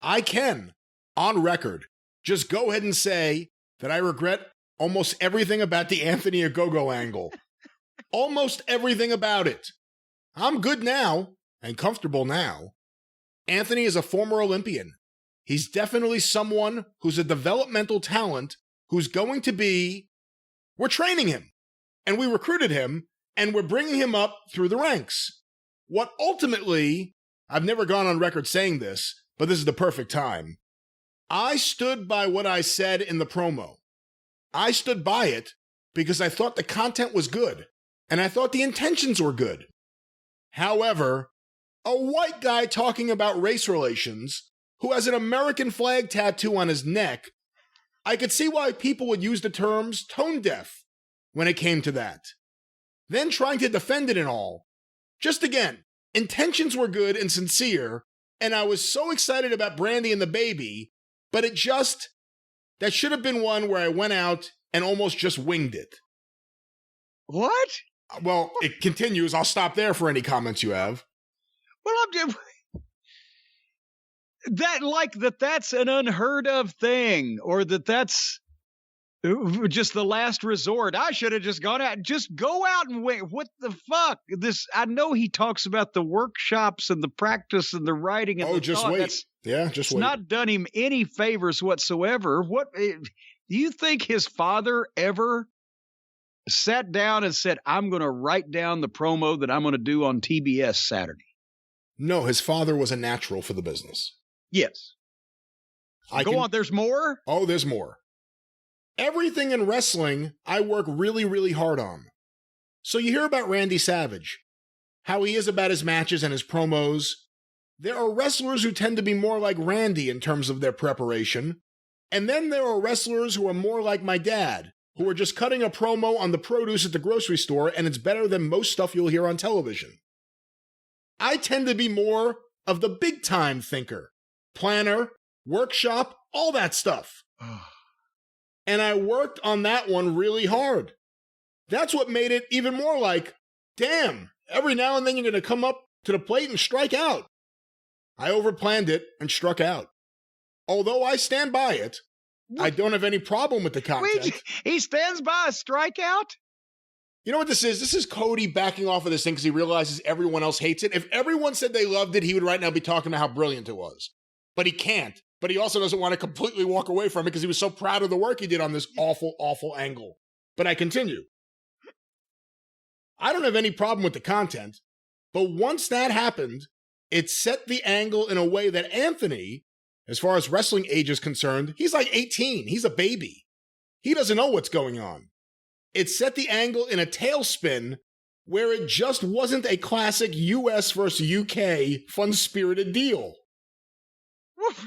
I can, on record, just go ahead and say that I regret almost everything about the Anthony Ogogo angle. Almost everything about it. I'm good now and comfortable now. Anthony is a former Olympian. He's definitely someone who's a developmental talent who's going to be... We're training him, and we recruited him, and we're bringing him up through the ranks. What ultimately, I've never gone on record saying this, but this is the perfect time. I stood by what I said in the promo. I stood by it because I thought the content was good, and I thought the intentions were good. However, a white guy talking about race relations who has an American flag tattoo on his neck, I could see why people would use the terms tone deaf when it came to that. Then trying to defend it and all. Just again, intentions were good and sincere, and I was so excited about Brandy and the baby, but that should have been one where I went out and almost just winged it. What? Well, it continues. I'll stop there for any comments you have. Well, that's an unheard of thing, or that's just the last resort. I should have just gone out. Just go out and wait. What the fuck? I know he talks about the workshops and the practice and the writing. And just wait. Just wait. It's not done him any favors whatsoever. Do you think his father ever sat down and said, I'm going to write down the promo that I'm going to do on TBS Saturday? No, his father was a natural for the business. Yes. Go on. There's more? Oh, there's more. Everything in wrestling, I work really, really hard on. So you hear about Randy Savage, how he is about his matches and his promos. There are wrestlers who tend to be more like Randy in terms of their preparation. And then there are wrestlers who are more like my dad, who are just cutting a promo on the produce at the grocery store, and it's better than most stuff you'll hear on television. I tend to be more of the big-time thinker, planner, workshop, all that stuff. And I worked on that one really hard. That's what made it even more like, damn, every now and then you're going to come up to the plate and strike out. I overplanned it and struck out. Although I stand by it, I don't have any problem with the content. Wait, he stands by a strikeout? You know what this is? This is Cody backing off of this thing because he realizes everyone else hates it. If everyone said they loved it, he would right now be talking about how brilliant it was. But he can't. But he also doesn't want to completely walk away from it because he was so proud of the work he did on this awful, awful angle. But I continue. I don't have any problem with the content, but once that happened, it set the angle in a way that Anthony, as far as wrestling age is concerned, he's like 18. He's a baby. He doesn't know what's going on. It set the angle in a tailspin where it just wasn't a classic US versus UK fun-spirited deal.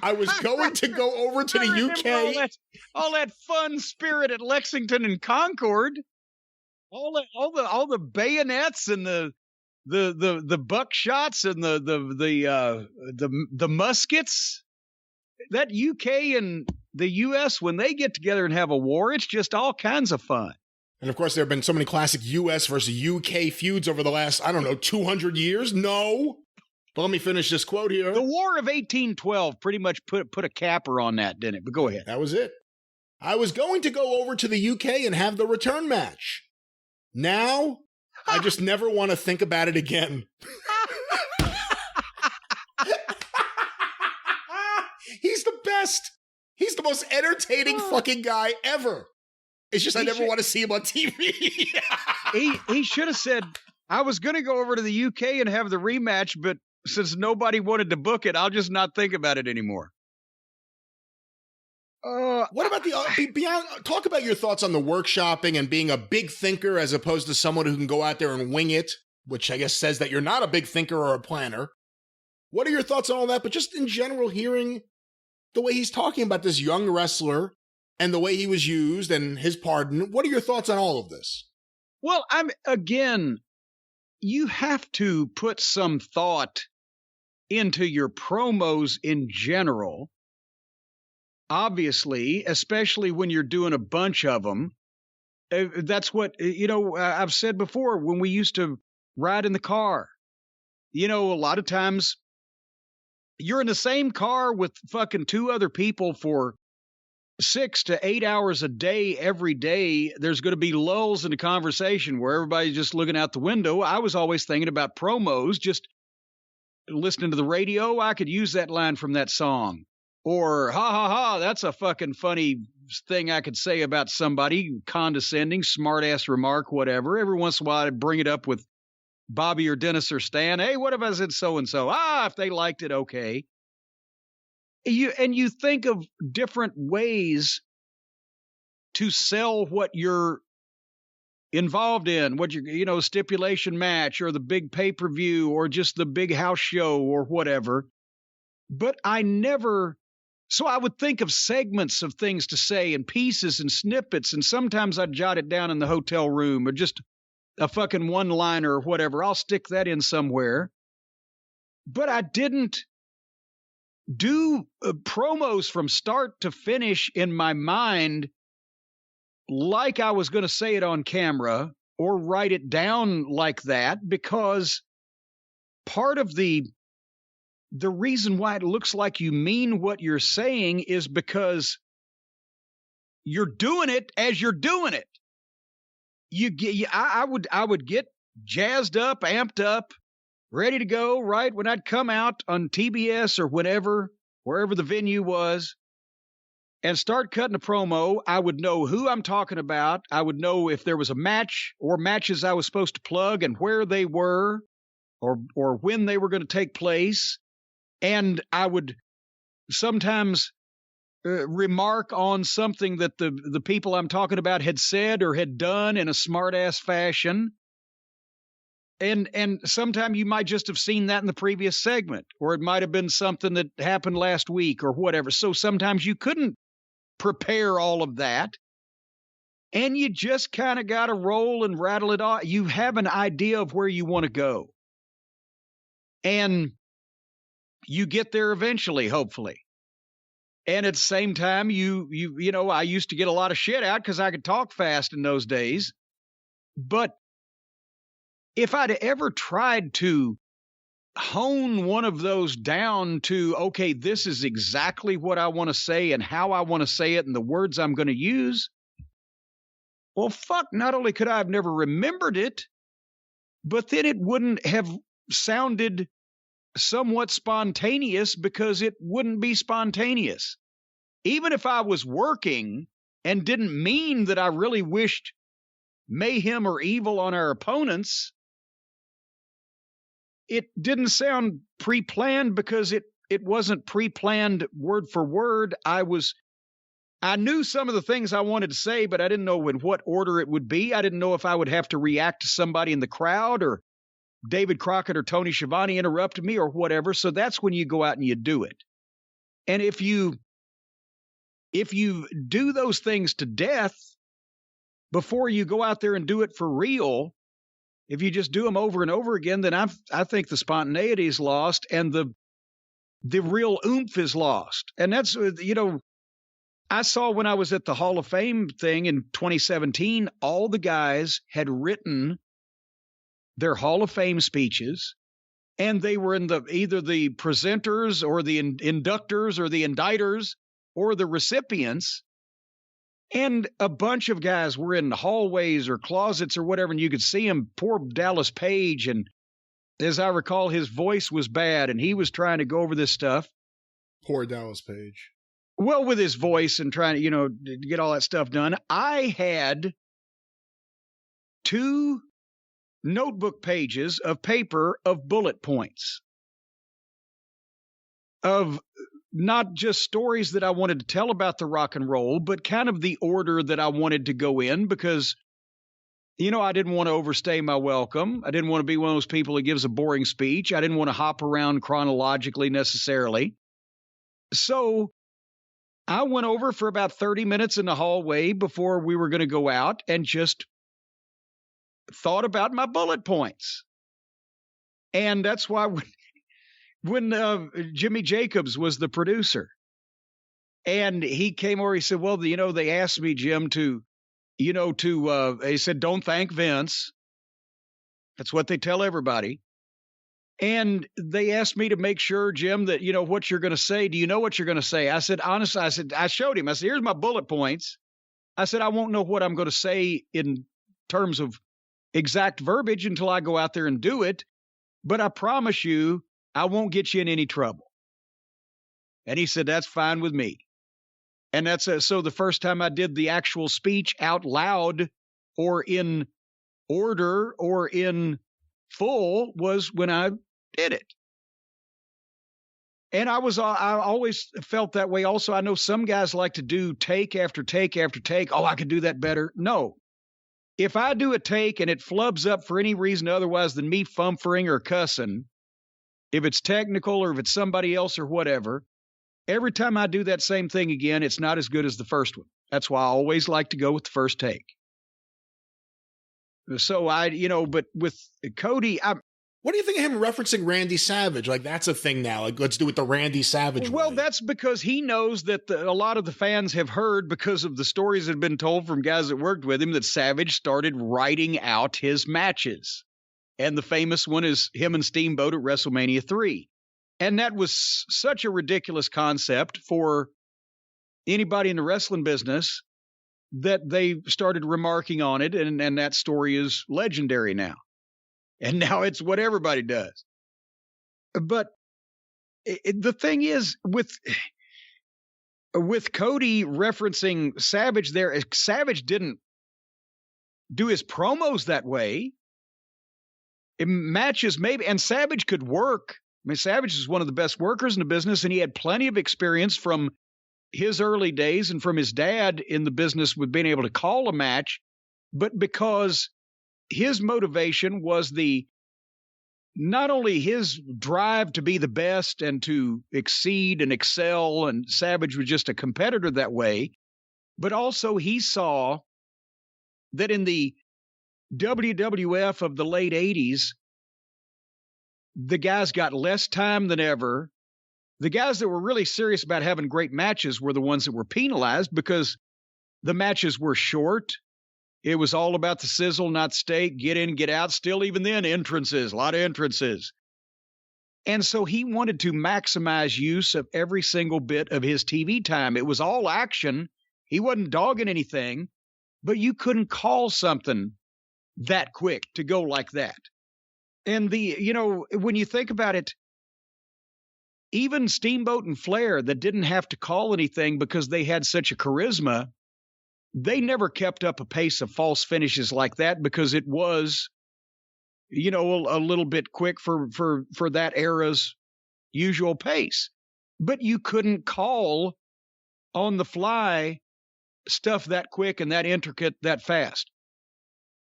I was going to go over to the UK. All that fun spirit at Lexington and Concord. All the bayonets and the buckshots and the muskets. That UK and the US, when they get together and have a war, it's just all kinds of fun. And of course, there have been so many classic US versus UK feuds over the last, 200 years. No. But let me finish this quote here. The War of 1812 pretty much put a capper on that, didn't it? But go ahead. That was it. I was going to go over to the UK and have the return match. Now, I just never want to think about it again. He's the best. He's the most entertaining fucking guy ever. It's just I never want to see him on TV. He should have said, I was going to go over to the UK and have the rematch, but since nobody wanted to book it, I'll just not think about it anymore. What about beyond? Talk about your thoughts on the workshopping and being a big thinker as opposed to someone who can go out there and wing it, which I guess says that you're not a big thinker or a planner. What are your thoughts on all that? But just in general, hearing the way he's talking about this young wrestler and the way he was used and his pardon, what are your thoughts on all of this? Well, you have to put some thought into your promos in general. Obviously, especially when you're doing a bunch of them. That's what, I've said before when we used to ride in the car. A lot of times you're in the same car with fucking two other people for 6 to 8 hours a day, every day. There's going to be lulls in the conversation where everybody's just looking out the window. I was always thinking about promos, just listening to the radio. I could use that line from that song. Or, ha, ha, ha, that's a fucking funny thing I could say about somebody, condescending, smart-ass remark, whatever. Every once in a while, I'd bring it up with Bobby or Dennis or Stan. Hey, what if I said so-and-so? If they liked it, okay. You think of different ways to sell what you're involved in, what stipulation match or the big pay-per-view or just the big house show or whatever. But so I would think of segments of things to say and pieces and snippets, and sometimes I'd jot it down in the hotel room or just a fucking one-liner or whatever. I'll stick that in somewhere. But I didn't do promos from start to finish in my mind like I was going to say it on camera or write it down like that, because part of the reason why it looks like you mean what you're saying is because you're doing it as you're doing it. I would get jazzed up, amped up, ready to go, right? When I'd come out on TBS or wherever the venue was, and start cutting a promo, I would know who I'm talking about. I would know if there was a match or matches I was supposed to plug and where they were or when they were going to take place. And I would sometimes remark on something that the people I'm talking about had said or had done in a smart-ass fashion. And sometimes you might just have seen that in the previous segment, or it might have been something that happened last week or whatever. So sometimes you couldn't prepare all of that, and you just kind of got to roll and rattle it off. You have an idea of where you want to go, and you get there eventually, hopefully. And at the same time, you know, I used to get a lot of shit out because I could talk fast in those days. But if I'd ever tried to hone one of those down to, okay, this is exactly what I want to say and how I want to say it and the words I'm going to use, well, fuck, not only could I have never remembered it, but then it wouldn't have sounded somewhat spontaneous because it wouldn't be spontaneous. Even if I was working and didn't mean that I really wished mayhem or evil on our opponents, it didn't sound pre-planned because it wasn't pre-planned word for word. I knew some of the things I wanted to say, but I didn't know in what order it would be. I didn't know if I would have to react to somebody in the crowd or David Crockett or Tony Schiavone interrupted me or whatever. So that's when you go out and you do it. And if you do those things to death before you go out there and do it for real, if you just do them over and over again, then I think the spontaneity is lost and the real oomph is lost. And that's, you know, I saw when I was at the Hall of Fame thing in 2017, all the guys had written their Hall of Fame speeches, and they were in either the presenters or the inductors or the indictors or the recipients. And a bunch of guys were in hallways or closets or whatever, and you could see him. Poor Dallas Page, and as I recall, his voice was bad, and he was trying to go over this stuff. Poor Dallas Page. Well, with his voice and trying to, you know, to get all that stuff done. I had 2 notebook pages of paper of bullet points of not just stories that I wanted to tell about the rock and roll, but kind of the order that I wanted to go in because, you know, I didn't want to overstay my welcome. I didn't want to be one of those people that gives a boring speech. I didn't want to hop around chronologically necessarily. So I went over for about 30 minutes in the hallway before we were going to go out and just thought about my bullet points. And that's why when Jimmy Jacobs was the producer and he came over, he said, well, you know, they asked me, Jim, he said, don't thank Vince. That's what they tell everybody. And they asked me to make sure, Jim, that, you know, what you're going to say. Do you know what you're going to say? I said, honestly, I showed him. I said, here's my bullet points. I said, I won't know what I'm going to say in terms of exact verbiage until I go out there and do it. But I promise you, I won't get you in any trouble. And he said, that's fine with me. And so the first time I did the actual speech out loud or in order or in full was when I did it. And I always felt that way. Also, I know some guys like to do take after take after take. Oh, I could do that better. No. If I do a take and it flubs up for any reason otherwise than me fumfering or cussing, if it's technical or if it's somebody else or whatever, every time I do that same thing again, it's not as good as the first one. That's why I always like to go with the first take. So but with Cody, what do you think of him referencing Randy Savage? Like, that's a thing now. Like, let's do it the Randy Savage way. Well, that's because he knows that a lot of the fans have heard, because of the stories that have been told from guys that worked with him, that Savage started writing out his matches. And the famous one is him and Steamboat at WrestleMania 3. And that was such a ridiculous concept for anybody in the wrestling business that they started remarking on it, and that story is legendary now. And now it's what everybody does. But the thing is, with Cody referencing Savage there, Savage didn't do his promos that way. Matches maybe, and Savage could work. I mean, Savage is one of the best workers in the business, and he had plenty of experience from his early days and from his dad in the business with being able to call a match. But because his motivation was not only his drive to be the best and to exceed and excel, and Savage was just a competitor that way, but also he saw that in the WWF of the late 80s, the guys got less time than ever. The guys that were really serious about having great matches were the ones that were penalized because the matches were short. It was all about the sizzle, not steak, get in, get out. Still, even then, entrances, a lot of entrances. And so he wanted to maximize use of every single bit of his TV time. It was all action. He wasn't dogging anything, but you couldn't call something that quick to go like that. And when you think about it, even Steamboat and Flair that didn't have to call anything because they had such a charisma, they never kept up a pace of false finishes like that because it was, a little bit quick for that era's usual pace. But you couldn't call on the fly stuff that quick and that intricate that fast.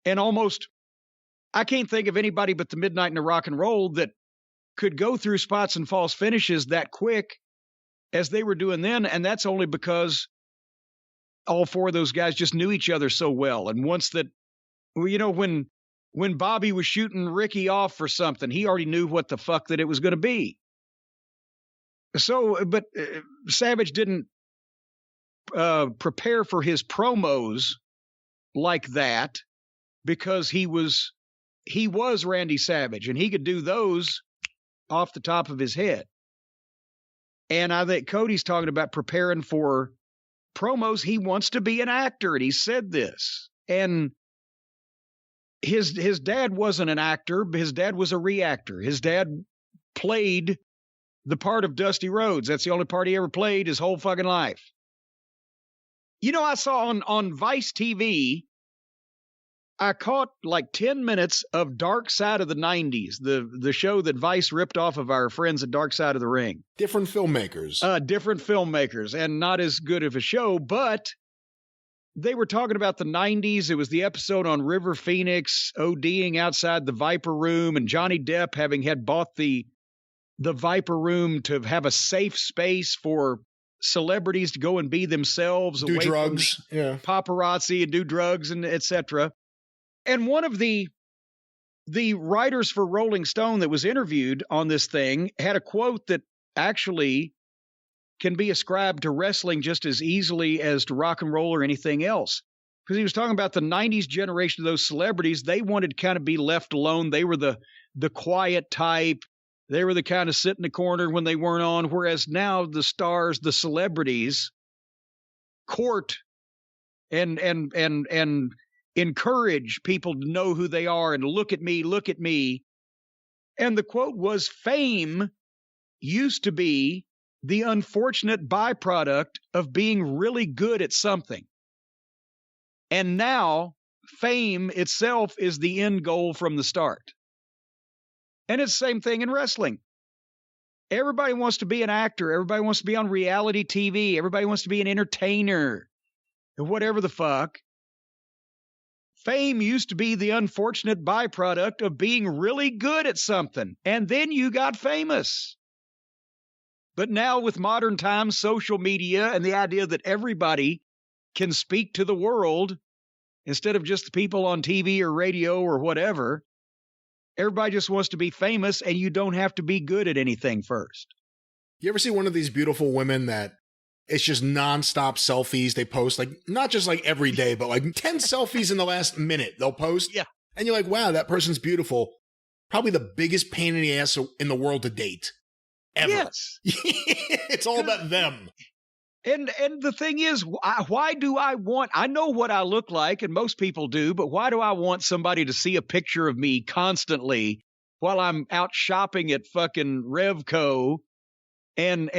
And I can't think of anybody but the Midnight in the Rock and Roll that could go through spots and false finishes that quick as they were doing then. And that's only because all four of those guys just knew each other so well. And once that, when Bobby was shooting Ricky off for something, he already knew what the fuck that it was going to be. So, but Savage didn't prepare for his promos like that because he was Randy Savage and he could do those off the top of his head. And I think Cody's talking about preparing for promos. He wants to be an actor, and he said this. And his dad wasn't an actor, but his dad was a reactor. His dad played the part of Dusty Rhodes. That's the only part he ever played his whole fucking life. I saw on Vice TV, I caught like 10 minutes of Dark Side of the 90s, the show that Vice ripped off of our friends at Dark Side of the Ring. Different filmmakers, and not as good of a show, but they were talking about the 90s. It was the episode on River Phoenix ODing outside the Viper Room, and Johnny Depp had bought the Viper Room to have a safe space for celebrities to go and be themselves, do away drugs, from paparazzi and do drugs and etc. And one of the writers for Rolling Stone that was interviewed on this thing had a quote that actually can be ascribed to wrestling just as easily as to rock and roll or anything else. Because he was talking about the 90s generation of those celebrities. They wanted to kind of be left alone. They were the quiet type. They were the kind of sit in the corner when they weren't on. Whereas now the stars, the celebrities, court and encourage people to know who they are and look at me, look at me. And the quote was, fame used to be the unfortunate byproduct of being really good at something. And now fame itself is the end goal from the start. And it's the same thing in wrestling. Everybody wants to be an actor. Everybody wants to be on reality TV. Everybody wants to be an entertainer. Whatever the fuck. Fame used to be the unfortunate byproduct of being really good at something. And then you got famous. But now with modern times, social media, and the idea that everybody can speak to the world instead of just the people on TV or radio or whatever, everybody just wants to be famous, and you don't have to be good at anything first. You ever see one of these beautiful women that it's just nonstop selfies they post, like not just like every day, but like 10 selfies in the last minute they'll post? Yeah. And you're like, wow, that person's beautiful. Probably the biggest pain in the ass in the world to date. Ever. Yes. It's all about them. And the thing is, why do I know what I look like, and most people do, but why do I want somebody to see a picture of me constantly while I'm out shopping at fucking Revco and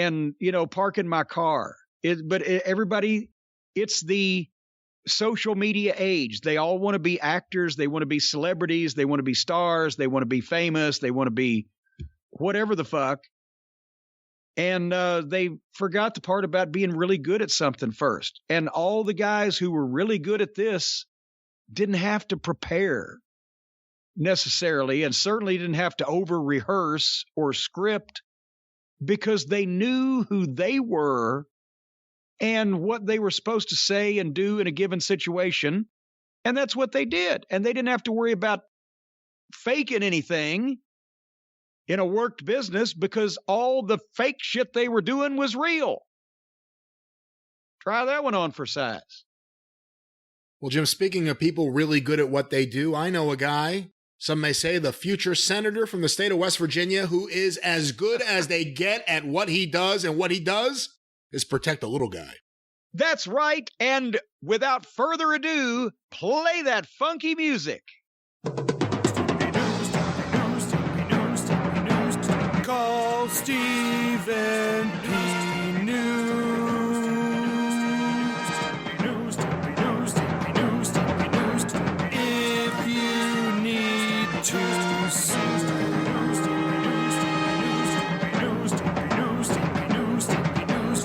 parking my car? Everybody, it's the social media age. They all want to be actors. They want to be celebrities. They want to be stars. They want to be famous. They want to be whatever the fuck. And they forgot the part about being really good at something first. And all the guys who were really good at this didn't have to prepare necessarily, and certainly didn't have to over-rehearse or script, because they knew who they were and what they were supposed to say and do in a given situation. And that's what they did. And they didn't have to worry about faking anything in a worked business, because all the fake shit they were doing was real. Try that one on for size. Well, Jim, speaking of people really good at what they do, I know a guy, some may say the future senator from the state of West Virginia, who is as good as they get at what he does, and what he does is protect a little guy. That's right. And without further ado, play that funky music. Call Stephen P. News. If you need to sue.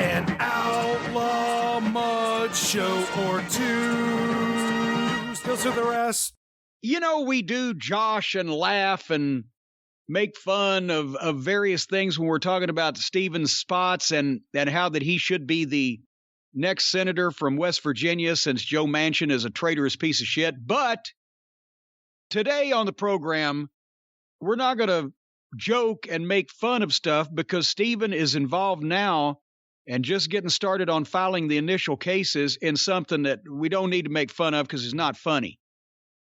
An outlaw mud show or two. Those are the rest. You know, we do josh and laugh and make fun of various things when we're talking about Stephen's spots and how that he should be the next senator from West Virginia, since Joe Manchin is a traitorous piece of shit. But today on the program, we're not going to joke and make fun of stuff, because Stephen is involved now and just getting started on filing the initial cases in something that we don't need to make fun of because it's not funny.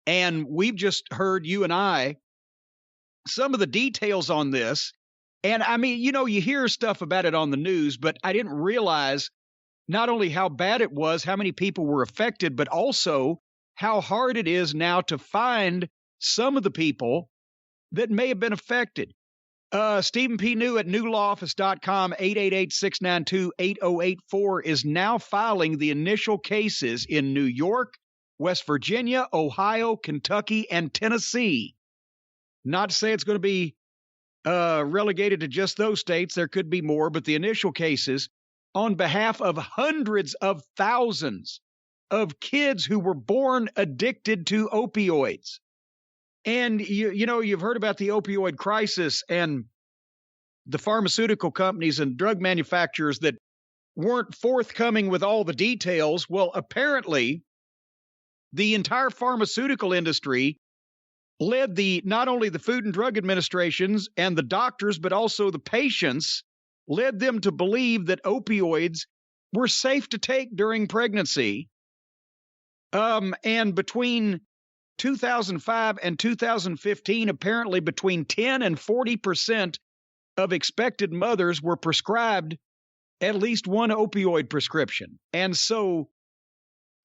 And we've just heard, you and I, some of the details on this. And I mean, you hear stuff about it on the news, but I didn't realize not only how bad it was, how many people were affected, but also how hard it is now to find some of the people that may have been affected. Stephen P. New at newlawoffice.com, 888-692-8084, is now filing the initial cases in New York, West Virginia, Ohio, Kentucky, and Tennessee. Not to say it's going to be relegated to just those states. There could be more, but the initial cases on behalf of hundreds of thousands of kids who were born addicted to opioids. And, you've heard about the opioid crisis and the pharmaceutical companies and drug manufacturers that weren't forthcoming with all the details. Well, apparently, the entire pharmaceutical industry led not only the Food and Drug Administrations and the doctors, but also the patients, led them to believe that opioids were safe to take during pregnancy. And between 2005 and 2015, apparently between 10 and 40% of expected mothers were prescribed at least one opioid prescription. And so,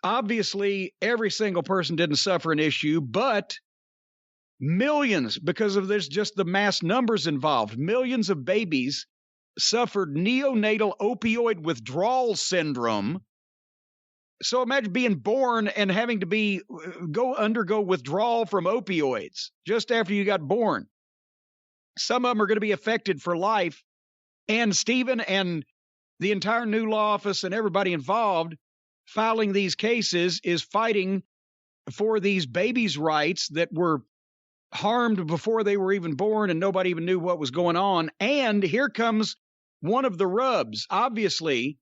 obviously, every single person didn't suffer an issue, but millions, because of this, just the mass numbers involved, millions of babies suffered neonatal opioid withdrawal syndrome. So imagine being born and having to undergo withdrawal from opioids just after you got born. Some of them are going to be affected for life. And Stephen and the entire New Law Office and everybody involved filing these cases is fighting for these babies' rights that were harmed before they were even born and nobody even knew what was going on. And here comes one of the rubs. Obviously,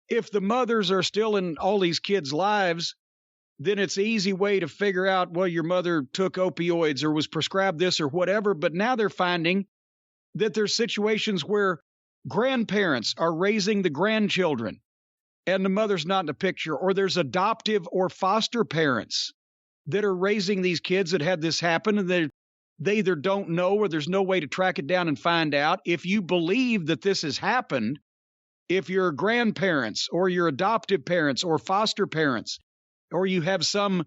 if the mothers are still in all these kids' lives, then it's an easy way to figure out, well, your mother took opioids or was prescribed this or whatever. But now they're finding that there's situations where grandparents are raising the grandchildren and the mother's not in the picture, or there's adoptive or foster parents that are raising these kids that had this happen, and they either don't know or there's no way to track it down and find out. If you believe that this has happened, if your grandparents or your adoptive parents or foster parents, or you have some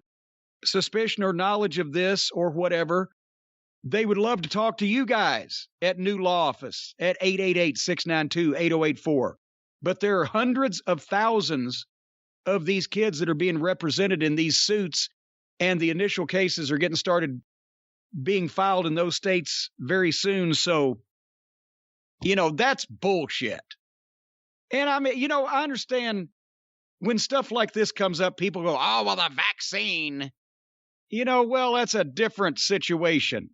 suspicion or knowledge of this or whatever, they would love to talk to you guys at New Law Office at 888-692-8084. But there are hundreds of thousands of these kids that are being represented in these suits, and the initial cases are getting started being filed in those states very soon. So, that's bullshit. And I mean, I understand when stuff like this comes up, people go, oh, well, the vaccine. Well, that's a different situation.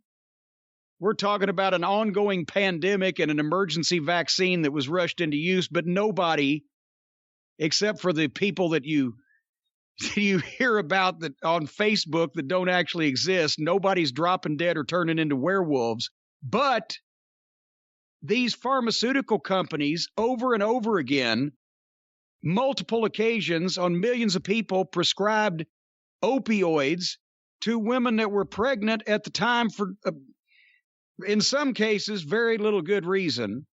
We're talking about an ongoing pandemic and an emergency vaccine that was rushed into use, but nobody, except for the people that you hear about that on Facebook that don't actually exist, nobody's dropping dead or turning into werewolves. But these pharmaceutical companies, over and over again, multiple occasions on millions of people, prescribed opioids to women that were pregnant at the time for, in some cases, very little good reason.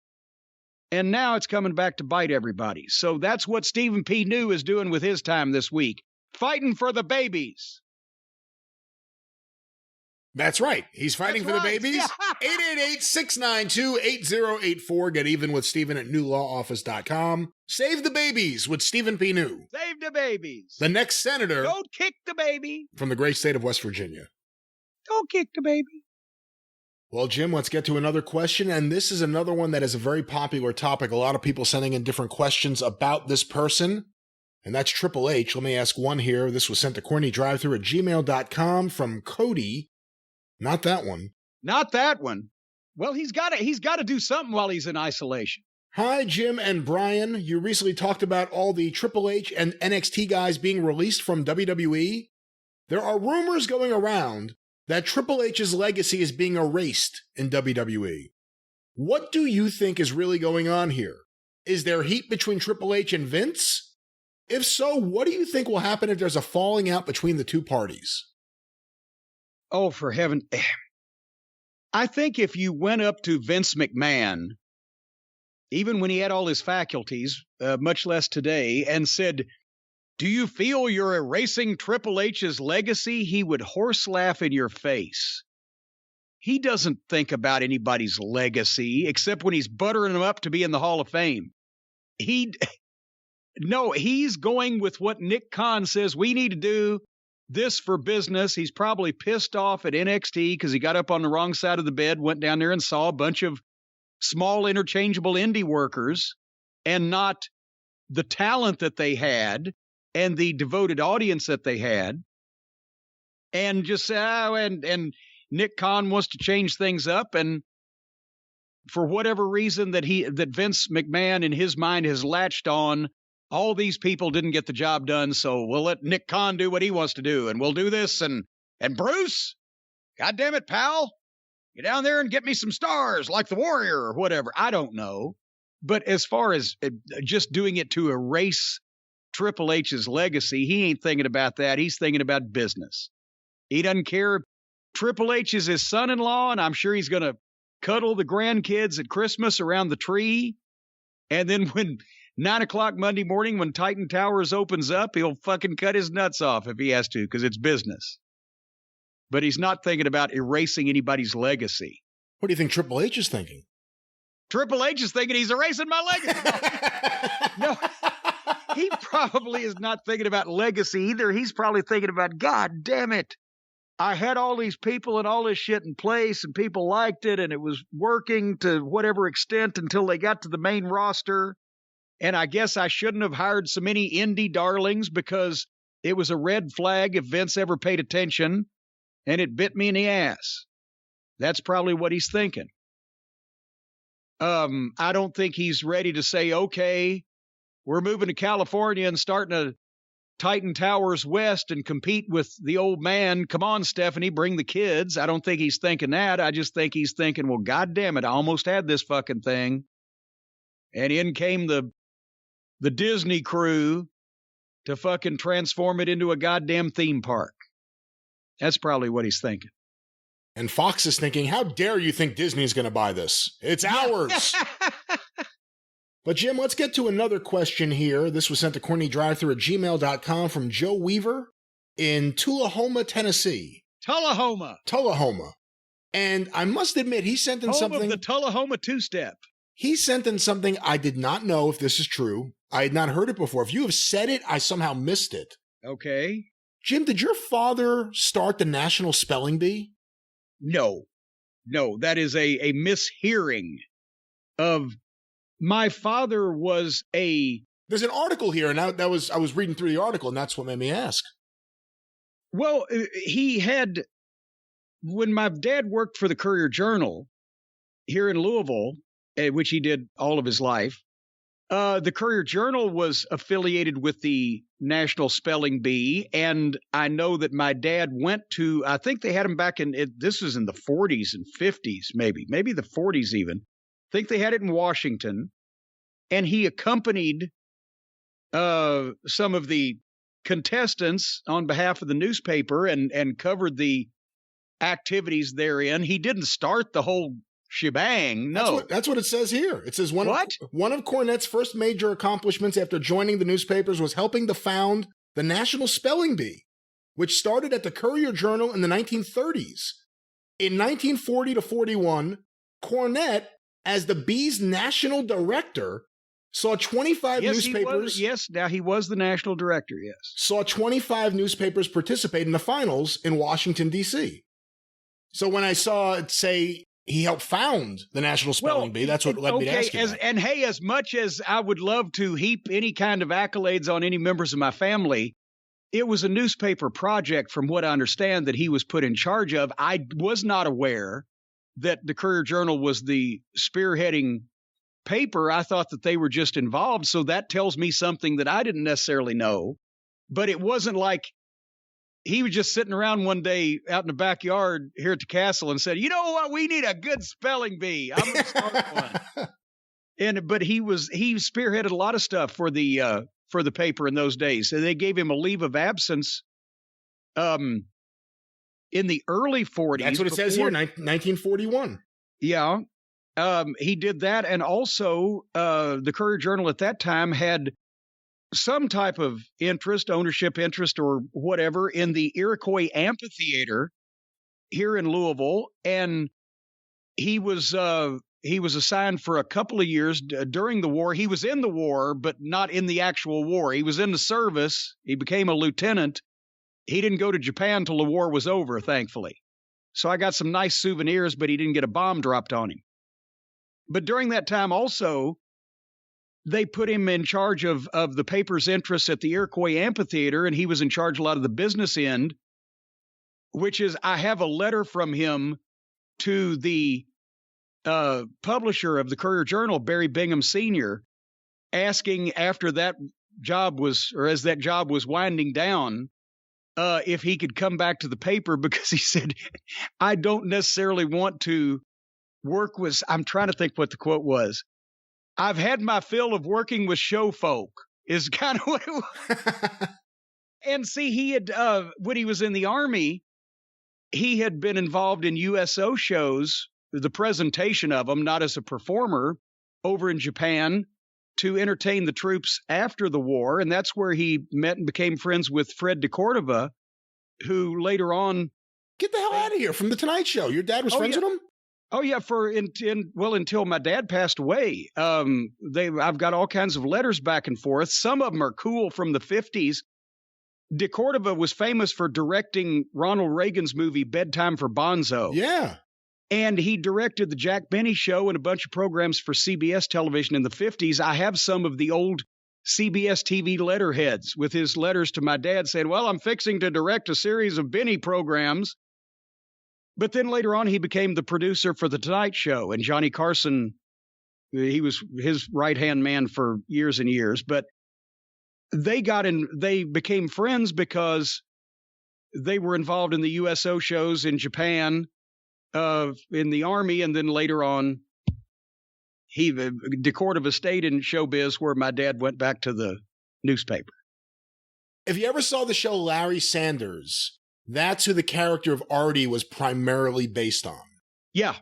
And now it's coming back to bite everybody. So that's what Stephen P. New is doing with his time this week, fighting for the babies. That's right. He's fighting for the babies. 888-692-8084. Get even with Stephen at newlawoffice.com. Save the babies with Stephen P. New. Save the babies. The next senator. Don't kick the baby. From the great state of West Virginia. Don't kick the baby. Well, Jim, let's get to another question. And this is another one that is a very popular topic. A lot of people sending in different questions about this person. And that's Triple H. Let me ask one here. This was sent to CornyDriveThru at gmail.com from Cody. Not that one. Not that one. Well, he's got to do something while he's in isolation. Hi, Jim and Brian. You recently talked about all the Triple H and NXT guys being released from WWE. There are rumors going around that Triple H's legacy is being erased in WWE. What do you think is really going on here? Is there heat between Triple H and Vince? If so, what do you think will happen if there's a falling out between the two parties? Oh, for heaven. I think if you went up to Vince McMahon, even when he had all his faculties, much less today, and said, do you feel you're erasing Triple H's legacy? He would horse laugh in your face. He doesn't think about anybody's legacy, except when he's buttering them up to be in the Hall of Fame. No, he's going with what Nick Khan says we need to do. This for business. He's probably pissed off at NXT because he got up on the wrong side of the bed, went down there and saw a bunch of small interchangeable indie workers and not the talent that they had and the devoted audience that they had. And just say, and Nick Khan wants to change things up. And for whatever reason that Vince McMahon in his mind has latched on, all these people didn't get the job done, so we'll let Nick Khan do what he wants to do, and we'll do this. And Bruce, God damn it, pal, get down there and get me some stars like the Warrior or whatever. I don't know. But as far as just doing it to erase Triple H's legacy, he ain't thinking about that. He's thinking about business. He doesn't care. Triple H is his son-in-law, and I'm sure he's going to cuddle the grandkids at Christmas around the tree. And then when 9 o'clock Monday morning, when Titan Towers opens up, he'll fucking cut his nuts off if he has to, because it's business. But he's not thinking about erasing anybody's legacy. What do you think Triple H is thinking? Triple H is thinking he's erasing my legacy. No, he probably is not thinking about legacy either. He's probably thinking about, God damn it, I had all these people and all this shit in place, and people liked it, and it was working to whatever extent until they got to the main roster. And I guess I shouldn't have hired so many indie darlings because it was a red flag if Vince ever paid attention, and it bit me in the ass. That's probably what he's thinking. I don't think he's ready to say, okay, we're moving to California and starting a Titan Towers West and compete with the old man. Come on, Stephanie, bring the kids. I don't think he's thinking that. I just think he's thinking, well, God damn it, I almost had this fucking thing. And in came the Disney crew to fucking transform it into a goddamn theme park. That's probably what he's thinking. And Fox is thinking, how dare you think Disney's going to buy this? It's ours. But Jim, let's get to another question here. This was sent to CornyDriveThru@gmail.com from Joe Weaver in Tullahoma, Tennessee. Tullahoma. And I must admit, he sent in Home something. of the Tullahoma two-step. He sent in something I did not know if this is true. I had not heard it before. If you have said it, I somehow missed it. Okay. Jim, did your father start the National Spelling Bee? No, that is a mishearing of my father was a... There's an article here, and I was reading through the article, and that's what made me ask. Well, he had... When my dad worked for the Courier-Journal here in Louisville, which he did all of his life, the Courier-Journal was affiliated with the National Spelling Bee, and I know that my dad went to, I think they had him back this was in the 40s and 50s, maybe the 40s even. I think they had it in Washington, and he accompanied some of the contestants on behalf of the newspaper and covered the activities therein. He didn't start the whole shebang. No. That's what it says here. It says one of Cornette's first major accomplishments after joining the newspapers was helping to found the National Spelling Bee, which started at the Courier-Journal in the 1930s. In 1940 to 41, Cornette, as the Bee's national director, saw 25 newspapers. Now he was the national director, yes. Saw 25 newspapers participate in the finals in Washington, D.C. So when I saw it say he helped found the National Spelling Bee, that's what led me to ask you that. And hey, as much as I would love to heap any kind of accolades on any members of my family, it was a newspaper project, from what I understand, that he was put in charge of. I was not aware that the Courier-Journal was the spearheading paper. I thought that they were just involved, so that tells me something that I didn't necessarily know. But it wasn't like he was just sitting around one day out in the backyard here at the castle and said, you know what, we need a good spelling bee. I'm going to start one. But he spearheaded a lot of stuff for the paper in those days. So they gave him a leave of absence in the early 40s. That's what it says here, 1941. Yeah. He did that. And also the Courier-Journal at that time had some type of ownership interest or whatever, in the Iroquois Amphitheater here in Louisville. And he was assigned for a couple of years during the war. He was in the war, but not in the actual war. He was in the service. He became a lieutenant. He didn't go to Japan till the war was over, thankfully. So I got some nice souvenirs, but he didn't get a bomb dropped on him. But during that time also, they put him in charge of the paper's interests at the Iroquois Amphitheater, and he was in charge of a lot of the business end, which is, I have a letter from him to the publisher of the Courier-Journal, Barry Bingham Sr., asking after that job was, or as that job was winding down, if he could come back to the paper, because he said, I don't necessarily want to work with, I'm trying to think what the quote was. I've had my fill of working with show folk, is kind of what it was. And see, he had, when he was in the Army, he had been involved in USO shows, the presentation of them, not as a performer, over in Japan to entertain the troops after the war. And that's where he met and became friends with Fred DeCordova, who later on... Get the hell out of here, from The Tonight Show. Your dad was friends with him? Oh, yeah, until my dad passed away. I've got all kinds of letters back and forth. Some of them are cool from the 50s. DeCordova was famous for directing Ronald Reagan's movie Bedtime for Bonzo. Yeah. And he directed the Jack Benny Show and a bunch of programs for CBS television in the 50s. I have some of the old CBS TV letterheads with his letters to my dad saying, well, I'm fixing to direct a series of Benny programs. But then later on, he became the producer for The Tonight Show, and Johnny Carson, he was his right-hand man for years and years. But they became friends because they were involved in the USO shows in Japan, in the Army, and then later on, DeCordova stayed in showbiz, where my dad went back to the newspaper. If you ever saw the show Larry Sanders, that's who the character of Artie was primarily based on. Yeah.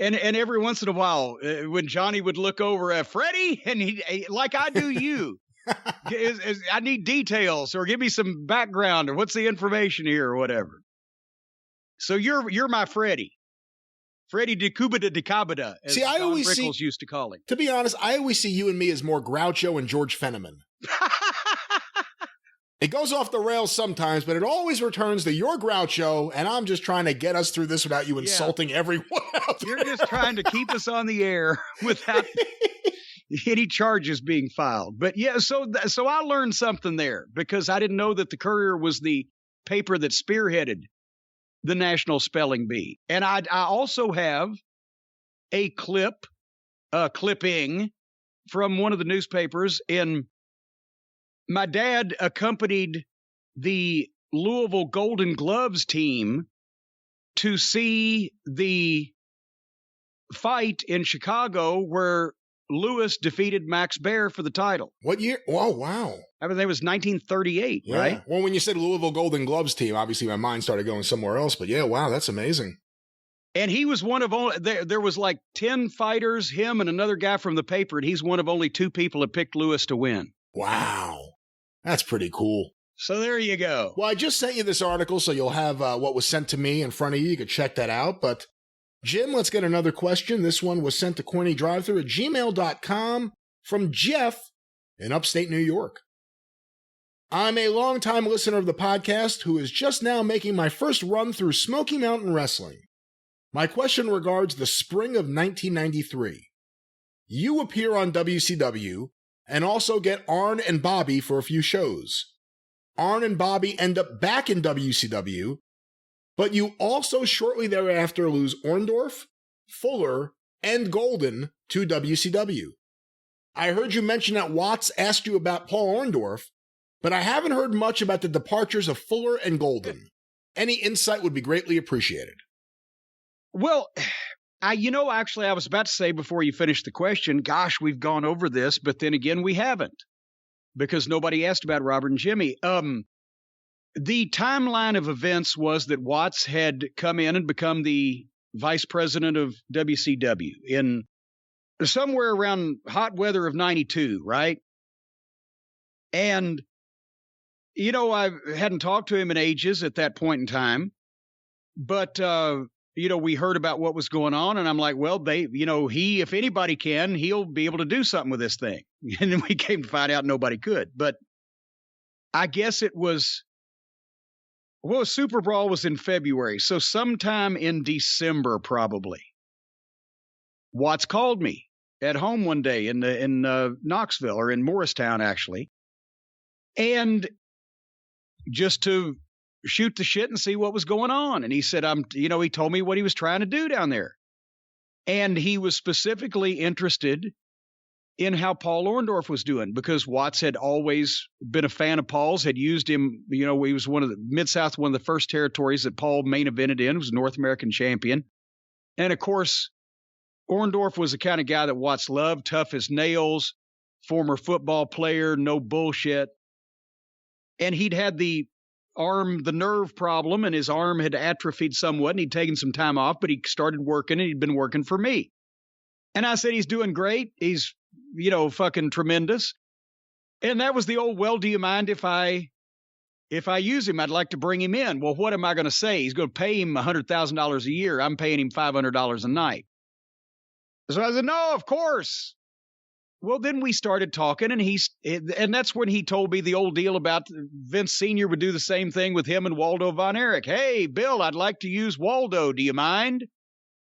And every once in a while, when Johnny would look over at Freddie, and he like I do you, I need details, or give me some background, or what's the information here, or whatever. So you're my Freddie de Cubita de Cabada, as Don Rickles used to call him. To be honest, I always see you and me as more Groucho and George Fenneman. It goes off the rails sometimes, but it always returns to your Groucho, and I'm just trying to get us through this without you insulting everyone out there. You're just trying to keep us on the air without any charges being filed. But yeah, so I learned something there, because I didn't know that the Courier was the paper that spearheaded the National Spelling Bee. And I also have a clipping from one of the newspapers my dad accompanied the Louisville Golden Gloves team to see the fight in Chicago where Lewis defeated Max Baer for the title. What year? Oh, wow. I mean, that was 1938, yeah. Right? Well, when you said Louisville Golden Gloves team, obviously my mind started going somewhere else. But yeah, wow, that's amazing. And he was one of only, there was like 10 fighters, him and another guy from the paper, and he's one of only 2 people that picked Lewis to win. Wow. That's pretty cool. So there you go. Well, I just sent you this article, so you'll have what was sent to me in front of you. You could check that out. But Jim, let's get another question. This one was sent to CornyDriveThru at gmail.com from Jeff in upstate New York. I'm a longtime listener of the podcast who is just now making my first run through Smoky Mountain Wrestling. My question regards the spring of 1993. You appear on WCW and also get Arn and Bobby for a few shows. Arn and Bobby end up back in WCW, but you also shortly thereafter lose Orndorff, Fuller, and Golden to WCW. I heard you mention that Watts asked you about Paul Orndorff, but I haven't heard much about the departures of Fuller and Golden. Any insight would be greatly appreciated. Well, actually, I was about to say before you finished the question, gosh, we've gone over this, but then again, we haven't, because nobody asked about Robert and Jimmy. The timeline of events was that Watts had come in and become the vice president of WCW in somewhere around hot weather of 92, right? And, I hadn't talked to him in ages at that point in time, but, we heard about what was going on, and I'm like, well, he, if anybody can, he'll be able to do something with this thing. And then we came to find out nobody could. But I guess it was, Super Brawl was in February. So sometime in December, probably, Watts called me at home one day in Knoxville, or in Morristown, actually. And just to shoot the shit and see what was going on. And he said, he told me what he was trying to do down there. And he was specifically interested in how Paul Orndorff was doing, because Watts had always been a fan of Paul's, had used him. He was one of the Mid-South, one of the first territories that Paul main evented in, was North American champion. And of course, Orndorff was the kind of guy that Watts loved, tough as nails, former football player, no bullshit. And he'd had the nerve problem, and his arm had atrophied somewhat, and he'd taken some time off, but he started working, and he'd been working for me. And I said, he's doing great. He's, fucking tremendous. And that was the old, well, do you mind if I use him? I'd like to bring him in. Well, what am I going to say? He's going to pay him $100,000 a year. I'm paying him $500 a night. So I said, no, of course. Well, then we started talking, and that's when he told me the old deal about Vince Sr. would do the same thing with him and Waldo Von Erich. Hey, Bill, I'd like to use Waldo. Do you mind?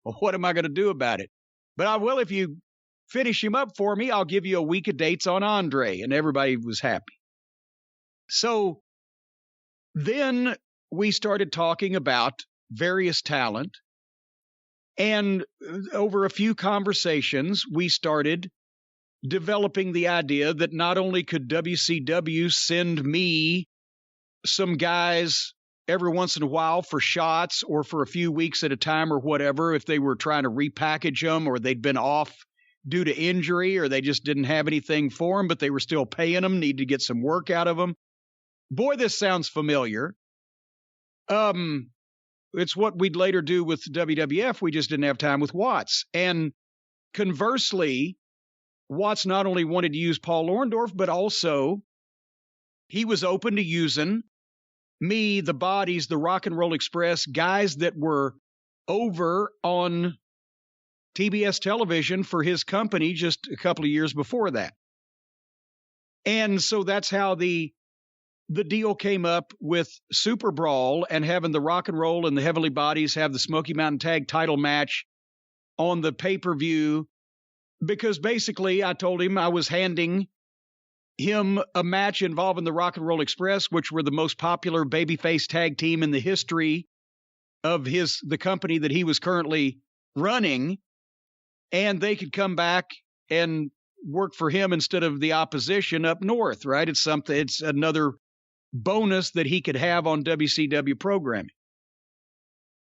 Well, what am I going to do about it? But I will, if you finish him up for me, I'll give you a week of dates on Andre. And everybody was happy. So then we started talking about various talent. And over a few conversations, we started developing the idea that not only could WCW send me some guys every once in a while for shots, or for a few weeks at a time, or whatever, if they were trying to repackage them, or they'd been off due to injury, or they just didn't have anything for them, but they were still paying them, needed to get some work out of them. Boy, this sounds familiar. it's what we'd later do with WWF. We just didn't have time with Watts. And conversely, Watts not only wanted to use Paul Orndorff, but also he was open to using me, the Bodies, the Rock and Roll Express, guys that were over on TBS television for his company just a couple of years before that. And so that's how the deal came up with Super Brawl and having the Rock and Roll and the Heavenly Bodies have the Smoky Mountain Tag title match on the pay-per-view, because basically I told him I was handing him a match involving the Rock and Roll Express, which were the most popular babyface tag team in the history of the company that he was currently running, and they could come back and work for him instead of the opposition up north, right? It's another bonus that he could have on WCW programming.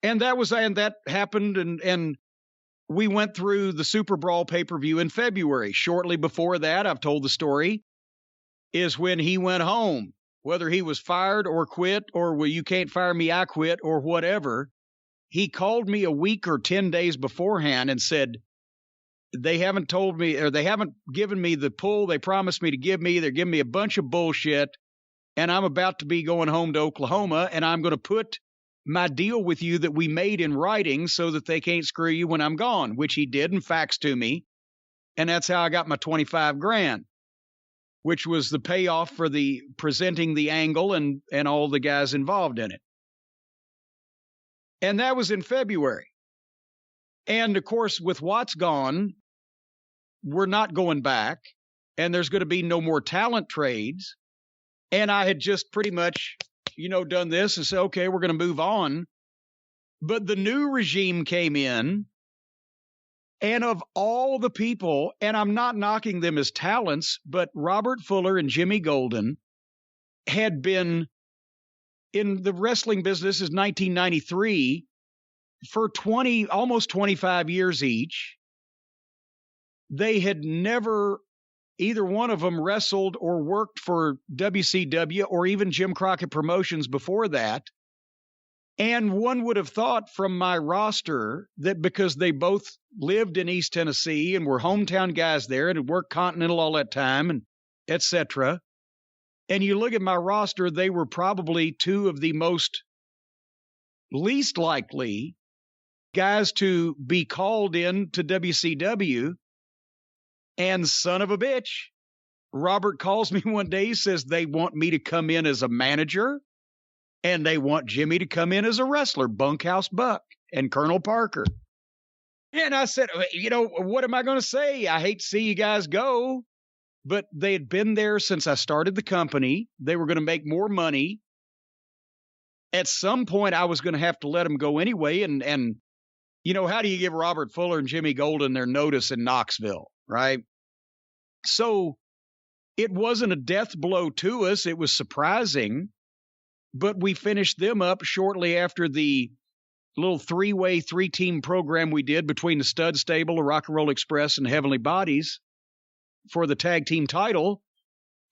And that happened, and we went through the Super Brawl pay-per-view in February. Shortly before that, I've told the story, is when he went home, whether he was fired or quit, or well, you can't fire me, I quit, or whatever. He called me a week or 10 days beforehand and said, they haven't told me, or they haven't given me the pull they promised me to give me. They're giving me a bunch of bullshit, and I'm about to be going home to Oklahoma, and I'm going to put my deal with you that we made in writing so that they can't screw you when I'm gone, which he did and faxed to me. And that's how I got my $25,000, which was the payoff for the presenting the angle and all the guys involved in it. And that was in February. And of course, with Watts gone, we're not going back, and there's going to be no more talent trades. And I had just pretty much, done this and said, okay, we're going to move on. But the new regime came in, and of all the people, and I'm not knocking them as talents, but Robert Fuller and Jimmy Golden had been in the wrestling business since 1993 for almost 25 years each. They had never, either one of them, wrestled or worked for WCW or even Jim Crockett Promotions before that. And one would have thought from my roster that because they both lived in East Tennessee and were hometown guys there and had worked Continental all that time, and et cetera. And you look at my roster, they were probably two of the least likely guys to be called in to WCW. And son of a bitch, Robert calls me one day, he says they want me to come in as a manager, and they want Jimmy to come in as a wrestler, Bunkhouse Buck and Colonel Parker. And I said, what am I going to say? I hate to see you guys go. But they had been there since I started the company. They were going to make more money. At some point, I was going to have to let them go anyway. And how do you give Robert Fuller and Jimmy Golden their notice in Knoxville, right? So it wasn't a death blow to us. It was surprising. But we finished them up shortly after the little three-team program we did between the Stud Stable, the Rock and Roll Express, and Heavenly Bodies for the tag team title.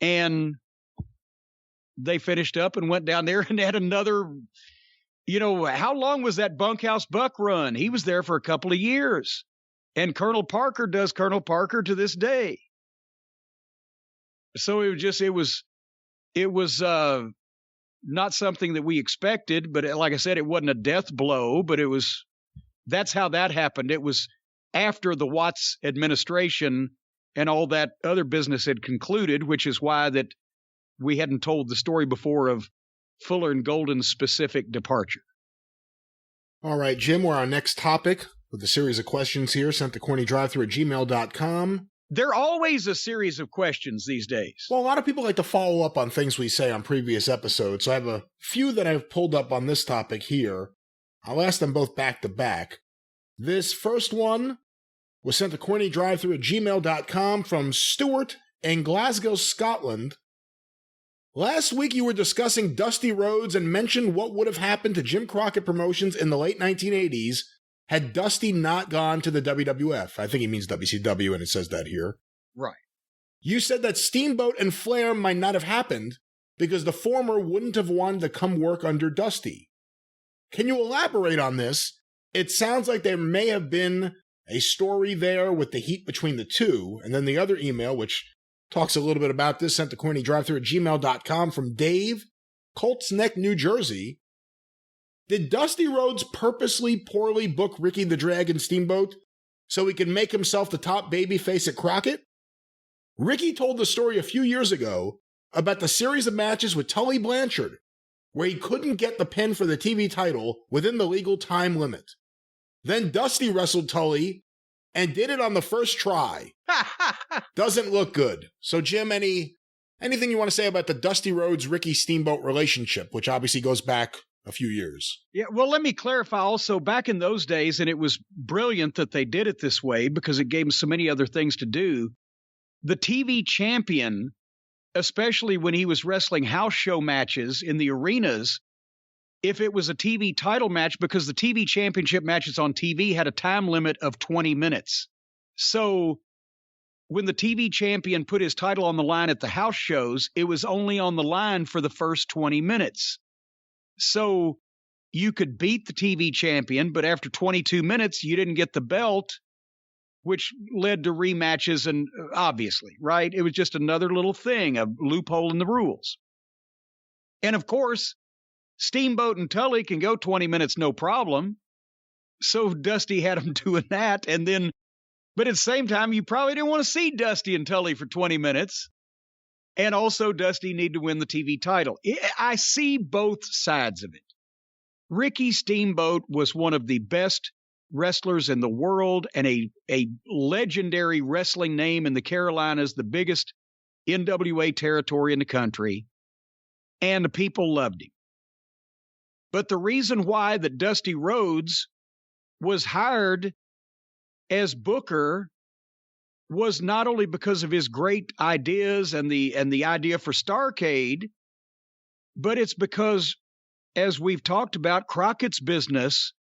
And they finished up and went down there and had another, how long was that Bunkhouse Buck run? He was there for a couple of years. And Colonel Parker does Colonel Parker to this day. So it was not something that we expected, but like I said, it wasn't a death blow, but that's how that happened. It was after the Watts administration and all that other business had concluded, which is why that we hadn't told the story before of Fuller and Golden's specific departure. All right, Jim, we're on our next topic with a series of questions here sent to CornyDriveThru@gmail.com. They're always a series of questions these days. Well, a lot of people like to follow up on things we say on previous episodes, so I have a few that I've pulled up on this topic here. I'll ask them both back to back. This first one was sent to CornyDriveThru@gmail.com from Stuart in Glasgow, Scotland. Last week you were discussing Dusty Rhodes and mentioned what would have happened to Jim Crockett Promotions in the late 1980s had Dusty not gone to the WWF. I think he means WCW, and it says that here. Right. You said that Steamboat and Flair might not have happened because the former wouldn't have wanted to come work under Dusty. Can you elaborate on this? It sounds like there may have been a story there with the heat between the two. And then the other email, which talks a little bit about this, sent to CornyDriveThru@gmail.com from Dave, Colts Neck, New Jersey. Did Dusty Rhodes purposely poorly book Ricky the Dragon Steamboat so he could make himself the top babyface at Crockett? Ricky told the story a few years ago about the series of matches with Tully Blanchard, where he couldn't get the pin for the TV title within the legal time limit. Then Dusty wrestled Tully and did it on the first try. Doesn't look good. So, Jim, anything you want to say about the Dusty Rhodes-Ricky Steamboat relationship, which obviously goes back a few years? Yeah, well, let me clarify also, back in those days, and it was brilliant that they did it this way because it gave them so many other things to do, the TV champion, especially when he was wrestling house show matches in the arenas, if it was a TV title match, because the TV championship matches on TV had a time limit of 20 minutes. So when the TV champion put his title on the line at the house shows, it was only on the line for the first 20 minutes. So you could beat the TV champion, but after 22 minutes, you didn't get the belt, which led to rematches, and obviously, right? It was just another little thing, a loophole in the rules. And of course, Steamboat and Tully can go 20 minutes, no problem. So Dusty had them doing that. And then, but at the same time, you probably didn't want to see Dusty and Tully for 20 minutes. And also, Dusty needed to win the TV title. I see both sides of it. Ricky Steamboat was one of the best wrestlers in the world and a legendary wrestling name in the Carolinas, the biggest NWA territory in the country. And the people loved him. But the reason why that Dusty Rhodes was hired as booker was not only because of his great ideas and the idea for Starrcade, but it's because, as we've talked about, Crockett's business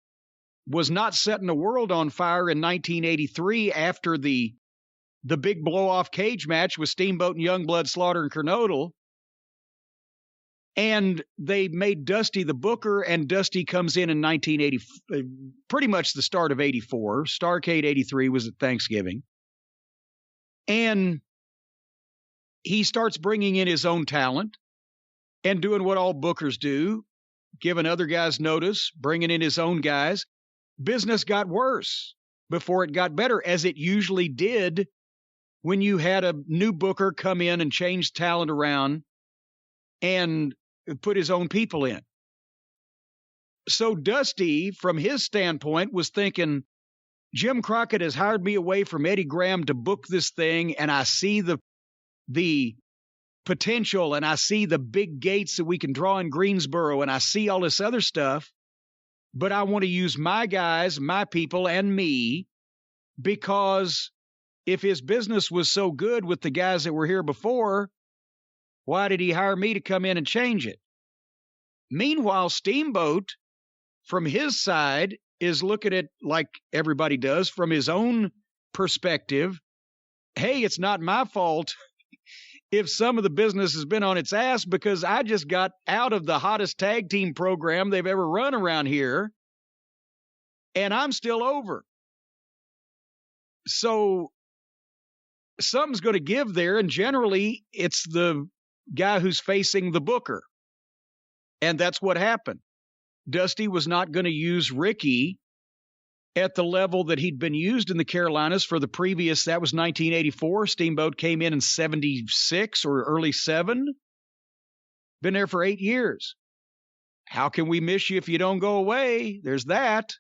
was not setting the world on fire in 1983 after the big blow-off cage match with Steamboat and Youngblood, Slaughter, and Cornette. And they made Dusty the booker, and Dusty comes in 1980, pretty much the start of 84. Starrcade 83 was at Thanksgiving. And he starts bringing in his own talent and doing what all bookers do, giving other guys notice, bringing in his own guys. Business got worse before it got better, as it usually did when you had a new booker come in and change talent around and put his own people in. So Dusty, from his standpoint, was thinking, Jim Crockett has hired me away from Eddie Graham to book this thing, and I see the potential, and I see the big gates that we can draw in Greensboro, and I see all this other stuff, but I want to use my guys, my people, and me, because if his business was so good with the guys that were here before, why did he hire me to come in and change it? Meanwhile, Steamboat, from his side, is looking at, like everybody does, from his own perspective. Hey, it's not my fault if some of the business has been on its ass, because I just got out of the hottest tag team program they've ever run around here, and I'm still over. So something's going to give there, and generally it's the guy who's facing the booker. And that's what happened. Dusty was not going to use Ricky at the level that he'd been used in the Carolinas for the previous, that was 1984. Steamboat came in 76 or early 7. Been there for 8 years. How can we miss you if you don't go away? There's that.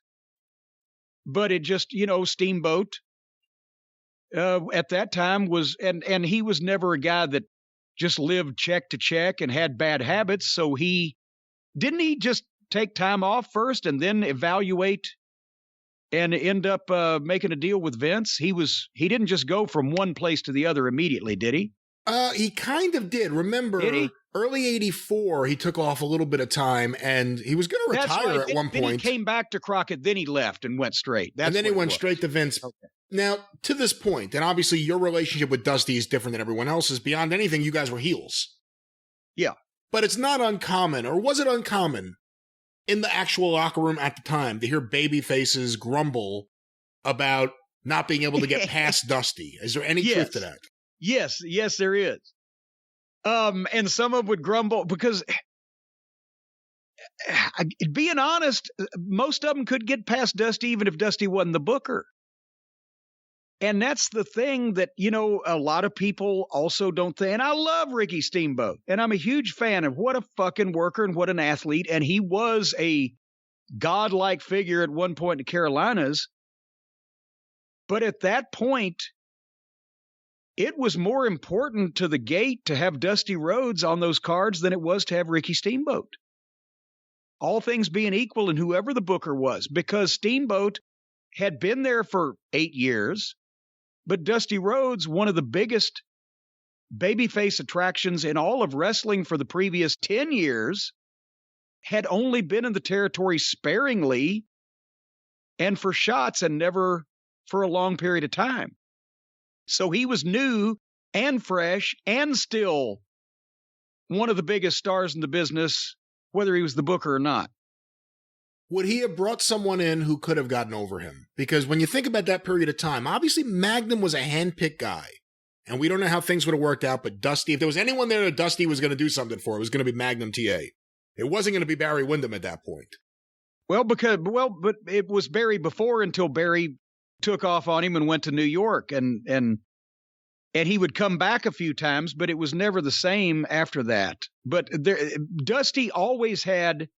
But it just, Steamboat at that time was, and he was never a guy that just lived check to check and had bad habits. So he just take time off first and then evaluate and end up making a deal with Vince? He didn't just go from one place to the other immediately, did he? He kind of did. Remember, early 84, he took off a little bit of time, and he was going to retire at one point. Then he came back to Crockett, then he left and went straight. And then he went straight to Vince. Okay. Now, to this point, and obviously your relationship with Dusty is different than everyone else's. Beyond anything, you guys were heels. Yeah. But it's not uncommon, or was it uncommon, in the actual locker room at the time to hear baby faces grumble about not being able to get past Dusty. Is there any truth to that? Yes, there is. And some of them would grumble because, being honest, most of them could get past Dusty even if Dusty wasn't the booker. And that's the thing that, a lot of people also don't think. And I love Ricky Steamboat, and I'm a huge fan of what a fucking worker and what an athlete. And he was a godlike figure at one point in the Carolinas. But at that point, it was more important to the gate to have Dusty Rhodes on those cards than it was to have Ricky Steamboat. All things being equal, and whoever the booker was, because Steamboat had been there for 8 years, but Dusty Rhodes, one of the biggest babyface attractions in all of wrestling for the previous 10 years, had only been in the territory sparingly and for shots and never for a long period of time. So he was new and fresh and still one of the biggest stars in the business, whether he was the booker or not. Would he have brought someone in who could have gotten over him? Because when you think about that period of time, obviously Magnum was a handpicked guy. And we don't know how things would have worked out, but Dusty, if there was anyone there that Dusty was going to do something for, it was going to be Magnum TA. It wasn't going to be Barry Windham at that point. But it was Barry before, until Barry took off on him and went to New York, and he would come back a few times, but it was never the same after that. But Dusty always had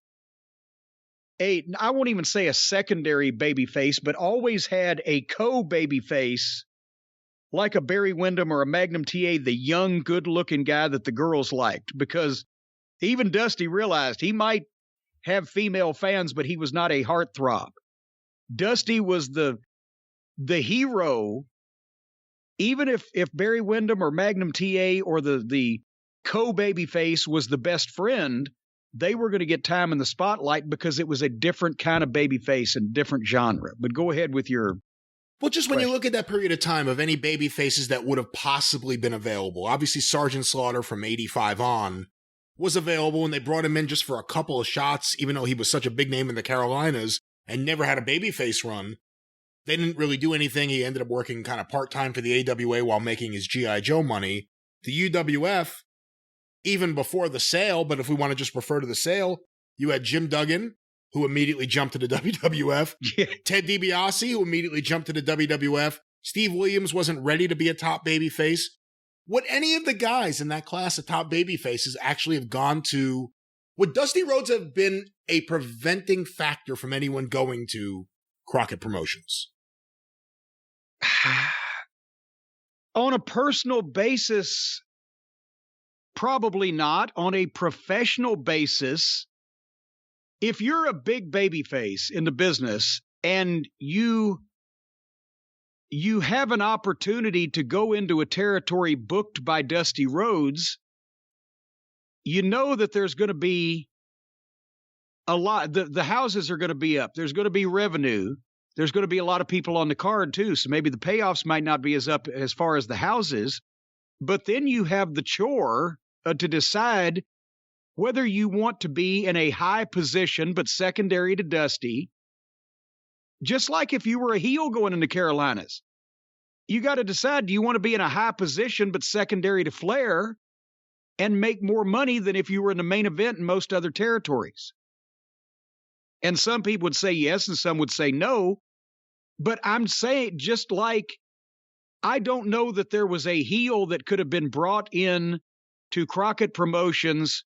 I won't even say a secondary baby face, but always had a co-baby face like a Barry Windham or a Magnum TA, the young, good-looking guy that the girls liked, because even Dusty realized he might have female fans, but he was not a heartthrob. Dusty was the hero. Even if Barry Windham or Magnum TA or the co-baby face was the best friend, they were going to get time in the spotlight because it was a different kind of baby face and different genre. But go ahead with your Well, just when you look at that period of time of any baby faces that would have possibly been available, obviously Sergeant Slaughter from 85 on was available, and they brought him in just for a couple of shots, even though he was such a big name in the Carolinas and never had a babyface run. They didn't really do anything. He ended up working kind of part-time for the AWA while making his G.I. Joe money. The UWF, even before the sale, but if we want to just refer to the sale, you had Jim Duggan, who immediately jumped to the WWF. Yeah. Ted DiBiase, who immediately jumped to the WWF. Steve Williams wasn't ready to be a top babyface. Would any of the guys in that class of top babyfaces actually have gone to... Would Dusty Rhodes have been a preventing factor from anyone going to Crockett Promotions? On a personal basis, probably not. On a professional basis, if you're a big babyface in the business and you have an opportunity to go into a territory booked by Dusty Rhodes, you know that there's going to be a lot. The houses are going to be up. There's going to be revenue. There's going to be a lot of people on the card too. So maybe the payoffs might not be as up as far as the houses, but then you have the chore to decide whether you want to be in a high position, but secondary to Dusty. Just like if you were a heel going into Carolinas, you got to decide, do you want to be in a high position, but secondary to Flair and make more money than if you were in the main event in most other territories? And some people would say yes, and some would say no. But I'm saying, just like I don't know that there was a heel that could have been brought in to Crockett Promotions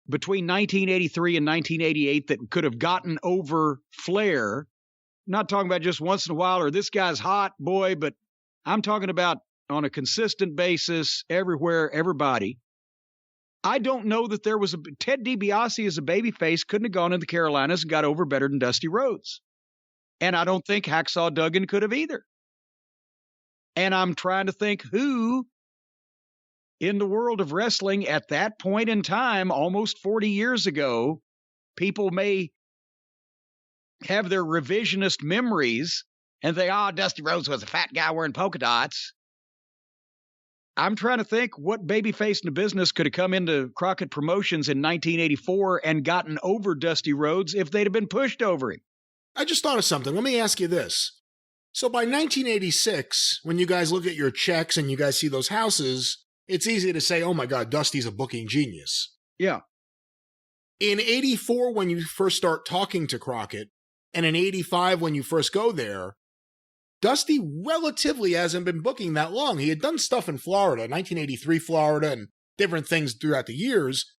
between 1983 and 1988 that could have gotten over Flair. I'm not talking about just once in a while or this guy's hot boy, but I'm talking about on a consistent basis, everywhere, everybody. I don't know that there was Ted DiBiase as a babyface couldn't have gone in the Carolinas and got over better than Dusty Rhodes. And I don't think Hacksaw Duggan could have either. And I'm trying to think who in the world of wrestling at that point in time, almost 40 years ago, people may have their revisionist memories and think, Dusty Rhodes was a fat guy wearing polka dots. I'm trying to think what babyface in the business could have come into Crockett Promotions in 1984 and gotten over Dusty Rhodes if they'd have been pushed over him. I just thought of something. Let me ask you this. So by 1986, when you guys look at your checks and you guys see those houses, it's easy to say, oh my God, Dusty's a booking genius. Yeah. In 84, when you first start talking to Crockett, and in 85, when you first go there, Dusty relatively hasn't been booking that long. He had done stuff in Florida, 1983 Florida, and different things throughout the years.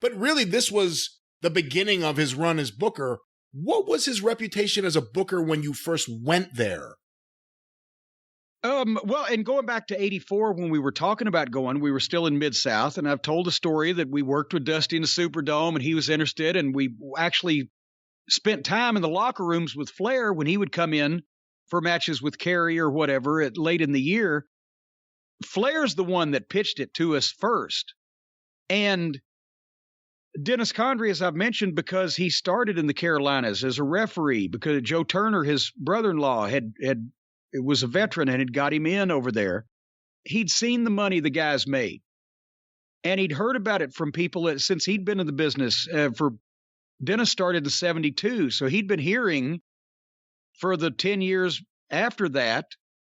But really, this was the beginning of his run as booker. What was his reputation as a booker when you first went there? Well, and going back to 84, when we were talking about going, we were still in Mid-South, and I've told a story that we worked with Dusty in the Superdome, and he was interested, and we actually spent time in the locker rooms with Flair when he would come in for matches with Kerry or whatever late in the year. Flair's the one that pitched it to us first. And Dennis Condrey, as I've mentioned, because he started in the Carolinas as a referee, because Joe Turner, his brother-in-law, was a veteran and had got him in over there. He'd seen the money the guys made. And he'd heard about it from people since he'd been in the business. Dennis started in 72, so he'd been hearing for the 10 years after that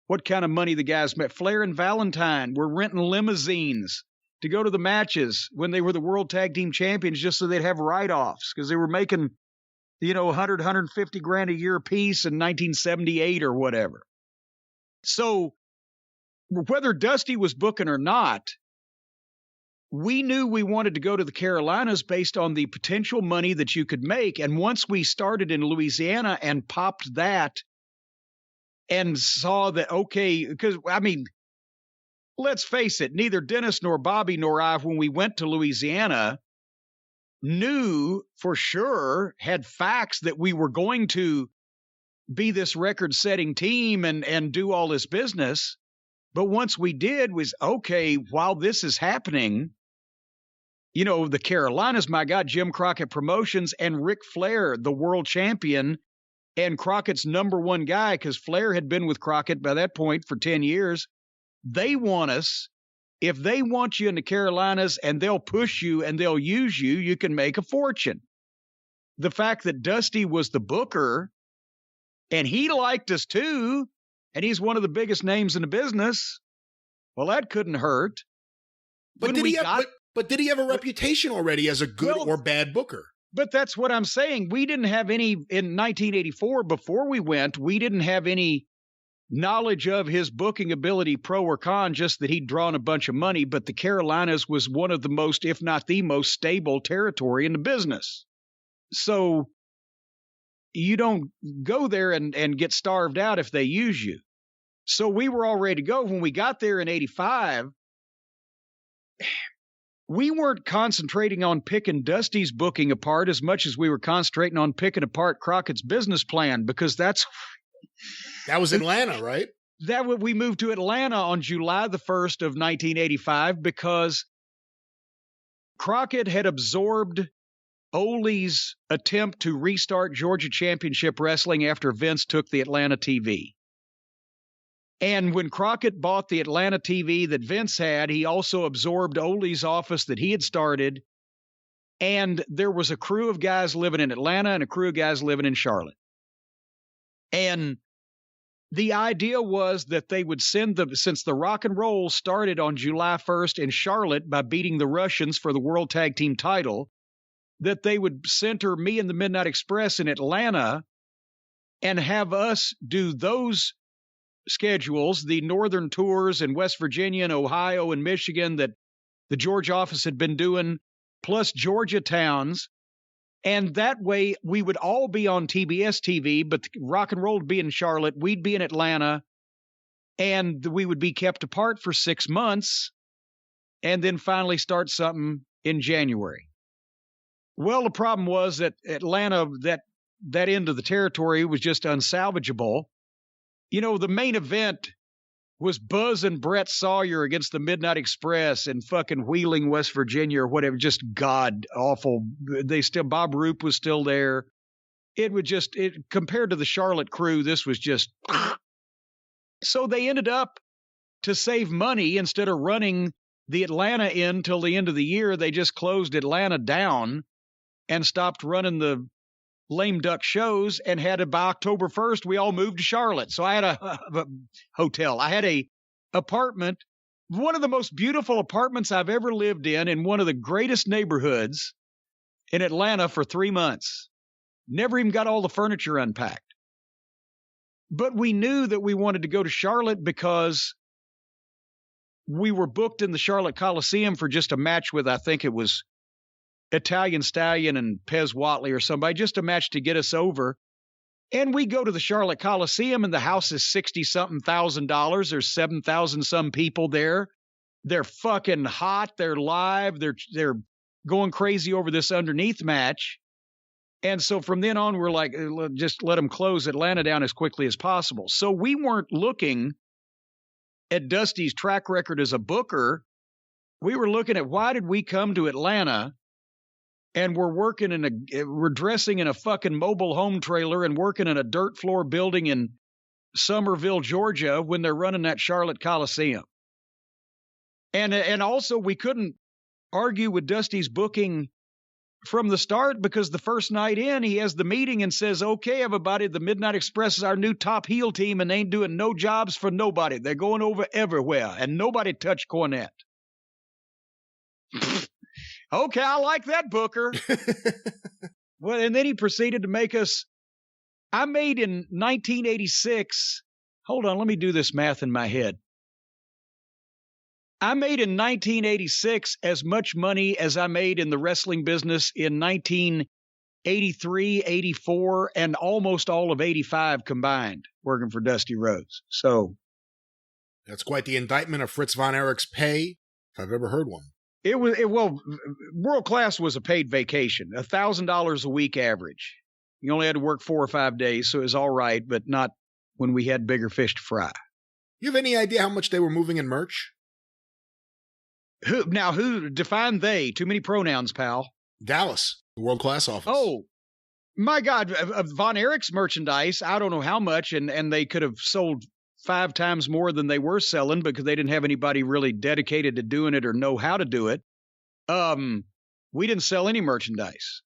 what kind of money the guys made. Flair and Valentine were renting limousines to go to the matches when they were the World Tag Team Champions just so they'd have write-offs because they were making, 100, 150 grand a year apiece in 1978 or whatever. So whether Dusty was booking or not, we knew we wanted to go to the Carolinas based on the potential money that you could make. And once we started in Louisiana and popped that and saw that, okay, because, let's face it, neither Dennis nor Bobby nor I, when we went to Louisiana, knew for sure, had facts that we were going to be this record-setting team and do all this business. But once we did was, okay, while this is happening, the Carolinas, my God, Jim Crockett Promotions and Ric Flair, the world champion and Crockett's number one guy, because Flair had been with Crockett by that point for 10 years. They want us. If they want you in the Carolinas and they'll push you and they'll use you, you can make a fortune. The fact that Dusty was the booker and he liked us too, and he's one of the biggest names in the business, well, that couldn't hurt. But did he have a reputation already as a good or bad booker? But that's what I'm saying. We didn't have any, in 1984, before we went, we didn't have any knowledge of his booking ability, pro or con, just that he'd drawn a bunch of money. But the Carolinas was one of the most, if not the most stable territory in the business. So you don't go there and get starved out if they use you. So we were all ready to go. When we got there in 85, we weren't concentrating on picking Dusty's booking apart as much as we were concentrating on picking apart Crockett's business plan, because that was Atlanta, right? We moved to Atlanta on July the 1st of 1985 because Crockett had absorbed Ole's attempt to restart Georgia Championship Wrestling after Vince took the Atlanta TV. And when Crockett bought the Atlanta TV that Vince had, he also absorbed Ole's office that he had started. And there was a crew of guys living in Atlanta and a crew of guys living in Charlotte. And the idea was that they would since the rock and roll started on July 1st in Charlotte by beating the Russians for the World Tag Team title, that they would center me and the Midnight Express in Atlanta and have us do those schedules, the northern tours in West Virginia and Ohio and Michigan that the Georgia office had been doing, plus Georgia towns. And that way we would all be on TBS TV, but rock and roll would be in Charlotte. We'd be in Atlanta, and we would be kept apart for 6 months and then finally start something in January. Well, the problem was that Atlanta, that end of the territory was just unsalvageable. The main event was Buzz and Brett Sawyer against the Midnight Express in fucking Wheeling, West Virginia or whatever. Just god awful. Bob Roop was still there. It would compared to the Charlotte crew, this was just. So they ended up to save money, instead of running the Atlanta in till the end of the year, they just closed Atlanta down and stopped running the lame duck shows, and had it by October 1st, we all moved to Charlotte. So I had a hotel. I had a apartment, one of the most beautiful apartments I've ever lived in one of the greatest neighborhoods in Atlanta for 3 months. Never even got all the furniture unpacked. But we knew that we wanted to go to Charlotte because we were booked in the Charlotte Coliseum for just a match with, I think it was Italian Stallion and Pez Watley or somebody, just a match to get us over. And we go to the Charlotte Coliseum, and the house is $60-something thousand. There's 7,000 some people there. They're fucking hot. They're live. They're going crazy over this underneath match. And so from then on, we're like, just let them close Atlanta down as quickly as possible. So we weren't looking at Dusty's track record as a booker. We were looking at, why did we come to Atlanta and we're dressing in a fucking mobile home trailer and working in a dirt floor building in Summerville, Georgia, when they're running that Charlotte Coliseum. And also we couldn't argue with Dusty's booking from the start, because the first night in, he has the meeting and says, okay, everybody, the Midnight Express is our new top heel team, and they ain't doing no jobs for nobody. They're going over everywhere, and nobody touched Cornette. Okay, I like that, Booker. Well, and then he proceeded to make us, I made in 1986, hold on, let me do this math in my head. I made in 1986 as much money as I made in the wrestling business in 1983, 84, and almost all of 85 combined, working for Dusty Rhodes. So that's quite the indictment of Fritz Von Erich's pay, if I've ever heard one. Well, World Class was a paid vacation, $1,000 a week average. You only had to work 4 or 5 days, so it was all right, but not when we had bigger fish to fry. You have any idea how much they were moving in merch? Who define they? Too many pronouns, pal. Dallas, the World Class office. Oh, my God. Of Von Erich's merchandise, I don't know how much, and they could have sold 5 times more than they were selling because they didn't have anybody really dedicated to doing it or know how to do it. We didn't sell any merchandise.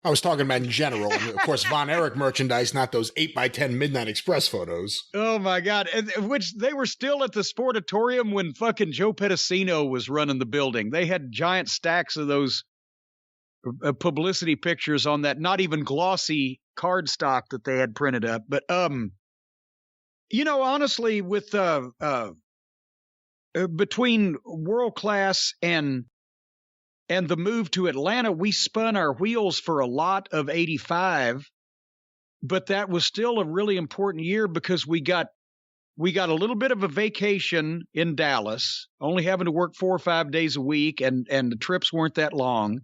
I was talking about in general. Of course, Von Erich merchandise, not those 8x10 Midnight Express photos. Oh, my God. Which they were still at the Sportatorium when fucking Joe Pedicino was running the building. They had giant stacks of those publicity pictures on that not even glossy cardstock that they had printed up. But, honestly, with between World Class and the move to Atlanta, we spun our wheels for a lot of 85, but that was still a really important year because we got a little bit of a vacation in Dallas, only having to work 4 or 5 days a week, and the trips weren't that long.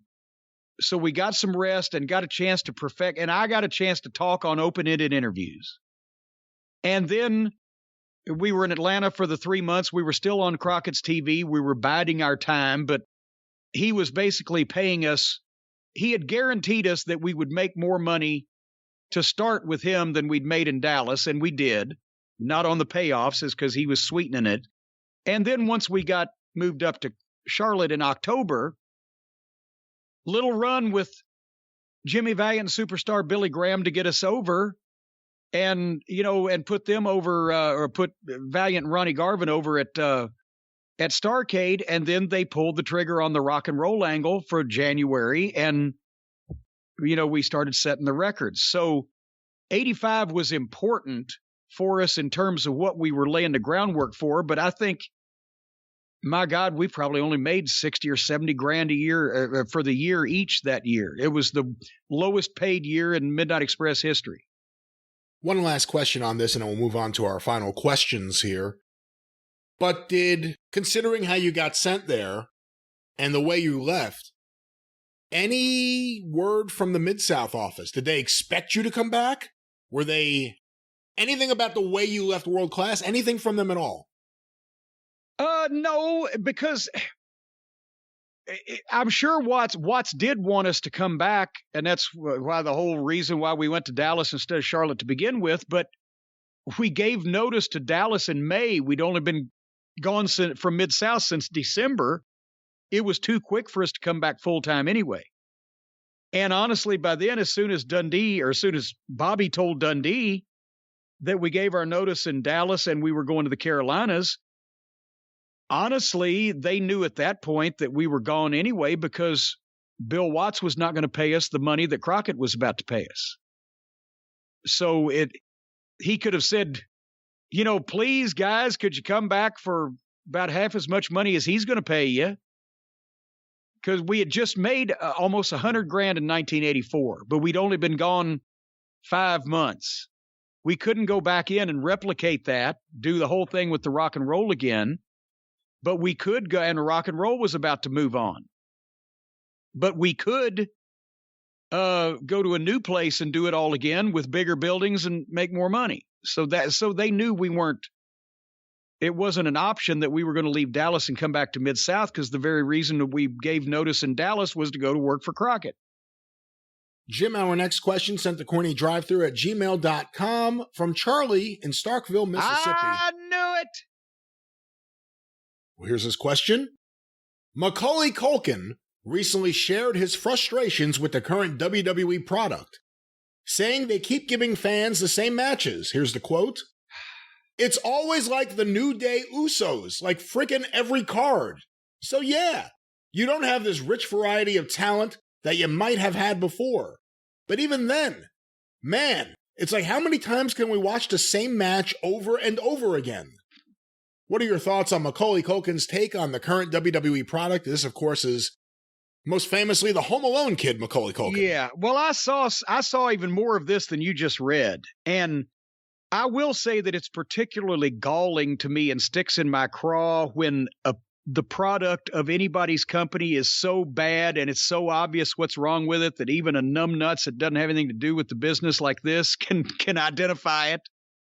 So we got some rest and got a chance to perfect, and I got a chance to talk on open-ended interviews. And then we were in Atlanta for the 3 months. We were still on Crockett's TV. We were biding our time, but he was basically paying us. He had guaranteed us that we would make more money to start with him than we'd made in Dallas, and we did. Not on the payoffs, is because he was sweetening it. And then once we got moved up to Charlotte in October, little run with Jimmy Valiant and Superstar Billy Graham to get us over, and put them over, or put Valiant and Ronnie Garvin over at Starrcade, and then they pulled the trigger on the Rock and Roll Angle for January, and we started setting the records. So 85 was important for us in terms of what we were laying the groundwork for, but I think, my God, we probably only made 60 or 70 grand a year for the year each that year. It was the lowest paid year in Midnight Express history. One last question on this, and then we'll move on to our final questions here. But considering how you got sent there and the way you left, any word from the Mid-South office? Did they expect you to come back? Were they anything about the way you left World Class? Anything from them at all? No, because I'm sure Watts did want us to come back, and that's why the whole reason why we went to Dallas instead of Charlotte to begin with. But we gave notice to Dallas in May. We'd only been gone from Mid-South since December. It was too quick for us to come back full-time anyway. And honestly, by then, as soon as Bobby told Dundee that we gave our notice in Dallas and we were going to the Carolinas, honestly, they knew at that point that we were gone anyway because Bill Watts was not going to pay us the money that Crockett was about to pay us. So he could have said, please, guys, could you come back for about half as much money as he's going to pay you? Because we had just made almost $100,000 in 1984, but we'd only been gone 5 months. We couldn't go back in and replicate that, do the whole thing with the rock and roll again, but we could go, and rock and roll was about to move on. But we could go to a new place and do it all again with bigger buildings and make more money. So they knew it wasn't an option that we were going to leave Dallas and come back to Mid-South, because the very reason that we gave notice in Dallas was to go to work for Crockett. Jim, our next question sent to CornyDriveThru at gmail.com from Charlie in Starkville, Mississippi. I knew it. Well, here's his question. Macaulay Culkin recently shared his frustrations with the current WWE product, saying they keep giving fans the same matches. Here's the quote. It's always like the New Day Usos, like frickin' every card. So yeah, you don't have this rich variety of talent that you might have had before. But even then, man, it's like how many times can we watch the same match over and over again? What are your thoughts on Macaulay Culkin's take on the current WWE product? This, of course, is most famously the Home Alone kid, Macaulay Culkin. Yeah, well, I saw even more of this than you just read. And I will say that it's particularly galling to me and sticks in my craw when the product of anybody's company is so bad and it's so obvious what's wrong with it that even a numbnuts that doesn't have anything to do with the business like this can identify it.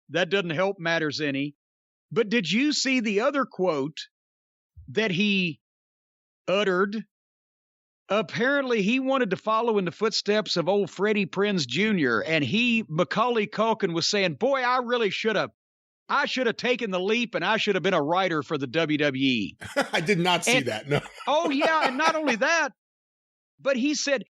That doesn't help matters any. But did you see the other quote that he uttered? Apparently, he wanted to follow in the footsteps of old Freddie Prinze Jr., and Macaulay Culkin was saying, boy, I should have taken the leap, and I should have been a writer for the WWE. I did not see that, no. Oh, yeah, and not only that, but he said,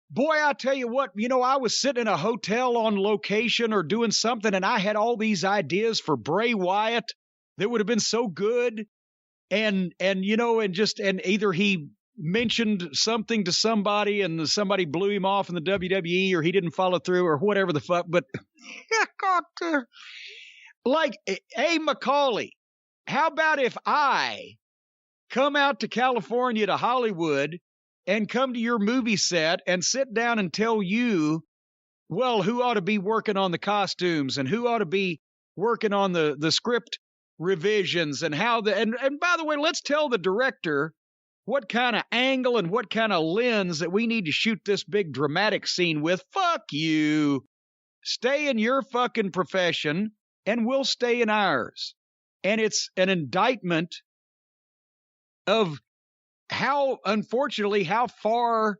boy, I tell you what, I was sitting in a hotel on location or doing something, and I had all these ideas for Bray Wyatt that would have been so good, and either he mentioned something to somebody and somebody blew him off in the WWE or he didn't follow through or whatever the fuck. But like, hey, Macaulay, how about if I come out to California to Hollywood and come to your movie set and sit down and tell you, well, who ought to be working on the costumes and who ought to be working on the script revisions and how and by the way, let's tell the director what kind of angle and what kind of lens that we need to shoot this big dramatic scene with. Fuck you. Stay in your fucking profession and we'll stay in ours. And it's an indictment of unfortunately, how far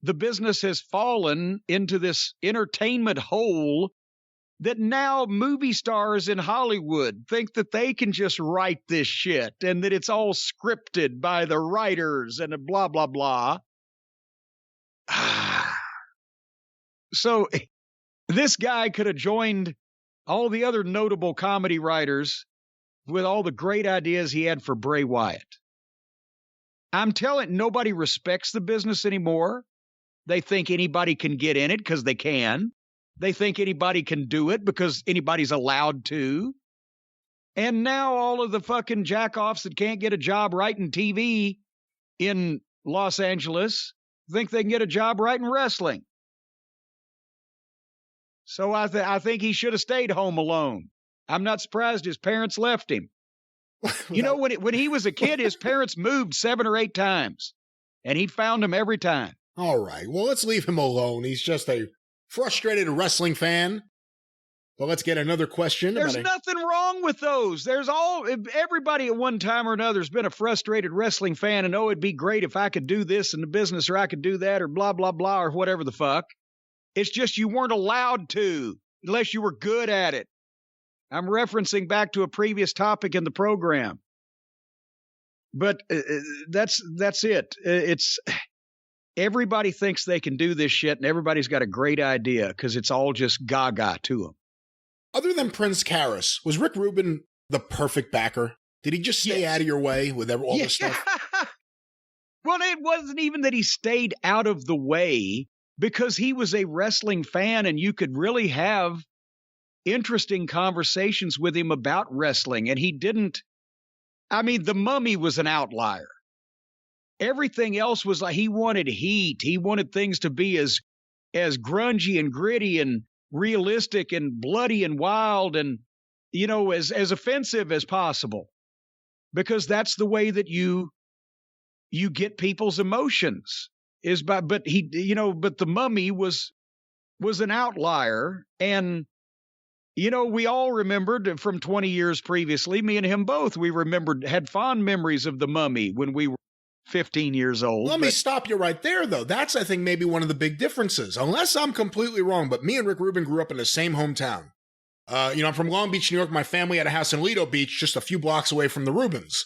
the business has fallen into this entertainment hole that now movie stars in Hollywood think that they can just write this shit and that it's all scripted by the writers and blah, blah, blah. So this guy could have joined all the other notable comedy writers with all the great ideas he had for Bray Wyatt. I'm telling, nobody respects the business anymore. They think anybody can get in it because they can. They think anybody can do it because anybody's allowed to. And now all of the fucking jackoffs that can't get a job writing TV in Los Angeles think they can get a job writing wrestling. So I think he should have stayed home alone. I'm not surprised his parents left him. When he was a kid, his parents moved 7 or 8 times, and he found them every time. All right, well, let's leave him alone. He's just a frustrated wrestling fan. Well, let's get another question. There's nothing wrong with those. Everybody at one time or another has been a frustrated wrestling fan and, it'd be great if I could do this in the business or I could do that or blah, blah, blah, or whatever the fuck. It's just you weren't allowed to unless you were good at it. I'm referencing back to a previous topic in the program. But that's it. It's everybody thinks they can do this shit, and everybody's got a great idea because it's all just gaga to them. Other than Prince Karis, was Rick Rubin the perfect backer? Did he just stay out of your way with all this stuff? Well, it wasn't even that he stayed out of the way, because he was a wrestling fan, and you could really have interesting conversations with him about wrestling. And he didn't. I mean, the Mummy was an outlier. Everything else was like, he wanted heat. He wanted things to be as grungy and gritty and realistic and bloody and wild and, as offensive as possible, because that's the way that you get people's emotions but the Mummy was an outlier. And, we all remembered from 20 years previously, me and him both, had fond memories of the Mummy when we were 15 years old. Let me stop you right there, though. That's, I think, maybe one of the big differences, unless I'm completely wrong. But me and Rick Rubin grew up in the same hometown. I'm from Long Beach, New York. My family had a house in Lido Beach, just a few blocks away from the Rubins.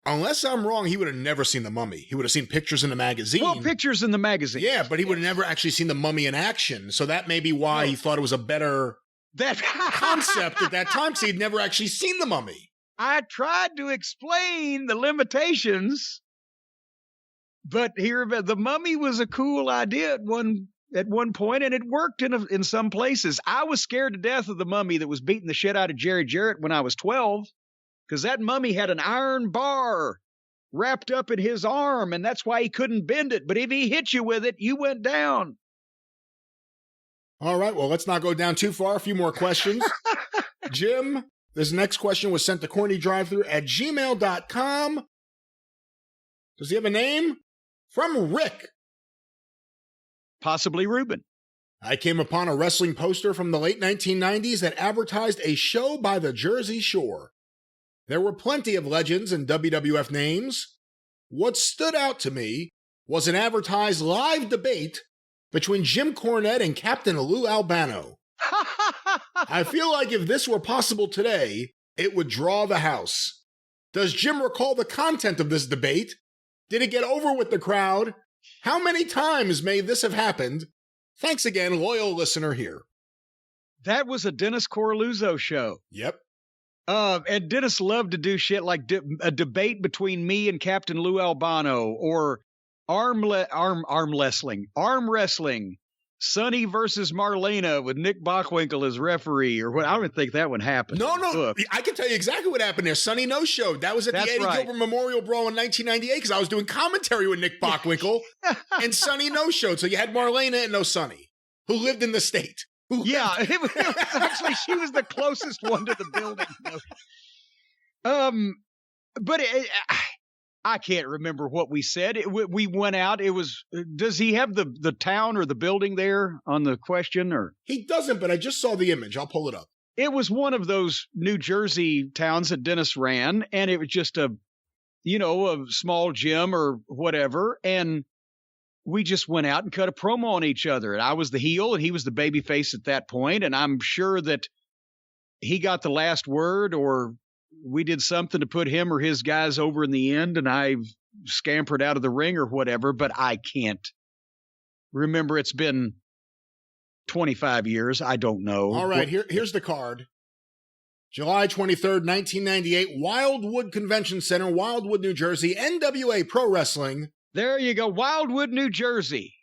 Unless I'm wrong, he would have never seen the Mummy. He would have seen pictures in the magazine. Well, pictures in the magazine. Yeah, but he would have never actually seen the Mummy in action. So that may be why he thought it was a better concept at that time, because he'd never actually seen the Mummy. I tried to explain the limitations, but the Mummy was a cool idea at one point, and it worked in some places. I was scared to death of the Mummy that was beating the shit out of Jerry Jarrett when I was 12, because that Mummy had an iron bar wrapped up in his arm, and that's why he couldn't bend it. But if he hit you with it, you went down. All right, well, let's not go down too far. A few more questions. Jim, this next question was sent to CornyDriveThru@gmail.com. Does he have a name? From Rick. Possibly Rubin. I came upon a wrestling poster from the late 1990s that advertised a show by the Jersey Shore. There were plenty of legends and WWF names. What stood out to me was an advertised live debate between Jim Cornette and Captain Lou Albano. I feel like if this were possible today, it would draw the house. Does Jim recall the content of this debate? Did it get over with the crowd? How many times may this have happened? Thanks again, loyal listener here. That was a Dennis Coralluzzo show. Yep. And Dennis loved to do shit like a debate between me and Captain Lou Albano, or arm wrestling, Sonny versus Marlena with Nick Bockwinkel as referee, or what. I don't think that would happen. No. I can tell you exactly what happened there. Sonny no-showed. That was at the Eddie Gilbert Memorial Brawl in 1998, because I was doing commentary with Nick Bockwinkel, and Sonny no-showed. So you had Marlena and no Sonny, who lived in the state. Yeah, it was actually, she was the closest one to the building. But I can't remember what we said. We went out. It was, does he have the town or the building there on the question? Or he doesn't, but I just saw the image. I'll pull it up. It was one of those New Jersey towns that Dennis ran, and it was just a small gym or whatever. And we just went out and cut a promo on each other. And I was the heel and he was the baby face at that point. And I'm sure that he got the last word, or we did something to put him or his guys over in the end, and I scampered out of the ring or whatever, but I can't remember. It's been 25 years. I don't know. All right, here's the card. July 23rd, 1998, Wildwood Convention Center, Wildwood, New Jersey, NWA Pro Wrestling. There you go, Wildwood, New Jersey.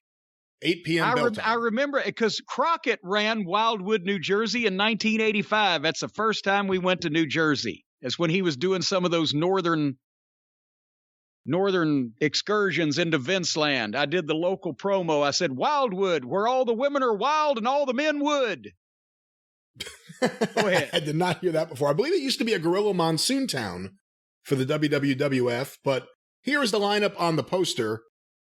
8 p.m. I remember it because Crockett ran Wildwood, New Jersey in 1985. That's the first time we went to New Jersey. It's when he was doing some of those northern excursions into Vince Land. I did the local promo. I said, Wildwood, where all the women are wild and all the men would. Go ahead. I did not hear that before. I believe it used to be a Gorilla Monsoon town for the WWF, but here is the lineup on the poster.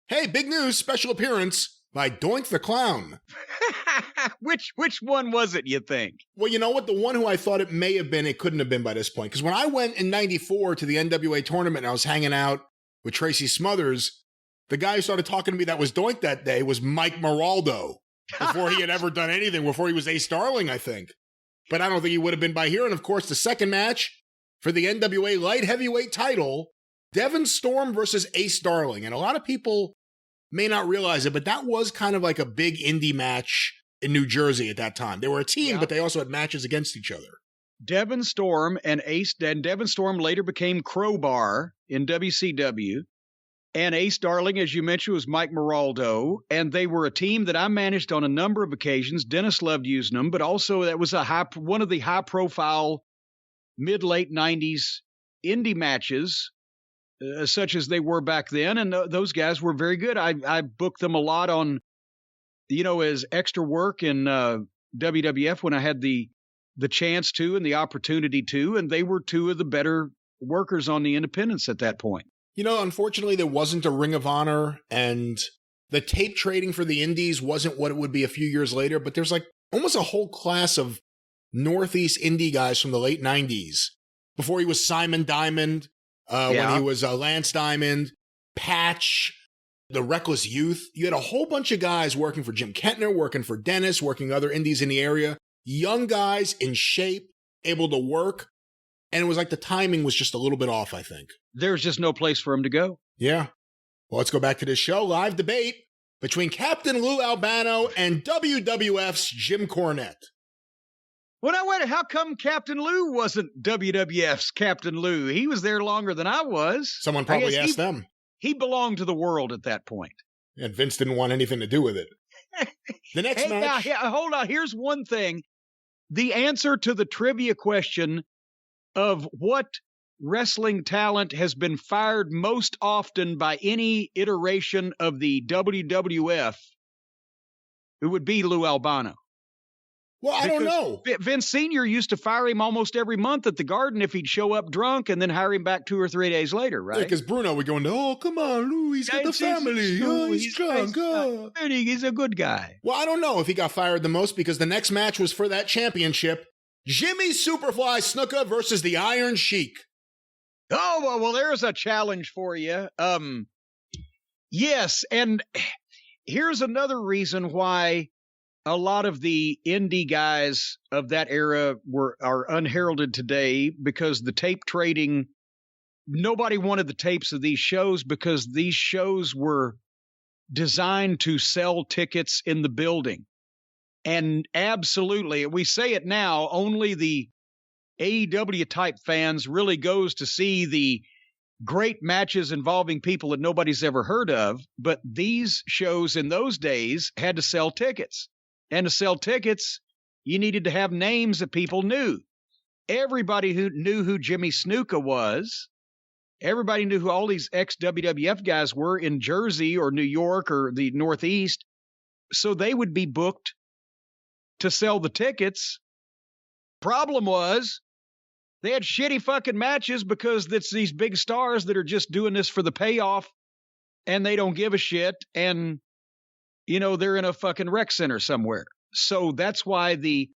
Hey, big news, special appearance by Doink the Clown. Which one was it, you think? Well, you know what? The one who I thought it may have been, it couldn't have been by this point. Because when I went in 94 to the NWA tournament and I was hanging out with Tracy Smothers, the guy who started talking to me that was Doink that day was Mike Moraldo, before he had ever done anything, before he was Ace Darling, I think. But I don't think he would have been by here. And of course, the second match for the NWA light heavyweight title Devon Storm versus Ace Darling. And a lot of people may not realize it, but that was kind of like a big indie match in New Jersey at that time. They were a team, but they also had matches against each other. Devon Storm and Devon Storm later became Crowbar in WCW. And Ace Darling, as you mentioned, was Mike Moraldo. And they were a team that I managed on a number of occasions. Dennis loved using them, but also that was one of the high-profile mid-late 90s indie matches, such as they were back then. And those guys were very good. I booked them a lot on, as extra work in WWF when I had the chance to and the opportunity to. And they were two of the better workers on the independents at that point. Unfortunately, there wasn't a Ring of Honor, and the tape trading for the indies wasn't what it would be a few years later, but there's like almost a whole class of Northeast indie guys from the late 90s. Before he was Simon Diamond, when he was Lance Diamond, Patch, the Reckless Youth. You had a whole bunch of guys working for Jim Kentner, working for Dennis, working other indies in the area. Young guys in shape, able to work. And it was like the timing was just a little bit off, I think. There's just no place for him to go. Yeah. Well, let's go back to this show. Live debate between Captain Lou Albano and WWF's Jim Cornette. Well, now, wait, how come Captain Lou wasn't WWF's Captain Lou? He was there longer than I was. Someone probably asked them. He belonged to the world at that point. And Vince didn't want anything to do with it. The next match. Now, hold on. Here's one thing. The answer to the trivia question of what wrestling talent has been fired most often by any iteration of the WWF, it would be Lou Albano. Well, I don't know. Vince Sr. used to fire him almost every month at the Garden if he'd show up drunk and then hire him back 2 or 3 days later, right? Yeah, because Bruno would go into, oh, come on, Lou, he's got the family. Oh, he's drunk. Oh. He's a good guy. Well, I don't know if he got fired the most because the next match was for that championship. Jimmy Superfly Snuka versus the Iron Sheik. Oh, well, there's a challenge for you. Yes, and here's another reason why a lot of the indie guys of that era are unheralded today, because the tape trading, nobody wanted the tapes of these shows because these shows were designed to sell tickets in the building. And absolutely, we say it now, only the AEW type fans really goes to see the great matches involving people that nobody's ever heard of. But these shows in those days had to sell tickets. And to sell tickets, you needed to have names that people knew. Everybody who knew who Jimmy Snuka was, everybody knew who all these ex-WWF guys were in Jersey or New York or the Northeast. So they would be booked to sell the tickets. Problem was, they had shitty fucking matches because it's these big stars that are just doing this for the payoff and they don't give a shit. And they're in a fucking rec center somewhere. So that's why the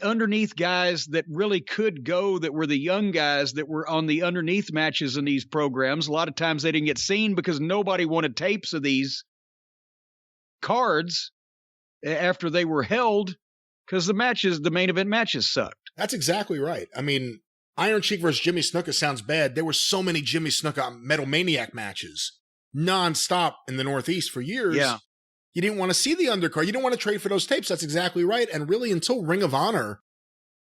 underneath guys that really could go, that were the young guys that were on the underneath matches in these programs, a lot of times they didn't get seen because nobody wanted tapes of these cards after they were held because the main event matches sucked. That's exactly right. I mean, Iron Sheik versus Jimmy Snuka sounds bad. There were so many Jimmy Snuka Metal Maniac matches nonstop in the Northeast for years. Yeah. You didn't want to see the undercard. You didn't want to trade for those tapes. That's exactly right. And really, until Ring of Honor,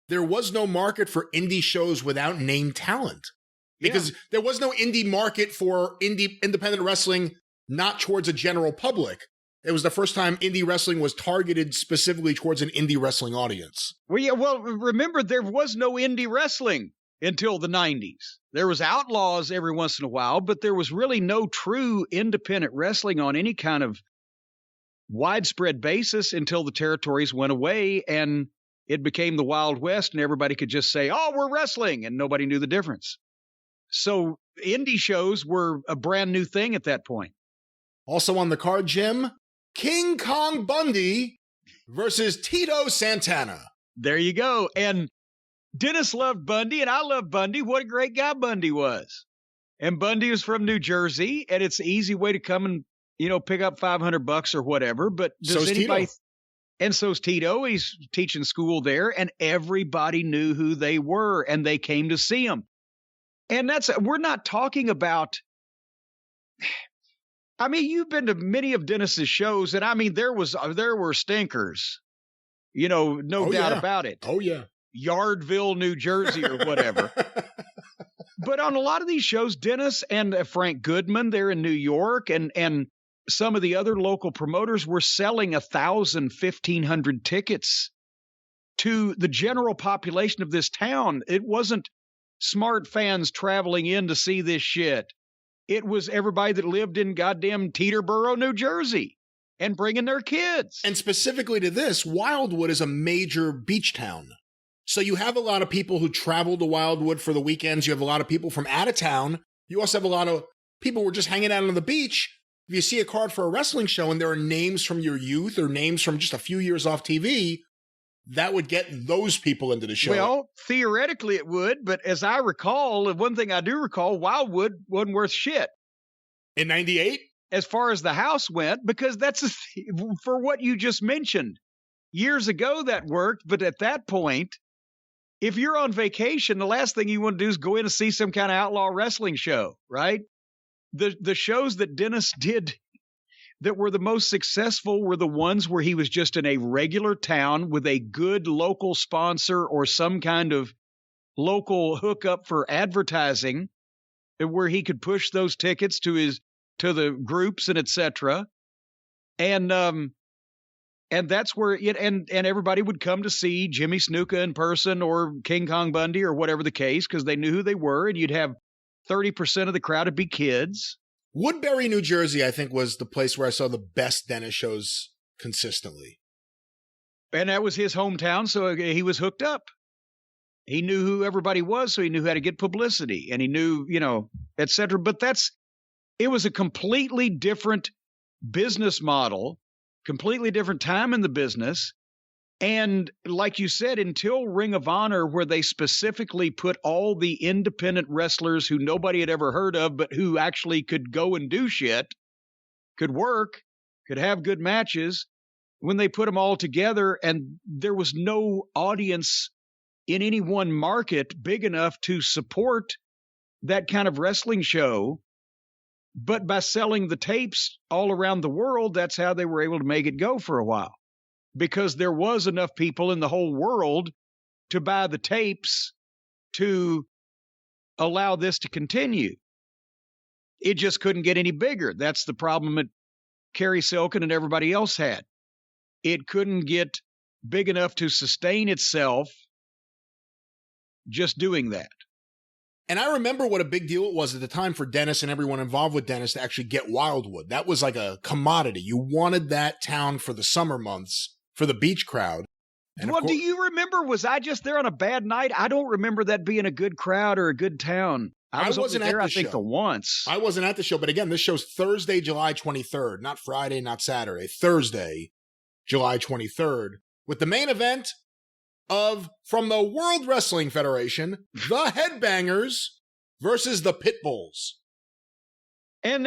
there was no market for indie shows without named talent. Because there was no indie market for independent wrestling, not towards a general public. It was the first time indie wrestling was targeted specifically towards an indie wrestling audience. Well, remember, there was no indie wrestling until the 90s. There was Outlaws every once in a while, but there was really no true independent wrestling on any kind of widespread basis until the territories went away and it became the Wild West and everybody could just say, oh, we're wrestling, and nobody knew the difference. So indie shows were a brand new thing at that point. Also on the card, Jim, King Kong Bundy versus Tito Santana. There you go. And Dennis loved Bundy and I love Bundy. What a great guy Bundy was. And Bundy was from New Jersey, and it's an easy way to come and pick up $500 or whatever. But does anybody? Tito. And so's Tito. He's teaching school there, and everybody knew who they were, and they came to see him. And we're not talking about, I mean, you've been to many of Dennis's shows, and I mean, there were stinkers, no doubt about it. Oh, yeah. Yardville, New Jersey or whatever. But on a lot of these shows, Dennis and Frank Goodman, they're in New York, and some of the other local promoters were selling 1,000, 1,500 tickets to the general population of this town. It wasn't smart fans traveling in to see this shit. It was everybody that lived in goddamn Teterboro, New Jersey, and bringing their kids. And specifically to this, Wildwood is a major beach town. So you have a lot of people who travel to Wildwood for the weekends. You have a lot of people from out of town. You also have a lot of people who are just hanging out on the beach. If you see a card for a wrestling show and there are names from your youth or names from just a few years off TV, that would get those people into the show. Well, theoretically it would, but as I recall, one thing I do recall, Wildwood wasn't worth shit. In 98? As far as the house went, because for what you just mentioned. Years ago that worked, but at that point, if you're on vacation, the last thing you want to do is go in and see some kind of outlaw wrestling show, right? The shows that Dennis did that were the most successful were the ones where he was just in a regular town with a good local sponsor or some kind of local hookup for advertising, where he could push those tickets to the groups and etc. And that's where and everybody would come to see Jimmy Snuka in person or King Kong Bundy or whatever the case, because they knew who they were, and you'd have 30% of the crowd would be kids. Woodbury, New Jersey, I think, was the place where I saw the best Dennis shows consistently. And that was his hometown, so he was hooked up. He knew who everybody was, so he knew how to get publicity, and he knew, et cetera. But it was a completely different business model, completely different time in the business. And like you said, until Ring of Honor, where they specifically put all the independent wrestlers who nobody had ever heard of, but who actually could go and do shit, could work, could have good matches, when they put them all together, and there was no audience in any one market big enough to support that kind of wrestling show. But by selling the tapes all around the world, that's how they were able to make it go for a while. Because there was enough people in the whole world to buy the tapes to allow this to continue. It just couldn't get any bigger. That's the problem that Kerry Silkin and everybody else had. It couldn't get big enough to sustain itself just doing that. And I remember what a big deal it was at the time for Dennis and everyone involved with Dennis to actually get Wildwood. That was like a commodity. You wanted that town for the summer months, for the beach crowd. And well, do you remember, was I just there on a bad night? I don't remember that being a good crowd or a good town. I wasn't there, I think, the once. I wasn't at the show, but again, this show's Thursday, July 23rd, not Friday, not Saturday. Thursday, July 23rd, with the main event from the World Wrestling Federation, the Headbangers versus the Pitbulls. And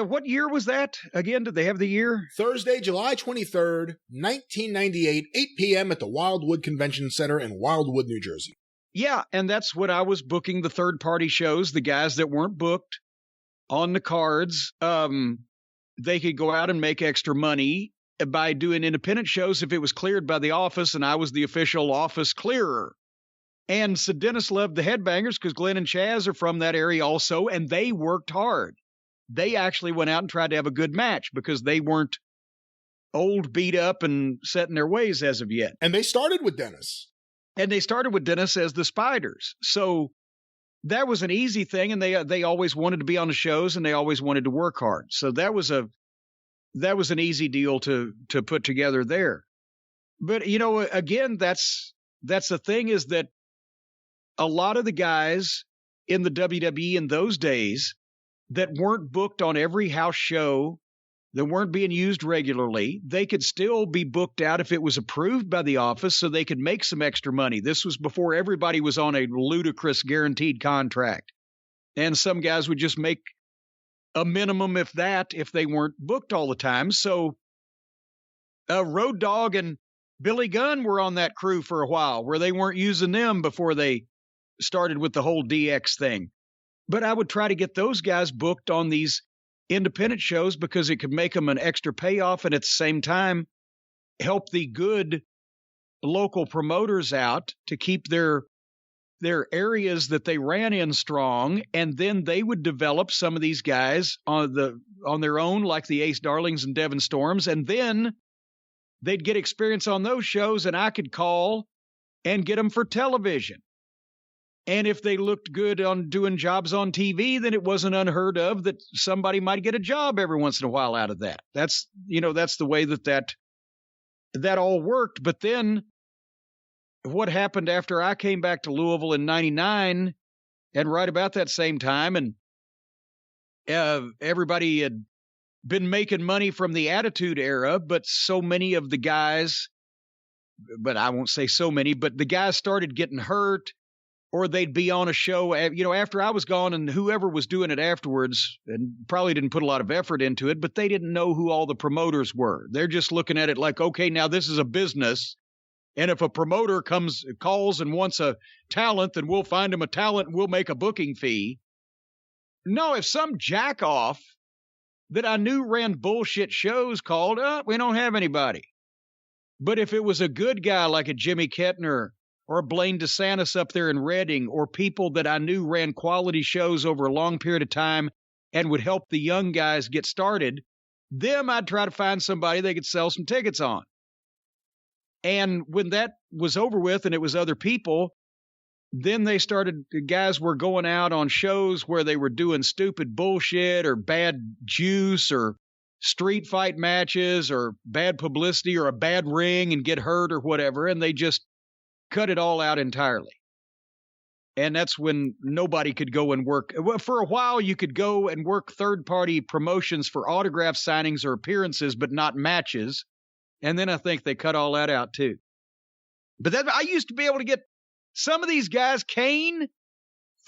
what year was that? Again, did they have the year? Thursday, July 23rd, 1998, 8 p.m. at the Wildwood Convention Center in Wildwood, New Jersey. Yeah, and that's when I was booking the third-party shows. The guys that weren't booked on the cards, they could go out and make extra money by doing independent shows if it was cleared by the office, and I was the official office clearer. And so Dennis loved the Headbangers because Glenn and Chaz are from that area also, and they worked hard. They actually went out and tried to have a good match because they weren't old, beat up, and set in their ways as of yet. And they started with Dennis. And they started with Dennis as the Spiders. So that was an easy thing, and they always wanted to be on the shows, and they always wanted to work hard. So that was an easy deal to put together there. But, again, that's the thing, is that a lot of the guys in the WWE in those days that weren't booked on every house show, that weren't being used regularly, they could still be booked out if it was approved by the office so they could make some extra money. This was before everybody was on a ludicrous guaranteed contract. And some guys would just make a minimum, if they weren't booked all the time. So Road Dogg and Billy Gunn were on that crew for a while, where they weren't using them before they started with the whole DX thing. But I would try to get those guys booked on these independent shows because it could make them an extra payoff and at the same time help the good local promoters out to keep their areas that they ran in strong, and then they would develop some of these guys on their own, like the Ace Darlings and Devon Storms, and then they'd get experience on those shows, and I could call and get them for television. And if they looked good on doing jobs on TV, then it wasn't unheard of that somebody might get a job every once in a while out of that. That's the way that all worked. But then what happened after I came back to Louisville in 99 and right about that same time, and everybody had been making money from the Attitude Era, but so many of the guys, but I won't say so many, but the guys started getting hurt, or they'd be on a show, after I was gone, and whoever was doing it afterwards, and probably didn't put a lot of effort into it, but they didn't know who all the promoters were. They're just looking at it like, okay, now this is a business, and if a promoter calls and wants a talent, then we'll find him a talent and we'll make a booking fee. No, if some jackoff that I knew ran bullshit shows called, we don't have anybody. But if it was a good guy like a Jimmy Kettner or a Blaine DeSantis up there in Reading, or people that I knew ran quality shows over a long period of time and would help the young guys get started, them I'd try to find somebody they could sell some tickets on. And when that was over with and it was other people, then the guys were going out on shows where they were doing stupid bullshit or bad juice or street fight matches or bad publicity or a bad ring and get hurt or whatever, and they just cut it all out entirely. And that's when nobody could go and work. Well, for a while, you could go and work third-party promotions for autograph signings or appearances, but not matches. And then I think they cut all that out, too. But I used to be able to get some of these guys, Kane,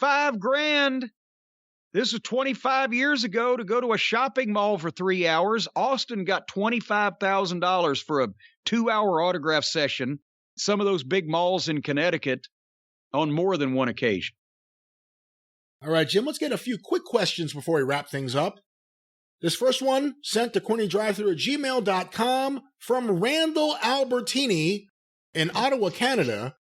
$5,000. This was 25 years ago, to go to a shopping mall for 3 hours. Austin got $25,000 for a 2-hour autograph session. Some of those big malls in Connecticut on more than one occasion. All right, Jim, let's get a few quick questions before we wrap things up. This first one sent to CornyDriveThru@gmail.com from Randall Albertini in Ottawa, Canada.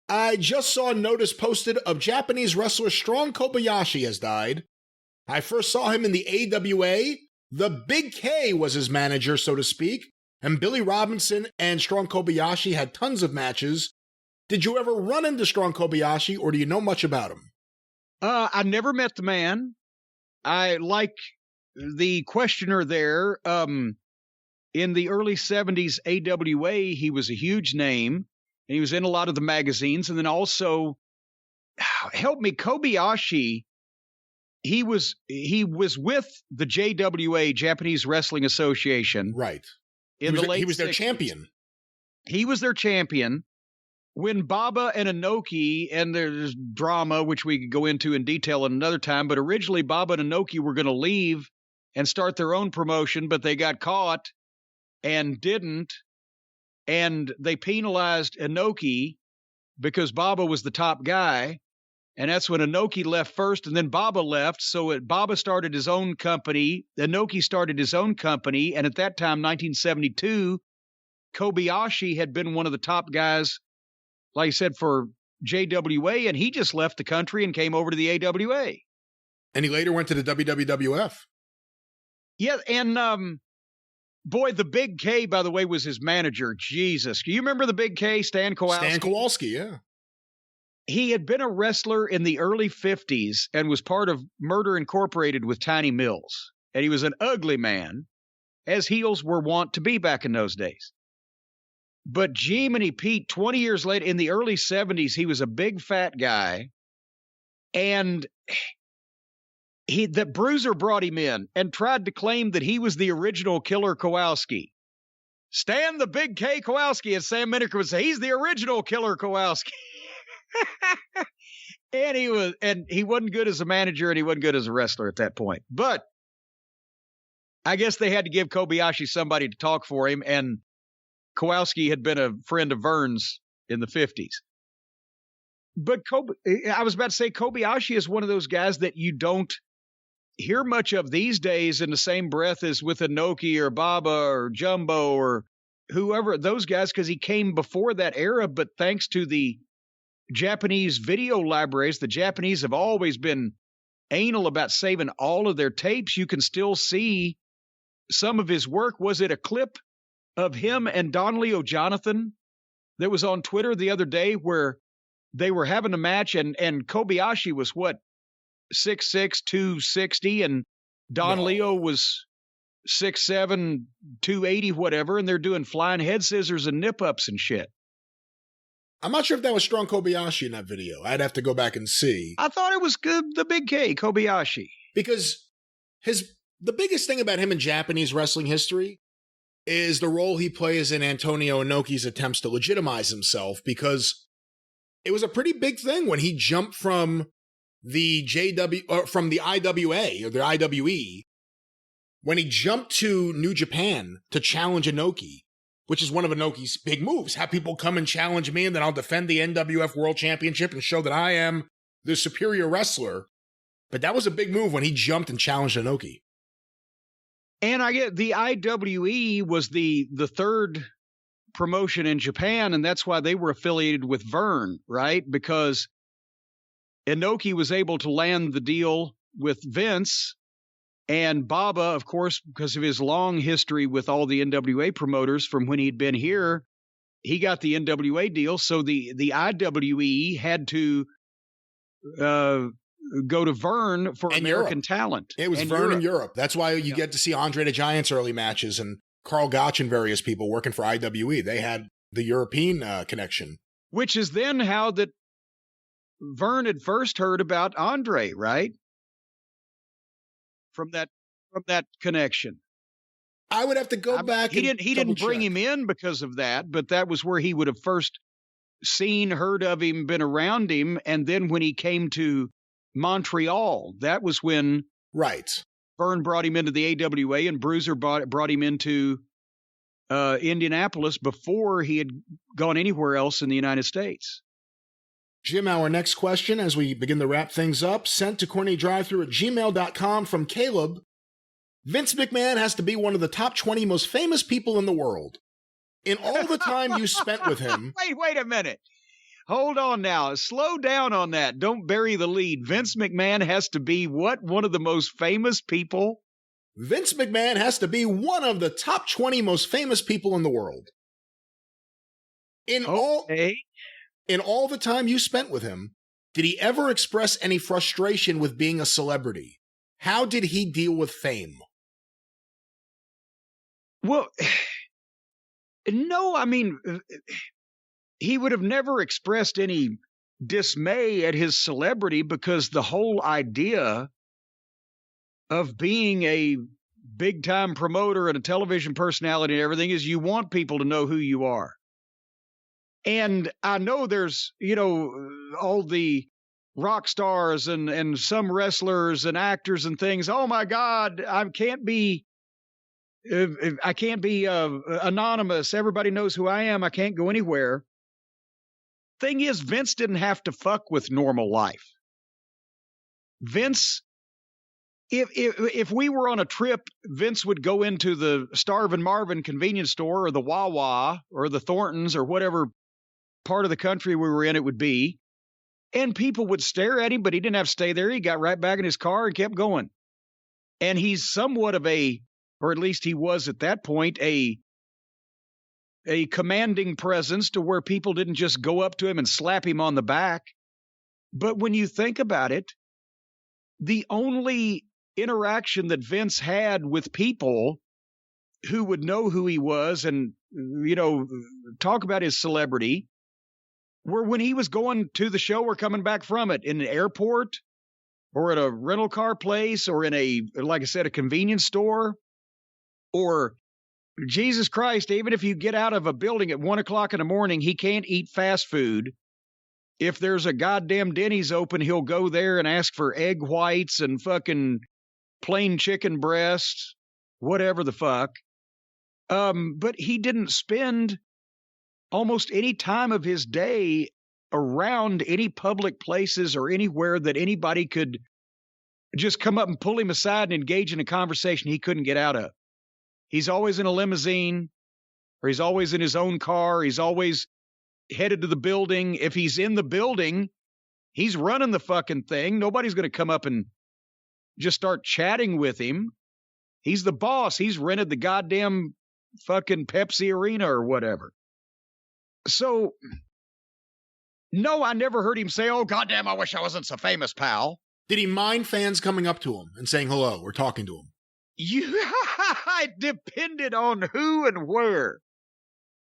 I just saw a notice posted of Japanese wrestler Strong Kobayashi has died. I first saw him in the AWA. The Big K was his manager, so to speak. And Billy Robinson and Strong Kobayashi had tons of matches. Did you ever run into Strong Kobayashi, or do you know much about him? I never met the man. I like the questioner there. In the early 70s AWA, he was a huge name. And he was in a lot of the magazines. And then also, help me, Kobayashi, he was with the JWA, Japanese Wrestling Association. Right. He was their champion. He was their champion. When Baba and Inoki, and there's drama, which we could go into in detail at another time, but originally Baba and Inoki were going to leave and start their own promotion, but they got caught and didn't. And they penalized Inoki because Baba was the top guy. And that's when Inoki left first, and then Baba left. So Baba started his own company. Inoki started his own company. And at that time, 1972, Kobayashi had been one of the top guys, like I said, for JWA. And he just left the country and came over to the AWA. And he later went to the WWF. Yeah. And, boy, the Big K, by the way, was his manager. Jesus. Do you remember the Big K, Stan Kowalski? Stan Kowalski, yeah. He had been a wrestler in the early 50s and was part of Murder Incorporated with Tiny Mills. And he was an ugly man, as heels were wont to be back in those days. But Jiminy Pete, 20 years later, in the early 70s, he was a big fat guy. And the Bruiser brought him in and tried to claim that he was the original Killer Kowalski. Stan the Big K Kowalski, as Sam Miniker would say, he's the original Killer Kowalski. And he wasn't good as a manager, and he wasn't good as a wrestler at that point. But I guess they had to give Kobayashi somebody to talk for him, and Kowalski had been a friend of Vern's in the 50s. But I was about to say Kobayashi is one of those guys that you don't hear much of these days in the same breath as with Inoki or Baba or Jumbo or whoever, those guys, because he came before that era. But thanks to the Japanese video libraries, the Japanese have always been anal about saving all of their tapes. You can still see some of his work. Was it a clip of him and Don Leo Jonathan that was on Twitter the other day where they were having a match and Kobayashi was what, 6'6", 260, and Don Leo was 6'7", 280, whatever, and they're doing flying head scissors and nip-ups and shit. I'm not sure if that was Strong Kobayashi in that video. I'd have to go back and see. I thought it was good, the Big K, Kobayashi. Because the biggest thing about him in Japanese wrestling history is the role he plays in Antonio Inoki's attempts to legitimize himself, because it was a pretty big thing when he jumped from the IWA or the IWE, when he jumped to New Japan to challenge Inoki, which is one of Inoki's big moves. Have people come and challenge me, and then I'll defend the NWF World Championship and show that I am the superior wrestler. But that was a big move when he jumped and challenged Inoki. And I get the IWE was the third promotion in Japan, and that's why they were affiliated with Vern, right? Because Inoki was able to land the deal with Vince, and Baba, of course, because of his long history with all the NWA promoters from when he'd been here, he got the NWA deal. So the IWE had to go to Vern for and American Europe. talent. It was Vern in Europe. That's why you get to see Andre the Giant's early matches and Carl Gotch and various people working for IWE. They had the European connection. Which is then how that Vern had first heard about Andre, right? From that connection. I would have to go back. He didn't bring him in because of that, but that was where he would have first seen, heard of him, been around him, and then when he came to Montreal, that was when Vern brought him into the AWA, and Bruiser brought him into Indianapolis before he had gone anywhere else in the United States. Jim, our next question as we begin to wrap things up, sent to CornyDriveThru@gmail.com from Caleb. Vince McMahon has to be one of the top 20 most famous people in the world. In all the time you spent with him... Wait a minute. Hold on now. Slow down on that. Don't bury the lead. Vince McMahon has to be what? One of the most famous people? Vince McMahon has to be one of the top 20 most famous people in the world. In all the time you spent with him, did he ever express any frustration with being a celebrity? How did he deal with fame? Well, no, I mean, he would have never expressed any dismay at his celebrity, because the whole idea of being a big-time promoter and a television personality and everything is you want people to know who you are. And I know there's, all the rock stars and some wrestlers and actors and things. Oh my God, I can't be anonymous. Everybody knows who I am. I can't go anywhere. Thing is, Vince didn't have to fuck with normal life. Vince, if we were on a trip, Vince would go into the Starvin' Marvin convenience store or the Wawa or the Thorntons or whatever part of the country we were in it would be, and people would stare at him, but he didn't have to stay there. He got right back in his car and kept going. And he's somewhat of or at least he was at that point, a commanding presence to where people didn't just go up to him and slap him on the back. But when you think about it, the only interaction that Vince had with people who would know who he was and, talk about his celebrity were when he was going to the show or coming back from it in an airport or at a rental car place or in like I said, a convenience store, or Jesus Christ, even if you get out of a building at 1:00 in the morning, he can't eat fast food. If there's a goddamn Denny's open, he'll go there and ask for egg whites and fucking plain chicken breasts, whatever the fuck. But he didn't spend almost any time of his day around any public places or anywhere that anybody could just come up and pull him aside and engage in a conversation he couldn't get out of. He's always in a limousine, or he's always in his own car. He's always headed to the building. If he's in the building, he's running the fucking thing. Nobody's going to come up and just start chatting with him. He's the boss. He's rented the goddamn fucking Pepsi Arena or whatever. So, no, I never heard him say, "Oh, goddamn, I wish I wasn't so famous, pal." Did he mind fans coming up to him and saying hello or talking to him? It depended on who and where.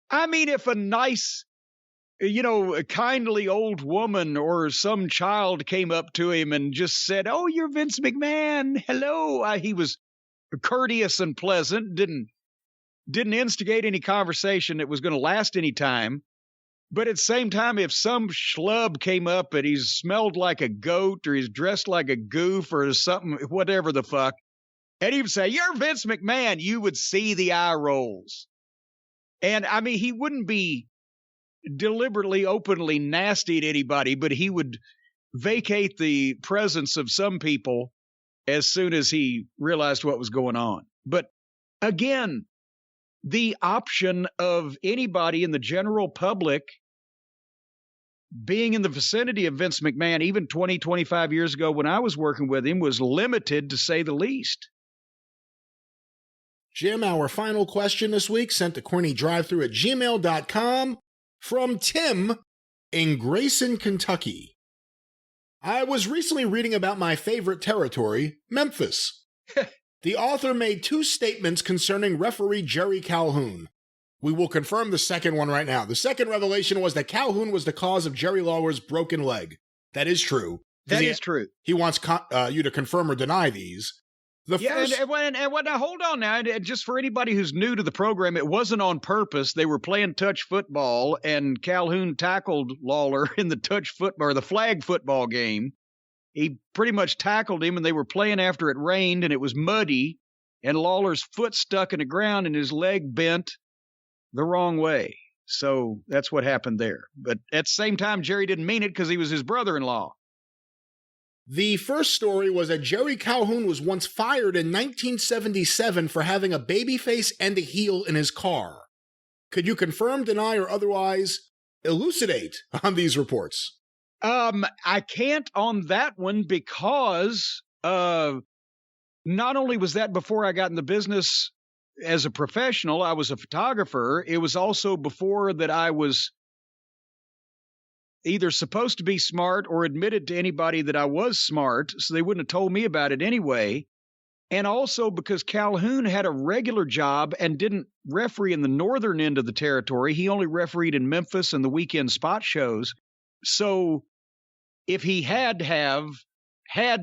I mean, if a nice, a kindly old woman or some child came up to him and just said, "Oh, you're Vince McMahon. Hello." He was courteous and pleasant, didn't instigate any conversation that was going to last any time. But at the same time, if some schlub came up and he's smelled like a goat or he's dressed like a goof or something, whatever the fuck, and he would say, "You're Vince McMahon," you would see the eye rolls. And I mean, he wouldn't be deliberately, openly nasty to anybody, but he would vacate the presence of some people as soon as he realized what was going on. But again, the option of anybody in the general public being in the vicinity of Vince McMahon, even 20, 25 years ago when I was working with him, was limited, to say the least. Jim, our final question this week sent to CornyDriveThru@gmail.com from Tim in Grayson, Kentucky. I was recently reading about my favorite territory, Memphis. The author made 2 statements concerning referee Jerry Calhoun. We will confirm the second one right now. The second revelation was that Calhoun was the cause of Jerry Lawler's broken leg. That is true. That is true. He wants you to confirm or deny these. Now hold on now. And just for anybody who's new to the program, it wasn't on purpose. They were playing touch football, and Calhoun tackled Lawler in the touch football, or the flag football game. He pretty much tackled him, and they were playing after it rained, and it was muddy, and Lawler's foot stuck in the ground, and his leg bent the wrong way. So that's what happened there. But at the same time, Jerry didn't mean it because he was his brother-in-law. The first story was that Jerry Calhoun was once fired in 1977 for having a babyface and a heel in his car. Could you confirm, deny, or otherwise elucidate on these reports? I can't on that one because not only was that before I got in the business as a professional, I was a photographer. It was also before that I was either supposed to be smart or admitted to anybody that I was smart, so they wouldn't have told me about it anyway. And also because Calhoun had a regular job and didn't referee in the northern end of the territory. He only refereed in Memphis and the weekend spot shows. So if he had had a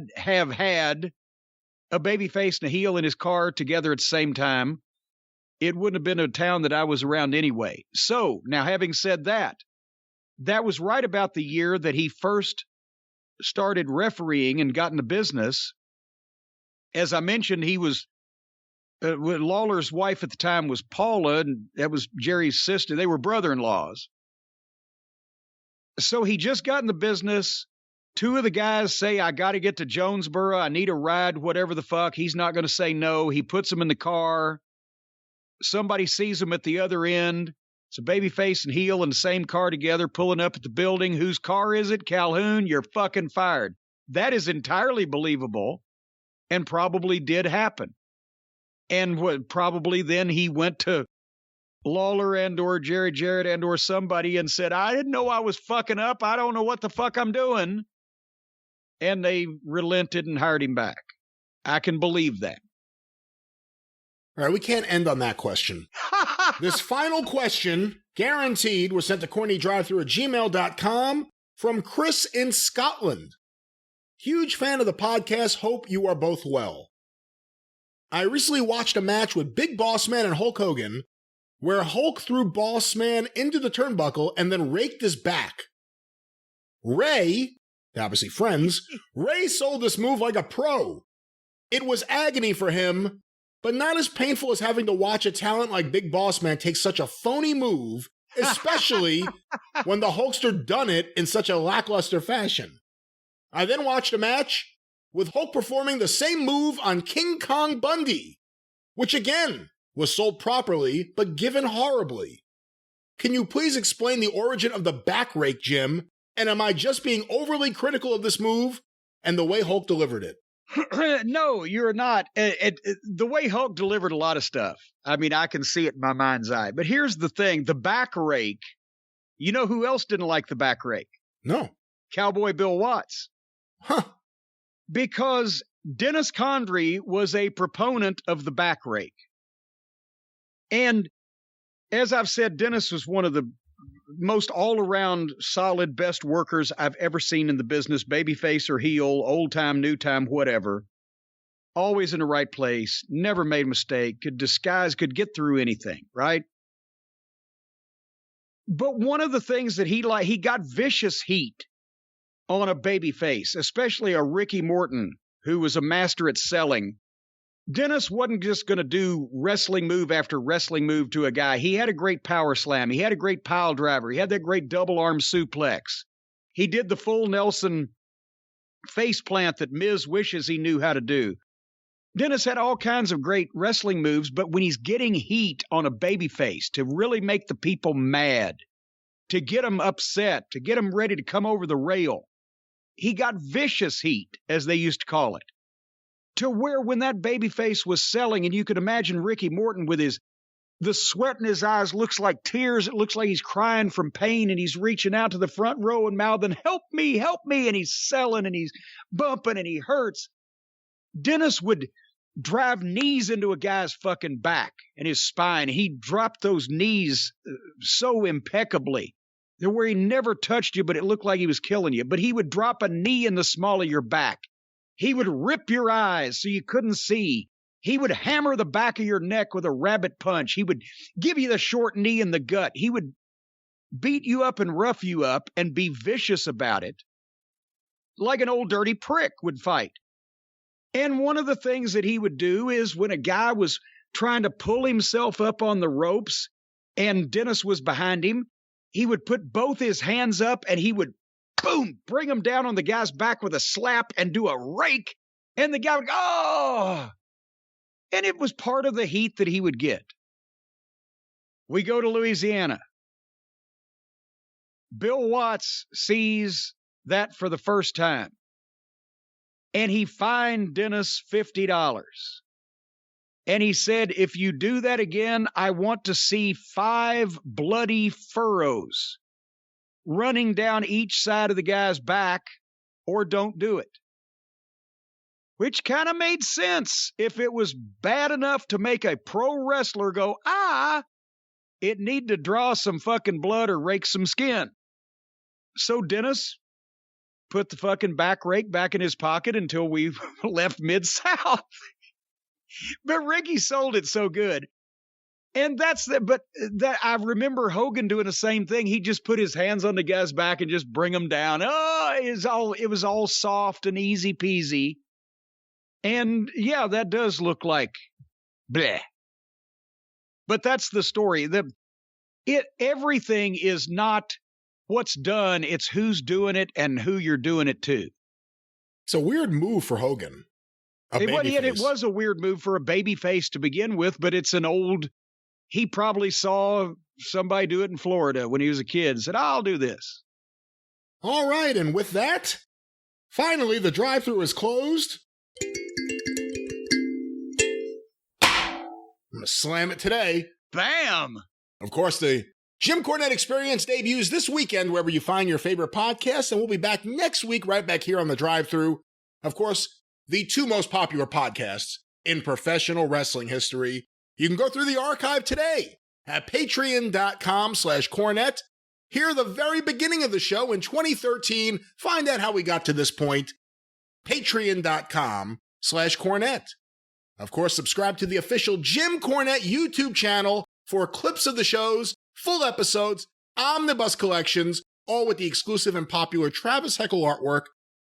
babyface and a heel in his car together at the same time, it wouldn't have been a town that I was around anyway. So now, having said that, that was right about the year that he first started refereeing and got into business. As I mentioned, he was Lawler's wife at the time was Paula, and that was Jerry's sister. They were brother-in-laws. So he just got in the business. 2 of the guys say, "I got to get to Jonesboro. I need a ride," whatever the fuck. He's not going to say no. He puts them in the car. Somebody sees him at the other end. It's a babyface and heel in the same car together, pulling up at the building. Whose car is it? Calhoun, you're fucking fired. That is entirely believable and probably did happen. And probably then he went to Lawler and or Jerry Jarrett and or somebody and said, "I didn't know I was fucking up. I don't know what the fuck I'm doing." And they relented and hired him back. I can believe that. All right, we can't end on that question. This final question, guaranteed, was sent to CornyDriveThru@gmail.com from Chris in Scotland. Huge fan of the podcast. Hope you are both well. I recently watched a match with Big Boss Man and Hulk Hogan where Hulk threw Boss Man into the turnbuckle and then raked his back. Ray, obviously friends, Ray sold this move like a pro. It was agony for him, but not as painful as having to watch a talent like Big Boss Man take such a phony move especially when the Hulkster done it in such a lackluster fashion. I then watched a match with Hulk performing the same move on King Kong Bundy, which again was sold properly, but given horribly. Can you please explain the origin of the back rake, Jim? And am I just being overly critical of this move and the way Hulk delivered it? No, you're not. The way Hulk delivered a lot of stuff, I mean, I can see it in my mind's eye. But here's the thing, the back rake, you know who else didn't like the back rake? No. Cowboy Bill Watts. Huh. Because Dennis Condrey was a proponent of the back rake. And as I've said, Dennis was one of the most all-around solid best workers I've ever seen in the business, babyface or heel, old time, new time, whatever. Always in the right place, never made a mistake, could disguise, could get through anything, right? But one of the things that he got vicious heat on a babyface, especially a Ricky Morton, who was a master at selling. Dennis wasn't just going to do wrestling move after wrestling move to a guy. He had a great power slam. He had a great pile driver. He had that great double arm suplex. He did the full Nelson face plant that Miz wishes he knew how to do. Dennis had all kinds of great wrestling moves, but when he's getting heat on a babyface to really make the people mad, to get them upset, to get them ready to come over the rail, he got vicious heat, as they used to call it. To where when that babyface was selling, and you could imagine Ricky Morton with the sweat in his eyes looks like tears. It looks like he's crying from pain, and he's reaching out to the front row and mouthing, help me, and he's selling, and he's bumping, and he hurts. Dennis would drive knees into a guy's fucking back and his spine. He dropped those knees so impeccably. They're where he never touched you, but it looked like he was killing you. But he would drop a knee in the small of your back. He would rip your eyes so you couldn't see. He would hammer the back of your neck with a rabbit punch. He would give you the short knee in the gut. He would beat you up and rough you up and be vicious about it, like an old dirty prick would fight. And one of the things that he would do is when a guy was trying to pull himself up on the ropes and Dennis was behind him, he would put both his hands up and he would, boom, bring him down on the guy's back with a slap and do a rake. And the guy would go, oh! And it was part of the heat that he would get. We go to Louisiana. Bill Watts sees that for the first time. And he fined Dennis $50. And he said, if you do that again, I want to see 5 bloody furrows running down each side of the guy's back, or don't do it. Which kind of made sense. If it was bad enough to make a pro wrestler go, it need to draw some fucking blood or rake some skin. So Dennis put the fucking back rake back in his pocket until we left Mid-South. But Ricky sold it so good. And I remember Hogan doing the same thing. He just put his hands on the guy's back and just bring him down. Oh, it was all soft and easy peasy. And yeah, that does look like bleh. But that's the story. Everything is not what's done, it's who's doing it and who you're doing it to. It's a weird move for Hogan. It was a weird move for a baby face to begin with, but it's he probably saw somebody do it in Florida when he was a kid and said, I'll do this. All right, and with that, finally the drive-thru is closed. I'm going to slam it today. Bam! Of course, the Jim Cornette Experience debuts this weekend wherever you find your favorite podcasts, and we'll be back next week right back here on the drive-thru. Of course, the 2 most popular podcasts in professional wrestling history. You can go through the archive today at patreon.com/Cornette. Hear the very beginning of the show in 2013. Find out how we got to this point. Patreon.com/Cornette. Of course, subscribe to the official Jim Cornette YouTube channel for clips of the shows, full episodes, omnibus collections, all with the exclusive and popular Travis Heckel artwork.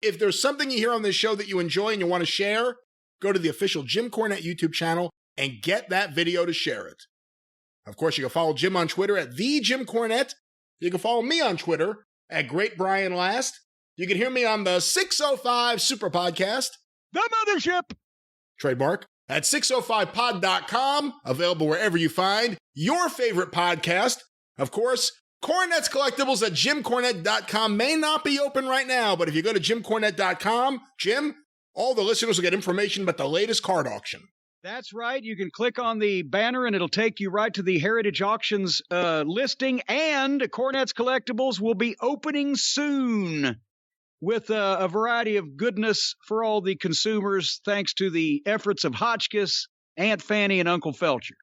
If there's something you hear on this show that you enjoy and you want to share, go to the official Jim Cornette YouTube channel and get that video to share it. Of course, you can follow Jim on Twitter at @TheJimCornette. You can follow me on Twitter at @GreatBrianLast. You can hear me on the 605 Superpodcast. The mothership! Trademark. At 605pod.com, available wherever you find your favorite podcast. Of course, Cornette's Collectibles at JimCornette.com may not be open right now, but if you go to JimCornette.com, Jim, all the listeners will get information about the latest card auction. That's right. You can click on the banner and it'll take you right to the Heritage Auctions listing. And Cornette's Collectibles will be opening soon with a variety of goodness for all the consumers, thanks to the efforts of Hotchkiss, Aunt Fanny, and Uncle Felcher.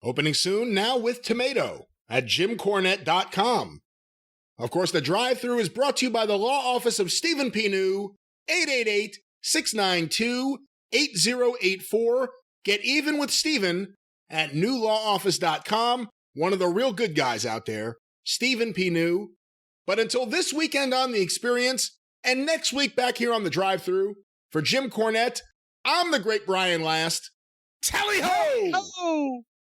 Opening soon now with Tomato at JimCornette.com. Of course, the drive-thru is brought to you by the law office of Stephen P. New, 888-692-8084. Get even with Stephen at newlawoffice.com. One of the real good guys out there, Stephen P. New. But until this weekend on The Experience, and next week back here on the drive-thru, for Jim Cornette, I'm the Great Brian Last. Tally-ho! Oh!